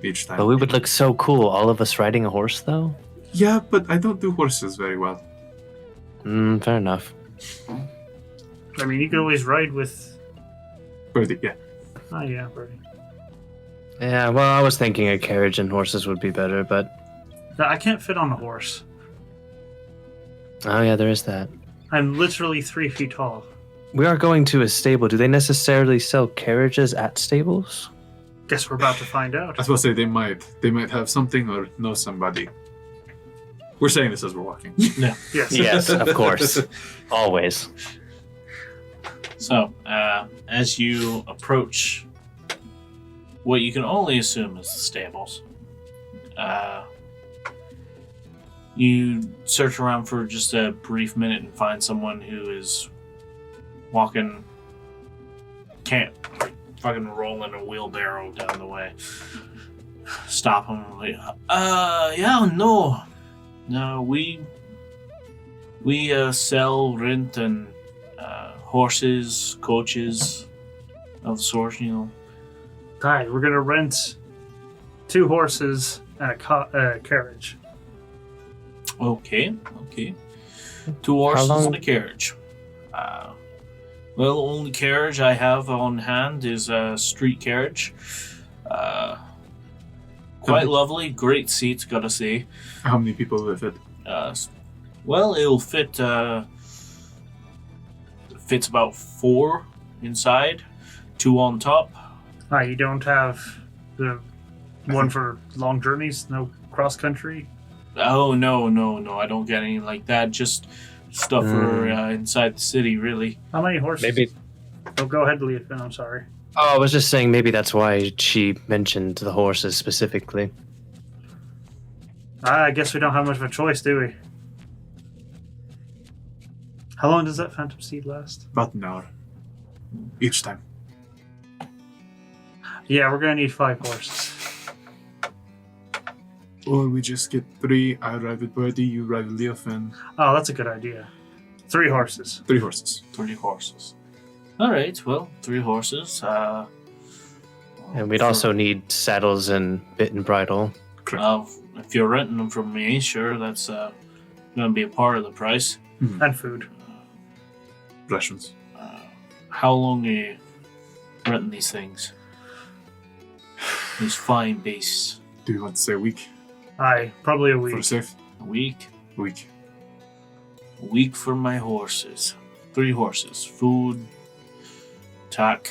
each time. But we would look so cool, all of us riding a horse, though. Yeah, but I don't do horses very well. Fair enough. I mean, you could always ride with... Birdie, yeah. Oh, yeah, Birdie. Yeah, well, I was thinking a carriage and horses would be better, but... No, I can't fit on a horse. Oh, yeah, there is that. I'm literally 3 feet tall. We are going to a stable. Do they necessarily sell carriages at stables? Guess we're about to find out. I was supposed to say they might. They might have something or know somebody. We're saying this as we're walking. Yes. Yes, of course. Always. So, as you approach what you can only assume is the stables, you search around for just a brief minute and find someone who is walking, can't fucking rolling a wheelbarrow down the way. Stop him. Like, yeah, no, we sell, rent, and horses, coaches of the sort, you know. Hi, we're gonna rent 2 horses and a carriage. Okay. 2 horses long- and a carriage. Well, the only carriage I have on hand is a street carriage. Quite lovely, great seats, gotta say. How many people will it fit? Well, it'll fit. Fits about 4 inside, 2 on top. Hi, you don't have the one for long journeys? No cross country? Oh no, I don't get any like that. Just stuff for inside the city, really. How many horses? Maybe. Oh, go ahead, Leafin. I'm sorry. Oh, I was just saying maybe that's why she mentioned the horses specifically. I guess we don't have much of a choice, do we? How long does that Phantom Steed last? About an hour. Each time. Yeah, we're gonna need 5 horses. Or we just get 3. I ride with Birdie, you ride with Leofin. Oh, that's a good idea. 3 horses. 3 horses. 3 horses. All right, well, 3 horses. And we'd also need saddles and bit and bridle. If you're renting them from me, sure, that's going to be a part of the price. And food. Rations. How long are you renting these things? These fine beasts. Do you want to say a week? Aye, probably a For week. the safe? A week? Week. A week for my horses. 3 horses. Food, tack.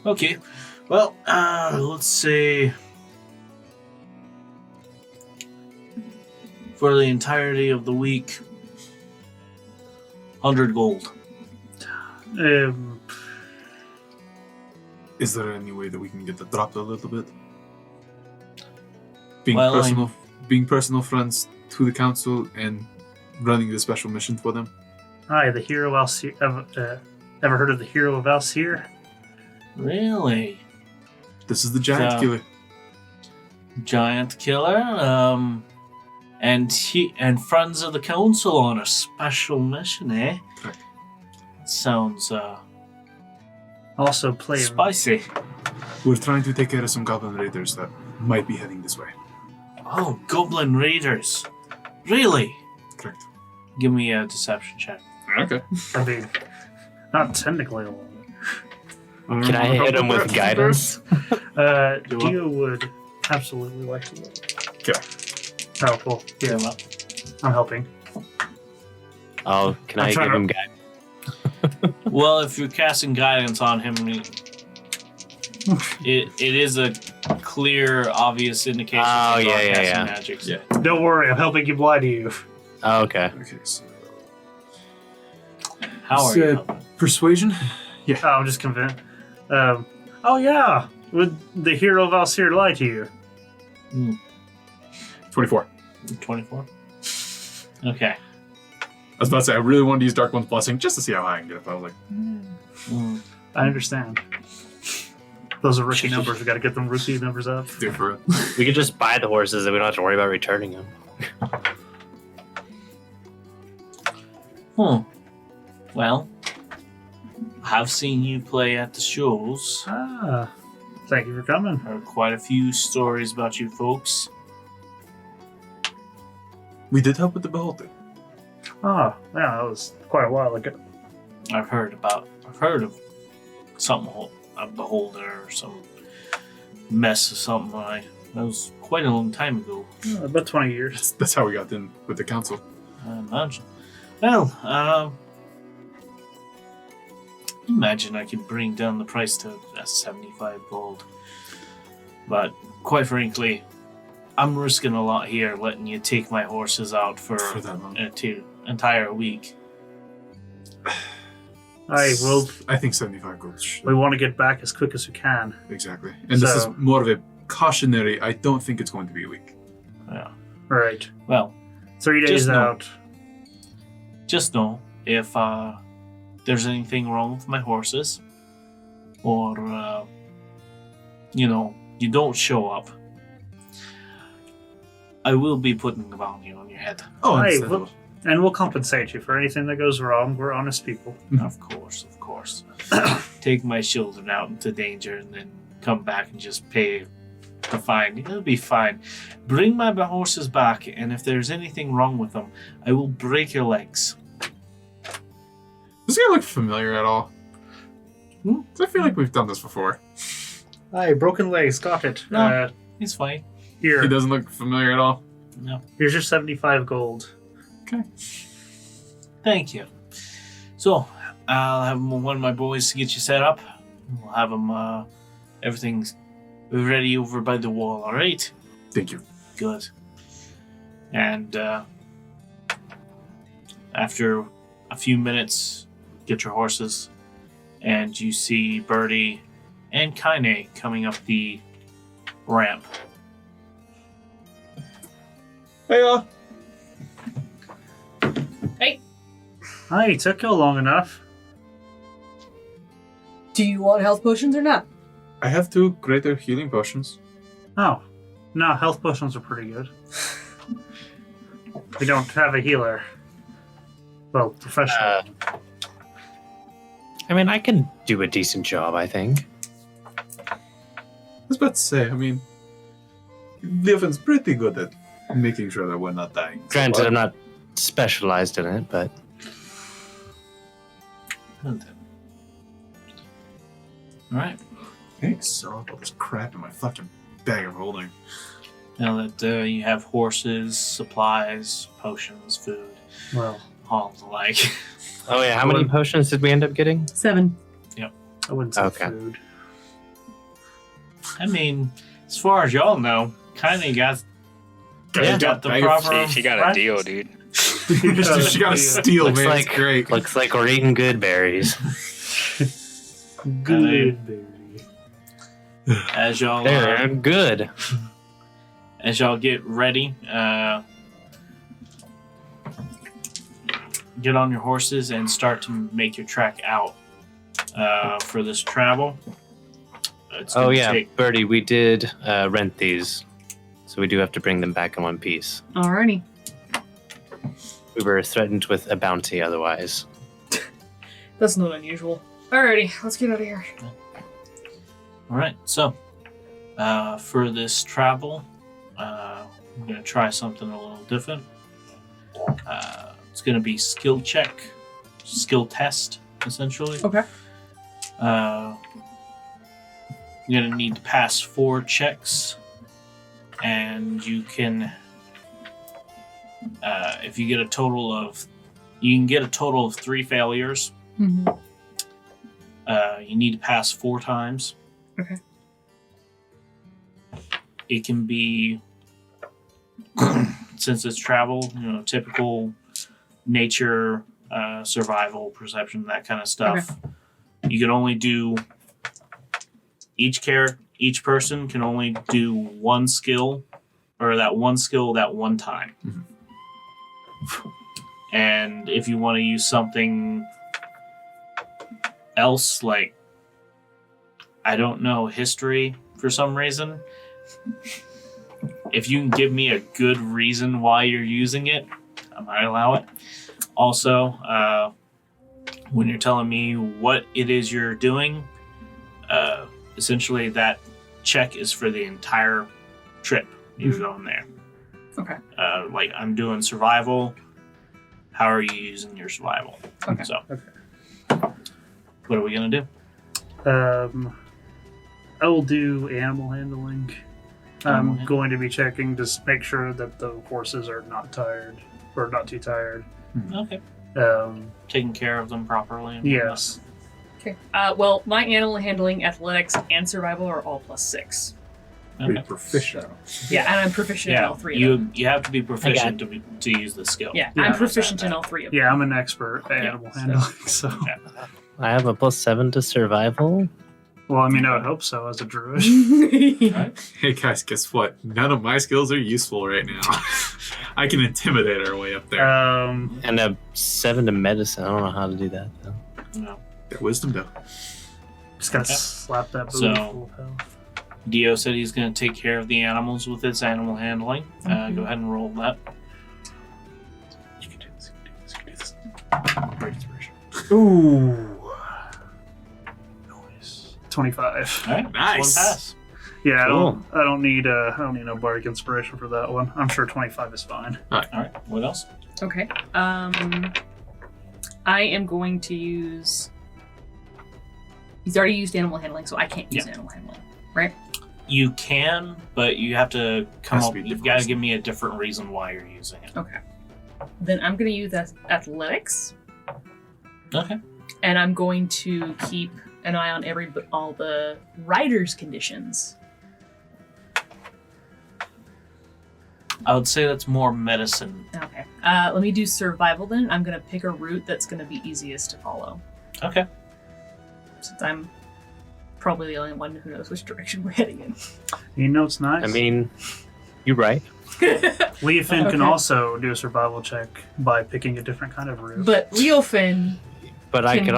Okay. Well, let's say for the entirety of the week, 100 gold. Is there any way that we can get that dropped a little bit? Being Well, being personal friends to the council and running the special mission for them. Aye, the hero Alcir. Ever heard of the hero of Alcir? Really? This is the giant So- killer. Giant killer? And friends of the council on a special mission, eh? Correct. Sounds Also, play. spicy. We're trying to take care of some goblin raiders that might be heading this way. Oh, goblin raiders. Really? Correct. Give me a deception check. Okay. I mean, not technically alone. Can I hit him with guidance? Dio would absolutely like to. Okay. Oh, cool. Yeah, Well, I'm helping. Oh, can I'm I trying give to- him guidance? well, if you're casting guidance on him, it is a clear, obvious indication. Oh, that you are yeah, casting yeah. magic. Yeah. Don't worry, I'm helping you lie to you. Oh, okay. Okay, so... How are So, you? Persuasion? Oh, I'm just convinced. Oh yeah, would the hero of Alcir lie to you? 24. 24? Okay. I was about to say, I really wanted to use Dark One's Blessing just to see how high I can get up. I was like, Mm. I understand. Those are rookie numbers. We got to get them rookie numbers up. dude, for real. We could just buy the horses and we don't have to worry about returning them. Well, I've seen you play at the shows. Ah, thank you for coming. Heard quite a few stories about you folks. We did help with the beholder. Oh, yeah, that was quite a while ago. I've heard of something, a beholder or some mess or something. That was quite a long time ago, About 20 years. That's how we got in with the council. I imagine. Well, imagine I could bring down the price to 75 gold. But quite frankly, I'm risking a lot here letting you take my horses out for that long. an entire week. I will. I think 75 gold. We want to get back as quick as we can. Exactly. And this is So- more of a cautionary. I don't think it's going to be a week. Yeah. All right. Well, 3 days Just know- out. just know if there's anything wrong with my horses, or you don't show up, I will be putting a bounty on your head. Oh, Hey, understandable. And we'll compensate you for anything that goes wrong. We're honest people. Of course. Take my children out into danger and then come back and just pay the fine. It'll be fine. Bring my horses back, and if there's anything wrong with them, I will break your legs. Does he look familiar at all? I feel like we've done this before. Aye, broken legs. Got it. No. He's fine. Here. He doesn't look familiar at all. No. Here's your 75 gold. Okay. Thank you. So, I'll have one of my boys to get you set up. We'll have them, everything's ready over by the wall, alright? Thank you. Good. And, after a few minutes, get your horses, and you see Birdie and Kainee coming up the ramp. Hey, Aye, took you long enough. Do you want health potions or not? I have 2 greater healing potions. Oh. No, health potions are pretty good. We don't have a healer. Well, professional. I mean, I can do a decent job, I think. I was about to say, I mean, Leofin's pretty good at making sure that we're not dying. Granted, I'm not specialized in it, but Alright. Okay, so all this crap in my fucking bag of holding. Now that you have horses, supplies, potions, food, Well, all the like. oh yeah, how many potions did we end up getting? 7. I wouldn't say Okay. food. I mean, as far as y'all know, Kainee got the bag of- proper. She got What? a deal, dude. She got a steal, Looks man. like- It's great. Looks like we're eating good berries. Good berry. As y'all They're good. as y'all get ready, get on your horses and start to make your trek out for this travel. It's Oh gonna yeah, take- Birdie, we did rent these, so we do have to bring them back in one piece. Alrighty. We were threatened with a bounty otherwise. That's not unusual. Alrighty, let's get out of here. All right. So, for this travel, I'm gonna try something a little different. It's gonna be skill test, essentially. Okay. You're gonna need to pass 4 checks, and you can, if you get a total of, you can get a total of 3 failures. Mm-hmm. You need to pass 4 times. Okay. It can be, since it's travel, typical nature, survival, perception, that kind of stuff. Okay. You can only do each person can only do 1 skill, or that 1 skill that 1 time. Mm-hmm. And if you want to use something else, like, I don't know, history for some reason, if you can give me a good reason why you're using it, I might allow it. Also, when you're telling me what it is you're doing, essentially that check is for the entire trip you're going there. Okay. Like, I'm doing survival. How are you using your survival? Okay. So, Okay. what are we going to do? I will do animal handling. I'm going to be checking to make sure that the horses are not tired, or not too tired. Okay. Taking care of them properly. And Yes. Okay. Well, my animal handling, athletics, and survival are all +6. Pretty Okay. proficient. Yeah, and I'm proficient in all 3 of them. You have to be proficient to use the skill. Yeah, Yeah, I'm proficient in all 3 of them. Yeah, I'm an expert at animal handling, so... I have a +7 to survival. Well, I mean, I would hope so as a druid. Hey guys, guess what? None of my skills are useful right now. I can intimidate our way up there. And a 7 to medicine. I don't know how to do that, though. No. That wisdom though. Just gotta Okay. slap that booty So- full of health. Dio said he's going to take care of the animals with his animal handling. Go ahead and roll that. You can do this, you can do this, you can do this. Great inspiration. Ooh. Nice. 25. All right. Nice. 1 pass. Yeah, Cool. I don't need no bardic inspiration for that one. I'm sure 25 is fine. All right. What else? Okay. I am going to use... He's already used animal handling, so I can't use animal handling, right? You can, but you have to come Has to up. be a You've different got to reason. give me a different reason why you're using it. Okay. Then I'm going to use athletics, Okay. and I'm going to keep an eye on all the riders' conditions. I would say that's more medicine. Okay. Let me do survival then. I'm going to pick a route that's going to be easiest to follow, Okay. since I'm probably the only one who knows which direction we're heading in. You know it's nice? I mean, you're right. Leofin can Okay. also do a survival check by picking a different kind of route. But Leofin, But I Can- could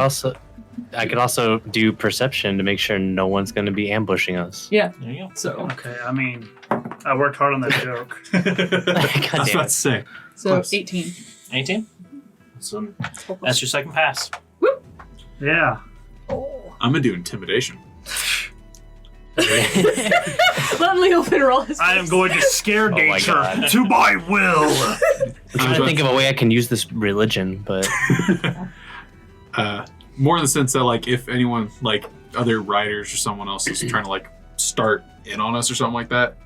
also do perception to make sure no one's going to be ambushing us. yeah. There you go. So Okay, I mean, I worked hard on that joke. I God was damn about it. to say. so Close. 18. 18. So that's your second pass. Yeah. Oh. I'm gonna do intimidation. Let Leofin roll his. I am going to scare Oh my nature God. to my will. I'm trying to think of a way I can use this religion, but More in the sense that, like, if anyone, like, other riders or someone else is trying to, like, start in on us or something like that,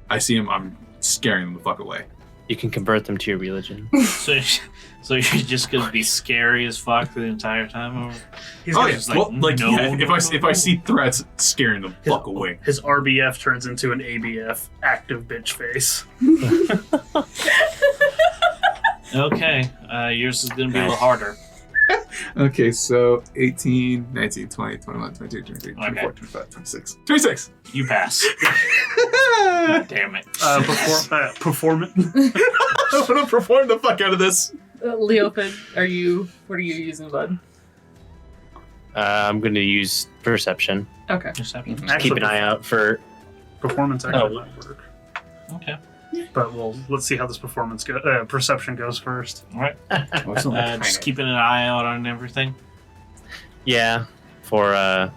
I see them, I'm scaring them the fuck away. you can convert them to your religion. So you're just gonna be scary as fuck the entire time. He's Oh, gonna yeah. just like, Well, like, no, yeah, no, if I see threats, scaring them the fuck away. His RBF turns into an ABF, active bitch face. Okay, yours is gonna be a little harder. Okay, so 18, 19, 20, 21, 22, 23, 24, Okay. 25, 26. 26! You pass. Damn it. Performance. I'm gonna perform the fuck out of this. Leofin, what are you using, bud? I'm going to use perception. Okay. Just happen. Keep an eye out for. Performance actually Oh. might work. Okay. But let's see how this perception goes first. All right. Excellent. Just keeping an eye out on everything. Yeah, for I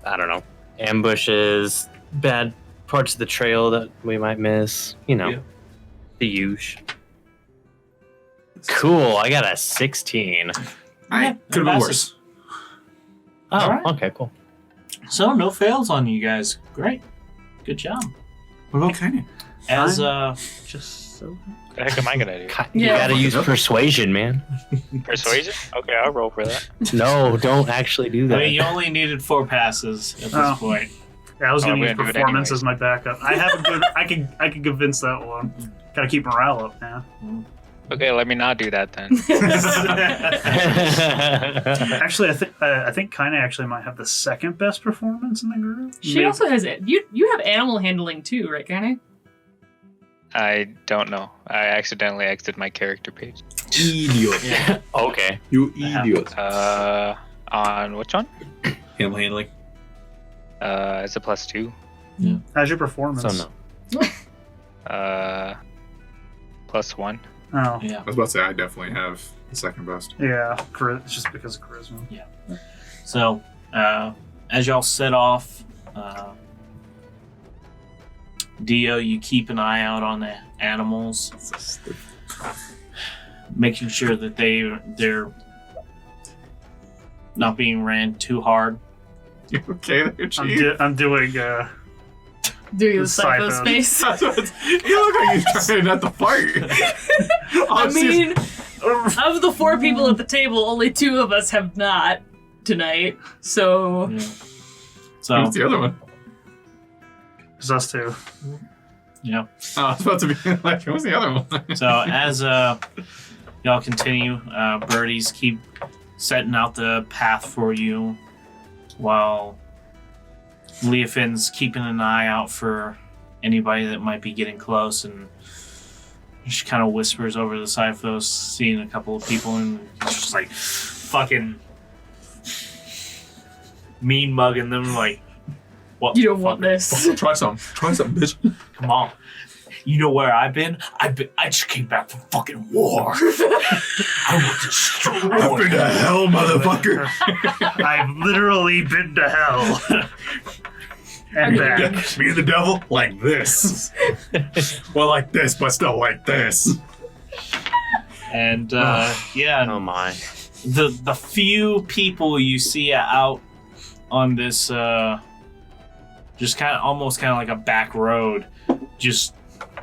don't know, ambushes, bad parts of the trail that we might miss. You know, Yeah. the usual. Cool. I got a 16. I could have been worse. Oh, All right. okay, cool. So no fails on you guys. Great. Good job. What about Kainee? As just so The heck am I gonna do? You Yeah. gotta use persuasion, man. Persuasion? Okay, I'll roll for that. No, don't actually do I that. mean, you only needed 4 passes at this Oh. point. Yeah, I was Oh, gonna we're use gonna do it performance anyways. as my backup. I have a good. I can convince that one. Gotta keep morale up now. Okay, let me not do that then. Actually, I think Kainee actually might have the second best performance in the group. She also has it. You have animal handling too, right, Kainee? I don't know. I accidentally exited my character page. Idiot. Okay. You idiot. On which one? Animal handling. It's a +2. How's your performance? So no. +1. Oh, Yeah. I was about to say I definitely have the second best. yeah. It's just because of charisma. So, as y'all set off, Dio, you keep an eye out on the animals, making sure that they're not being ran too hard. You okay there, Chief? I'm doing. Do you The Psycho Psycho. Space? That's what you look like you're trying not to fight. I mean, of the 4 people at the table, only 2 of us have not tonight. So Yeah. So, who's the other one? It's us two. yeah. Oh, I was about to be like, who's the other one? So as y'all continue, birdies keep setting out the path for you, while Leofin's keeping an eye out for anybody that might be getting close, and she kind of whispers over the side of those, seeing a couple of people, and it's just like fucking mean mugging them, like, what? you don't want this. Try some, bitch. Come on. You know where I've been? I just came back from fucking war. I will destroy. I've been to hell, motherfucker. I've literally been to hell. And back. Me and the devil, like this. Well, like this, but still like this. And yeah, Oh my. the few people you see out on this just almost kind of like a back road, just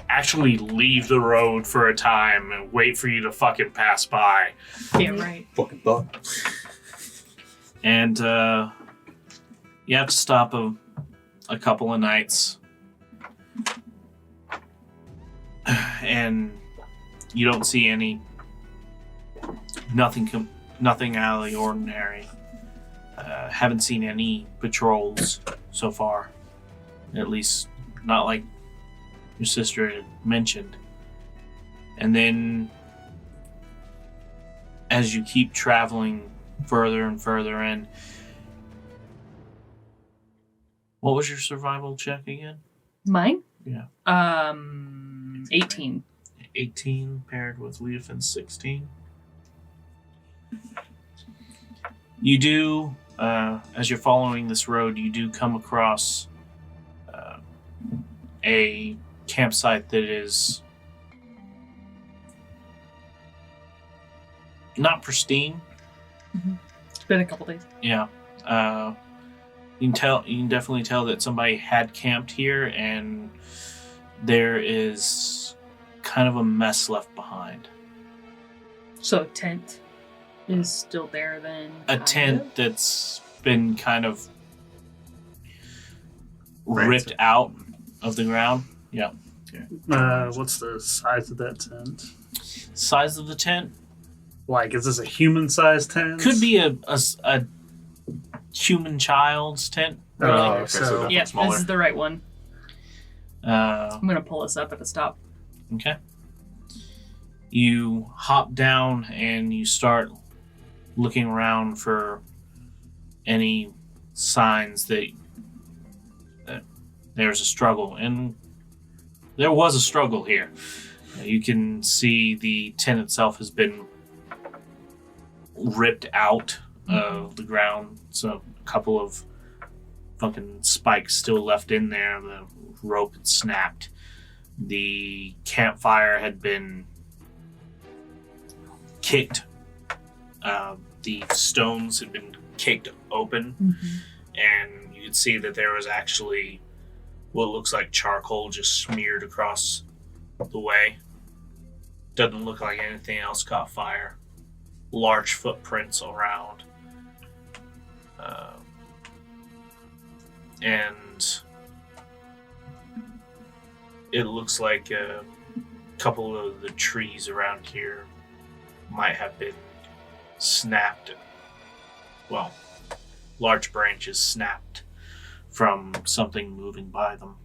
actually leave the road for a time and wait for you to fucking pass by. Yeah, right. Fucking thought. And you have to stop a couple of nights, and you don't see nothing out of the ordinary. Haven't seen any patrols so far, at least not like your sister had mentioned. And then as you keep traveling further and further in, what was your survival check again? Mine? Yeah. 18. 18 paired with Leofin's 16. You do, as you're following this road, you do come across a campsite that is not pristine. It's been a couple days. Yeah. You can definitely tell that somebody had camped here, and there is kind of a mess left behind. So a tent is still there then? A kind tent of? that's been kind of ripped out of the ground. Yeah. What's the size of that tent? Size of the tent Like, is this a human-sized tent? could be a human child's tent. Okay, okay, so, so definitely Yeah, smaller. this is the right one. Uh, I'm going to pull us up at a stop. Okay. You hop down and you start looking around for any signs that there's a struggle. And there was a struggle here. You can see the tent itself has been ripped out of the ground. So a couple of fucking spikes still left in there. The rope had snapped. The campfire had been kicked. The stones had been kicked open. And you could see that there was actually what looks like charcoal just smeared across the way. Doesn't look like anything else caught fire. Large footprints around. And it looks like a couple of the trees around here might have been snapped. Well, large branches snapped from something moving by them.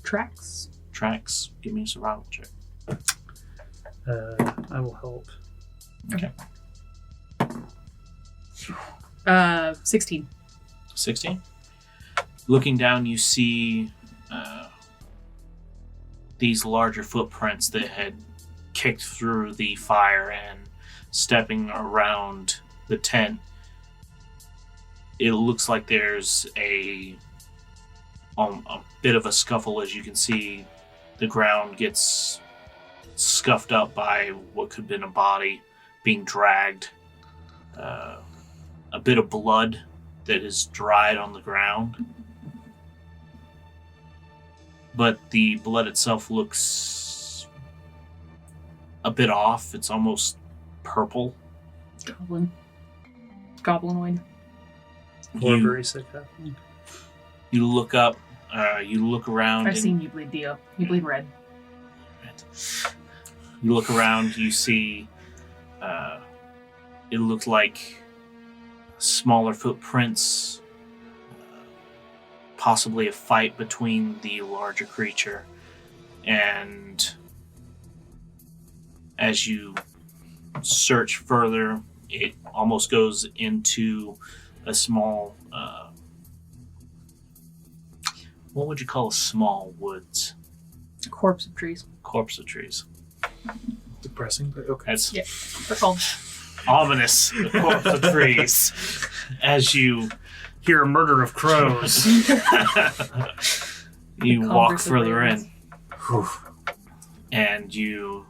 Tracks. Give me a survival check. I will help. Okay. 16. 16. Looking down, you see these larger footprints that had kicked through the fire and stepping around the tent. It looks like there's a bit of a scuffle. As you can see, the ground gets scuffed up by what could have been a body being dragged. A bit of blood that is dried on the ground. But the blood itself looks a bit off. It's almost purple. Goblinoid. Very sick happening. You look up, you look around. I've seen you bleed, Dio. You bleed red. You look around, you see it looked like smaller footprints, possibly a fight between the larger creature. And as you search further, it almost goes into a small, what would you call a small woods? Corpse of trees. Corpse of trees. Depressing, but okay. That's Yeah, they're called. ominous. The corpse of trees. As you Hear a murder of crows. you walk Converse of further ravens. in, and you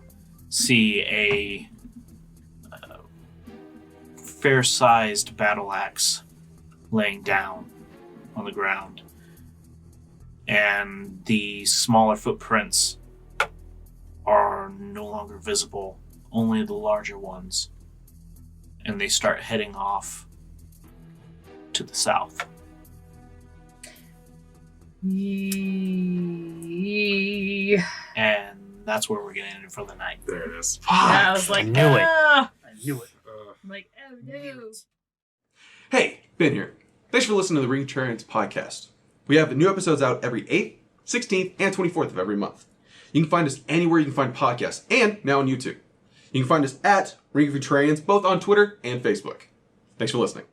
see a fair-sized battle axe laying down on the ground, and the smaller footprints are no longer visible, only the larger ones, and they start heading off to the south. And that's where we're getting in for the night. There it is. I was like, I knew it. I knew it. I'm like, oh no. Hey, Ben here. Thanks for listening to the Ring of Contrarians podcast. We have new episodes out every 8th, 16th, and 24th of every month. You can find us anywhere you can find podcasts, and now on YouTube. You can find us at Ring of Contrarians, both on Twitter and Facebook. Thanks for listening.